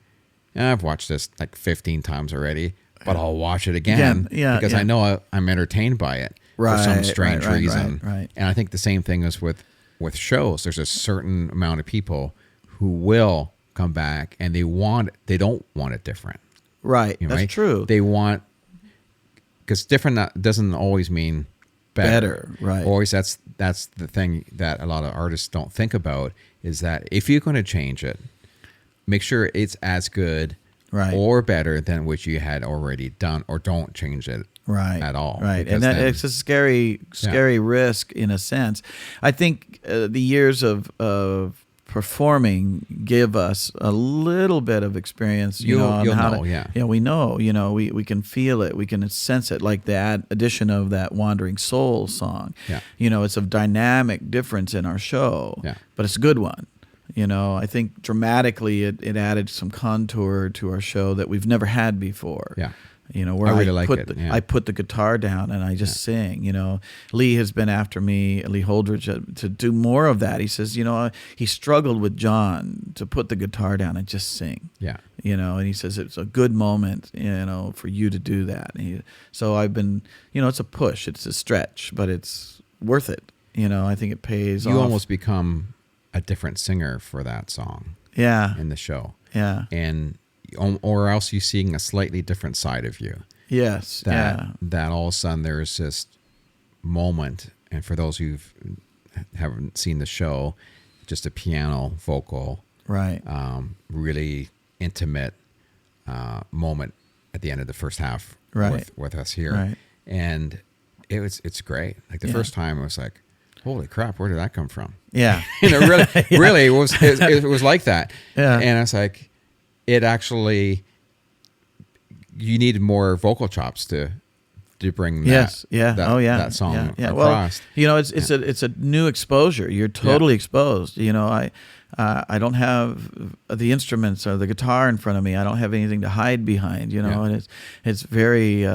And I've watched this like 15 times already, but I'll watch it again because I know I'm entertained by it for some strange reason. Right. And I think the same thing is with shows. There's a certain amount of people who will come back and they don't want it different. Right. That's true. They want, because different doesn't always mean better. Right. Always, that's the thing that a lot of artists don't think about, is that if you're going to change it, make sure it's as good right. or better than what you had already done, or don't change it right. at all. Right. And that, it's a scary risk in a sense. I think the years of performing give us a little bit of experience. We know. We can feel it. We can sense it, like the addition of that Wandering Soul song. Yeah. It's a dynamic difference in our show, Yeah. but it's a good one. I think dramatically it added some contour to our show that we've never had before. Yeah. Where I really like it. I put the guitar down and I just sing. Lee has been after me, Lee Holdridge, to do more of that. He says, he struggled with John to put the guitar down and just sing. Yeah. And he says it's a good moment, for you to do that. So I've been, it's a push, it's a stretch, but it's worth it. I think it pays off. You almost become a different singer for that song. Yeah. In the show. Yeah. And or else you're seeing a slightly different side of you. Yes. That all of a sudden there's this moment, and for those who haven't seen the show, just a piano vocal, right? Really intimate moment at the end of the first half, right, with us here, right. And it's great. Like the first time, it was like, holy crap, where did that come from? Yeah, really, it was like that. Yeah, and it's like, it actually, you needed more vocal chops to bring that song across. Well, it's a new exposure. You're totally exposed. I don't have the instruments or the guitar in front of me. I don't have anything to hide behind. And it's very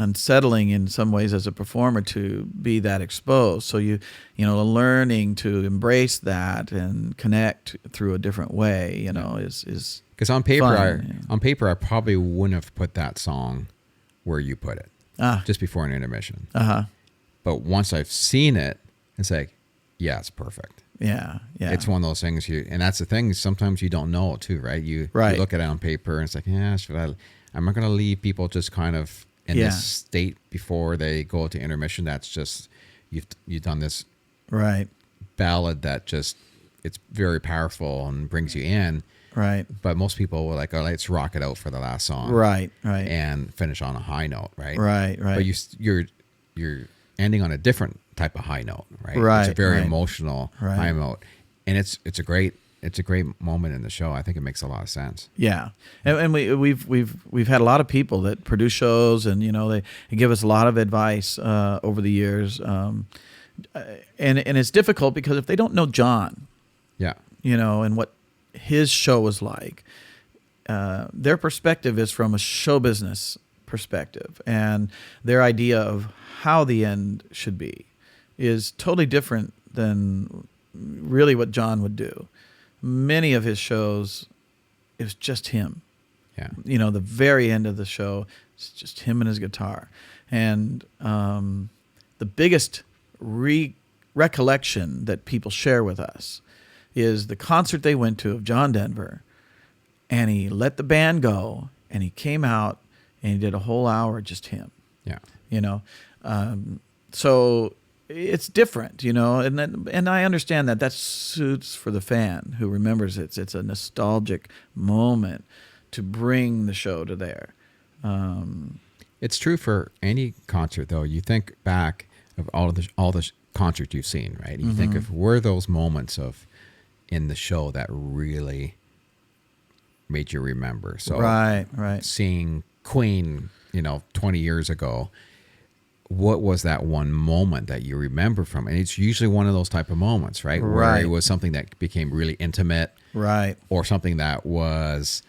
unsettling in some ways as a performer to be that exposed. So learning to embrace that and connect through a different way, is because on paper, fun. On paper, I probably wouldn't have put that song where you put it, just before an intermission. But once I've seen it, it's like, yeah, it's perfect. Yeah. It's one of those things and that's the thing. Sometimes you don't know too, right? You look at it on paper and it's like, I'm not going to leave people just kind of in this state before they go to intermission. That's just, you've done this ballad that just, it's very powerful and brings you in. Right. But most people were like, oh, let's rock it out for the last song. Right. And finish on a high note, right? Right. But you're ending on a different type of high note, right? Right. It's a very emotional high note. And it's a great moment in the show. I think it makes a lot of sense. Yeah, and we've had a lot of people that produce shows, and they give us a lot of advice over the years, and it's difficult because if they don't know John, and what his show was like, their perspective is from a show business perspective, and their idea of how the end should be is totally different than really what John would do. Many of his shows, it was just him. Yeah. The very end of the show, it's just him and his guitar. And the biggest recollection that people share with us is the concert they went to of John Denver, and he let the band go, and he came out, and he did a whole hour just him. Yeah. So it's different, and I understand that suits for the fan who remembers it. It's a nostalgic moment to bring the show to there. It's true for any concert, though. You think back of all the concerts you've seen, right? You think of were those moments in the show that really made you remember. So right. Seeing Queen, 20 years ago, what was that one moment that you remember from? And it's usually one of those type of moments, right? Where it was something that became really intimate, right? Or something that was,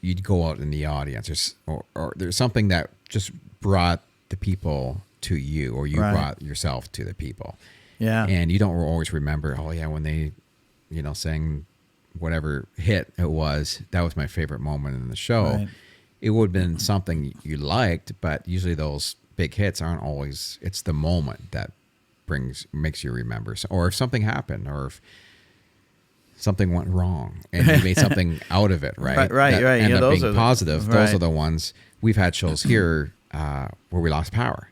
you'd go out in the audience, or there's something that just brought the people to you, or you brought yourself to the people. Yeah. And you don't always remember, when they, sang whatever hit it was, that was my favorite moment in the show. Right. It would have been something you liked, but usually those big hits aren't always, it's the moment that makes you remember. Or if something happened, or if something went wrong and you made something out of it, right? Right. End up those being are positive. Those are the ones. We've had shows here where we lost power.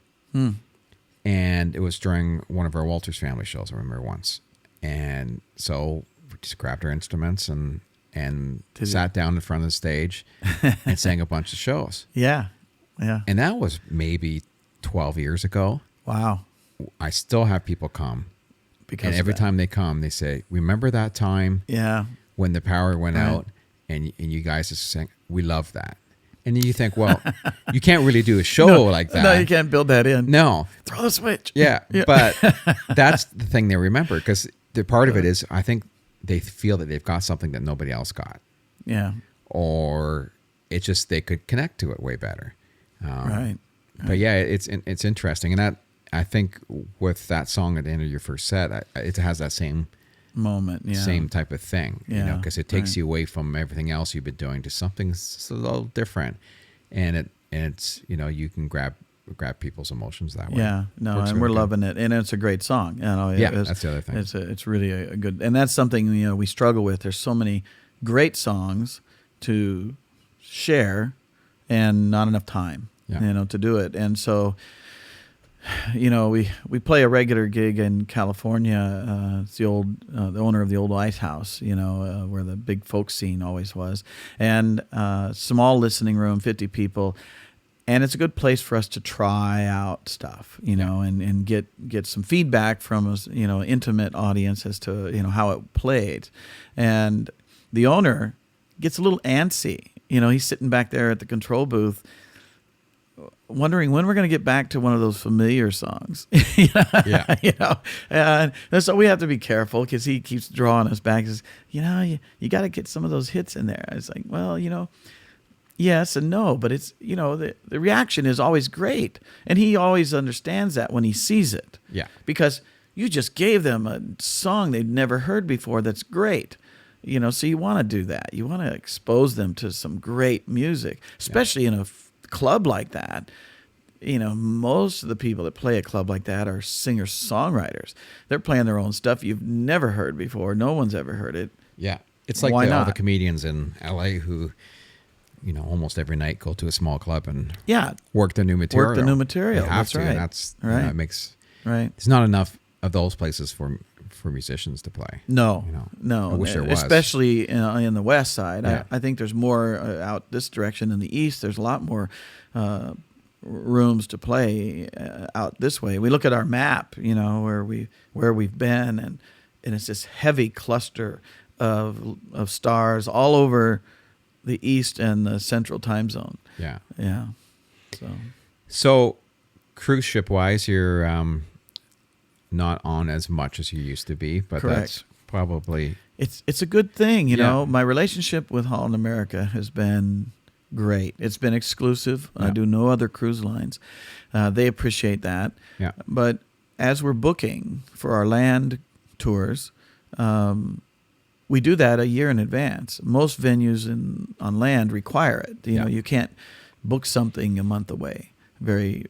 And it was during one of our Walters family shows, I remember once. And so we just grabbed our instruments and sat down in front of the stage and sang a bunch of shows. Yeah. And that was maybe 12 years ago. Wow. I still have people come. Because and every time they come, they say, remember that time when the power went out and you guys just sang, we love that. And you think, well, you can't really do a show like that. No, you can't build that in. No. Throw the switch. Yeah. But that's the thing they remember, because the part of it is, I think they feel that they've got something that nobody else got. Yeah. Or it's just they could connect to it way better. Right. But yeah, it's interesting. And that, I think with that song at the end of your first set, it has that same moment, same type of thing, because it takes right. you away from everything else you've been doing to something a little different, and it's you can grab people's emotions that way. Yeah, no, Works and we're really loving it, and it's a great song. That's the other thing. It's really a good, and that's something we struggle with. There's so many great songs to share, and not enough time, to do it, and so. We play a regular gig in California. It's the owner of the old Ice House, where the big folk scene always was, and small listening room, 50 people, and it's a good place for us to try out stuff, and get some feedback from us, intimate audience as to how it played, and the owner gets a little antsy. He's sitting back there at the control booth, wondering when we're going to get back to one of those familiar songs. And so we have to be careful, because he keeps drawing us back. He says, you got to get some of those hits in there. It's like, well, yes and no, but it's, the reaction is always great. And he always understands that when he sees it. Yeah. Because you just gave them a song they'd never heard before that's great. So you want to do that. You want to expose them to some great music, especially in a club like that. Most of the people that play a club like that are singer-songwriters. They're playing their own stuff you've never heard before. No one's ever heard it. Yeah. It's like all the comedians in LA who, almost every night go to a small club and work the new material. They have to, right. And that's right. It makes right. There's not enough of those places for musicians to play. No. I wish there was. Especially in the West Side. Yeah. I think there's more out this direction. In the East, there's a lot more rooms to play out this way. We look at our map, where we've been, and it's this heavy cluster of stars all over the East and the Central Time Zone. Yeah. Yeah. So cruise ship wise, you're not on as much as you used to be, but Correct. That's probably it's a good thing. My relationship with Holland America has been great. It's been exclusive. I do no other cruise lines. They appreciate that. Yeah. But as we're booking for our land tours, we do that a year in advance. Most venues on land require it. You can't book something a month away. Very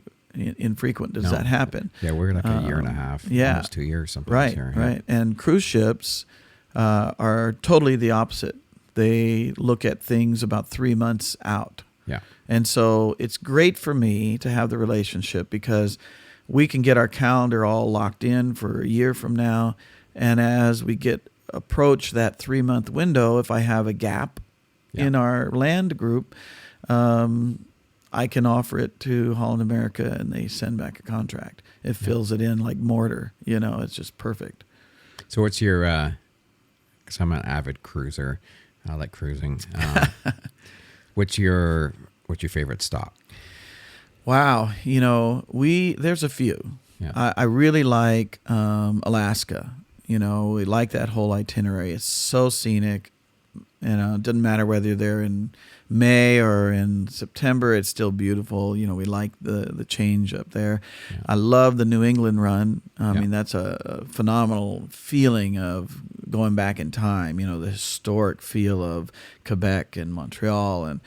infrequent does that happen. Yeah, we're like a year and a half, almost 2 years sometimes. Right. And cruise ships are totally the opposite. They look at things about 3 months out. Yeah. And so it's great for me to have the relationship, because we can get our calendar all locked in for a year from now. And as we approach that 3 month window, if I have a gap in our land group, I can offer it to Holland America, and they send back a contract. It fills it in like mortar. It's just perfect. So what's your, because I'm an avid cruiser, I like cruising. What's your favorite stop? Wow. There's a few. Yeah. I really like Alaska. We like that whole itinerary. It's so scenic. It doesn't matter whether they're in May or in September, it's still beautiful. We like the change up there. Yeah. I love the New England run. I mean, that's a phenomenal feeling of going back in time. The historic feel of Quebec and Montreal and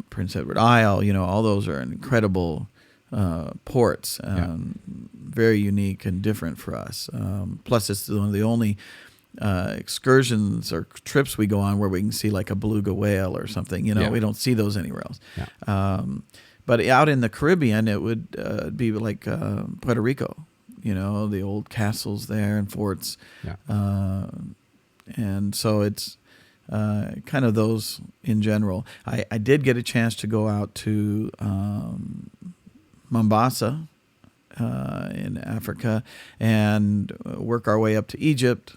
Prince Edward Isle. All those are incredible ports. Very unique and different for us. Plus, it's one of the only excursions or trips we go on where we can see like a beluga whale or something. We don't see those anywhere else. But out in the Caribbean, it would be like Puerto Rico, the old castles there and forts. Yeah. And so it's kind of those in general. I did get a chance to go out to Mombasa in Africa and work our way up to Egypt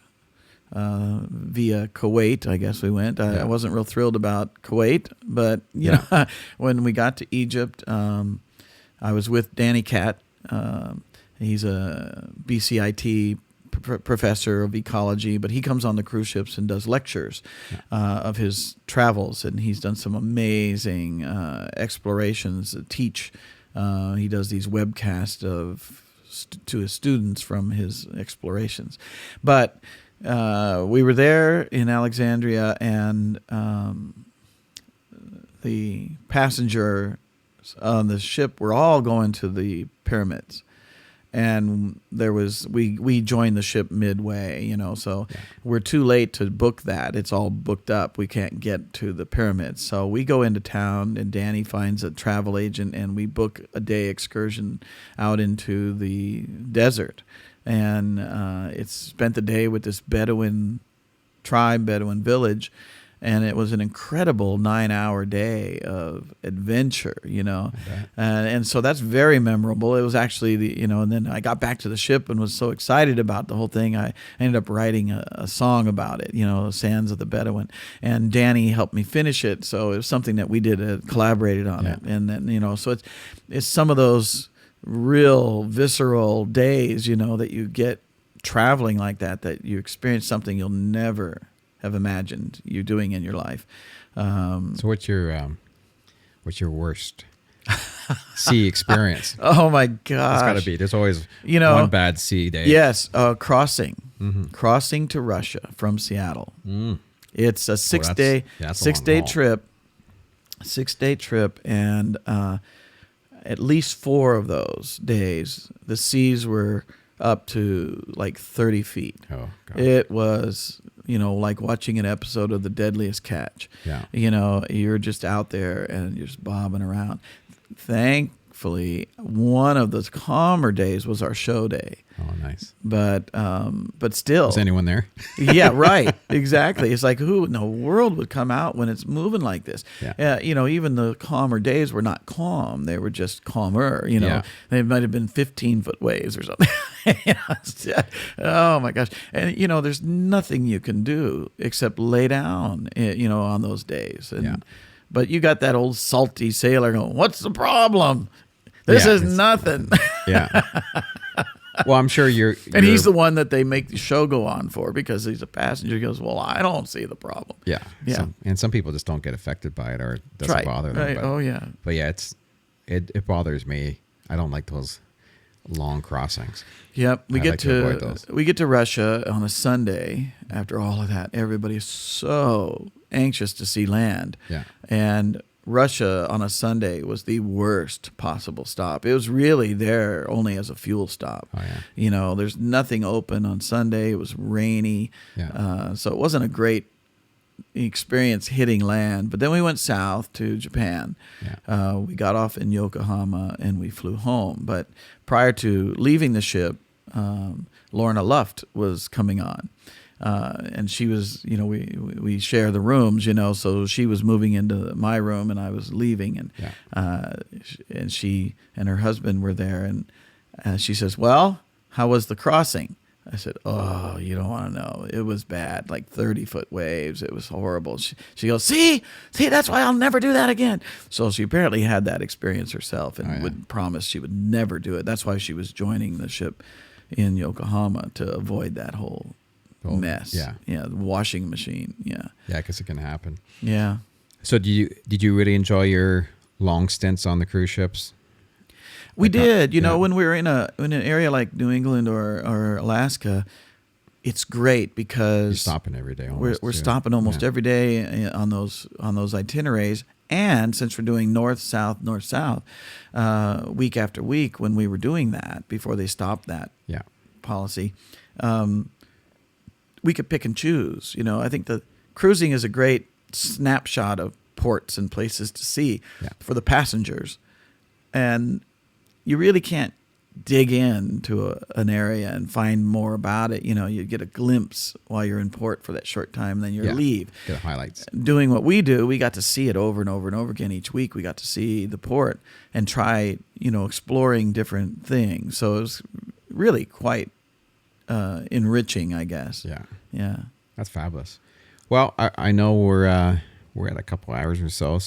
via Kuwait. I guess we went. I wasn't real thrilled about Kuwait, but you know, when we got to Egypt, I was with Danny Cat. He's a BCIT professor of ecology, but he comes on the cruise ships and does lectures of his travels, and he's done some amazing explorations that teach. He does these webcasts to his students from his explorations. But we were there in Alexandria, and the passengers on the ship were all going to the pyramids. And we joined the ship midway, so we're too late to book that. It's all booked up. We can't get to the pyramids. So we go into town, and Danny finds a travel agent, and we book a day excursion out into the desert. And it's spent the day with this Bedouin village. And it was an incredible 9-hour day of adventure, and so that's very memorable. It was actually and then I got back to the ship and was so excited about the whole thing. I ended up writing a song about it, Sands of the Bedouin, and Danny helped me finish it. So it was something that we did, collaborated on it. And then, so it's some of those real visceral days, that you get traveling like that you experience something you'll never have imagined you doing in your life. So what's your worst sea experience? Oh my gosh. It's got to be. There's always one bad sea day. Yes, crossing to Russia from Seattle. It's a 6 day trip. 6 day trip, and at least 4 of those days the seas were up to like 30 feet. Oh, God. It was, like watching an episode of The Deadliest Catch. Yeah. You're just out there and you're just bobbing around. Thankfully, one of those calmer days was our show day. Oh, nice. But still. Was anyone there? Yeah, right. Exactly. It's like, who in the world would come out when it's moving like this? Yeah. Even the calmer days were not calm. They were just calmer. Yeah. They might have been 15-foot waves or something. Oh my gosh. And there's nothing you can do except lay down, on those days. And but you got that old salty sailor going, "What's the problem? This is nothing." Yeah. Well, I'm sure you're he's the one that they make the show go on for because he's a passenger. He goes, "Well, I don't see the problem." Yeah. Yeah. Some people just don't get affected by it, or it doesn't bother them. Right. Oh yeah. But yeah, it bothers me. I don't like those long crossings. Yep. We get avoid those. We get to Russia on a Sunday. After all of that, everybody's so anxious to see land. Yeah. And Russia on a Sunday was the worst possible stop. It was really there only as a fuel stop. Oh, yeah. There's nothing open on Sunday. It was rainy. Yeah. So it wasn't a great experience hitting land. But then we went south to Japan. Yeah. We got off in Yokohama and we flew home. But prior to leaving the ship, Lorna Luft was coming on. And she was, we share the rooms, so she was moving into my room and I was leaving, and she and her husband were there, and she says, "Well, how was the crossing?" I said, "Oh, you don't want to know. It was bad, like 30-foot waves. It was horrible." She goes, see, that's why I'll never do that again. So she apparently had that experience herself and would promise she would never do it. That's why she was joining the ship in Yokohama, to avoid that whole mess. The washing machine. Yeah, because it can happen. Yeah. So did you really enjoy your long stints on the cruise ships? We did. When we were in an area like New England or Alaska, it's great because you're stopping every day. We're stopping almost every day on those itineraries. And since we're doing north south, week after week, when we were doing that before they stopped that policy, we could pick and choose. I think the cruising is a great snapshot of ports and places to see for the passengers. and you really can't dig into an area and find more about it. You get a glimpse while you're in port for that short time, then you leave. Get the highlights. Doing what we do, we got to see it over and over and over again each week. We got to see the port and try, exploring different things. So it was really quite enriching, I guess. Yeah. That's fabulous. Well, I know we're at a couple hours or so.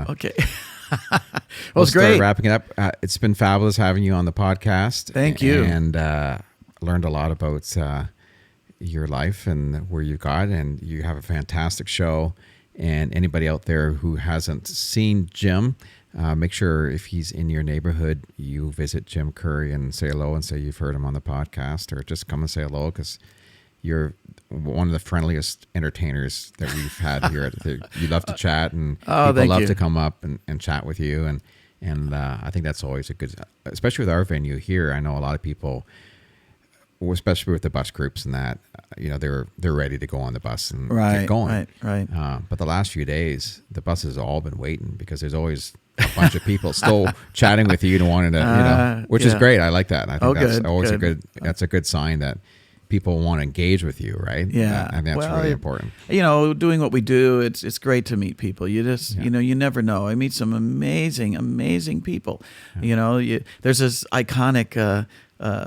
Okay. We'll it's great. Start wrapping it up. It's been fabulous having you on the podcast. Thank you. And learned a lot about your life and where you got, and you have a fantastic show. And anybody out there who hasn't seen Jim, make sure if he's in your neighborhood, you visit Jim Curry and say hello and say you've heard him on the podcast, or just come and say hello, because you're one of the friendliest entertainers that we've had here. You love to chat, and people love to come up and chat with you. And I think that's always a good, especially with our venue here. I know a lot of people, especially with the bus groups and that, they're ready to go on the bus and get going. Right. But the last few days, the buses have all been waiting, because there's always a bunch of people still chatting with you and wanting to, which is great. I like that. I think that's always that's a good sign that people want to engage with you, right? Yeah. And that's really important. Doing what we do, it's great to meet people. You just, you never know. I meet some amazing people. Yeah. There's this iconic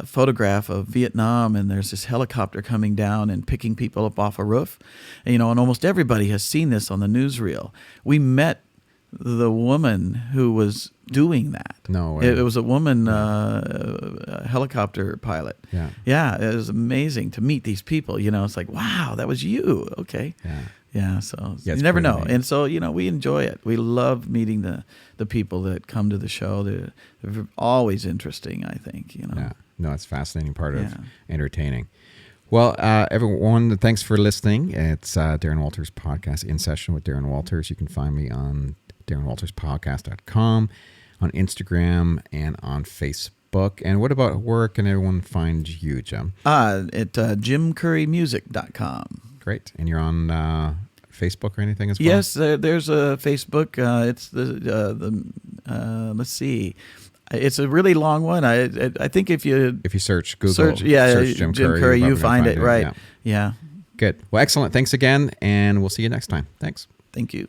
photograph of Vietnam, and there's this helicopter coming down and picking people up off a roof. And almost everybody has seen this on the newsreel. We met the woman who was doing that. No way. It was a woman helicopter pilot. Yeah, it was amazing to meet these people. It's like, wow, that was you. Okay. Yeah. So you never know. Amazing. And so, we enjoy it. We love meeting the people that come to the show. They're always interesting, I think. Yeah. No, it's a fascinating part of entertaining. Well, everyone, thanks for listening. It's Darren Walters Podcast, In Session with Darren Walters. You can find me on DarrenWaltersPodcast.com, on Instagram, and on Facebook. And what about where can everyone find you, Jim? At JimCurryMusic.com. Great. And you're on Facebook or anything as well? Yes, there's a Facebook. It's let's see. It's a really long one. I think if you search Google, search Jim Curry, you find it, right? Yeah. Good. Well, excellent. Thanks again, and we'll see you next time. Thanks. Thank you.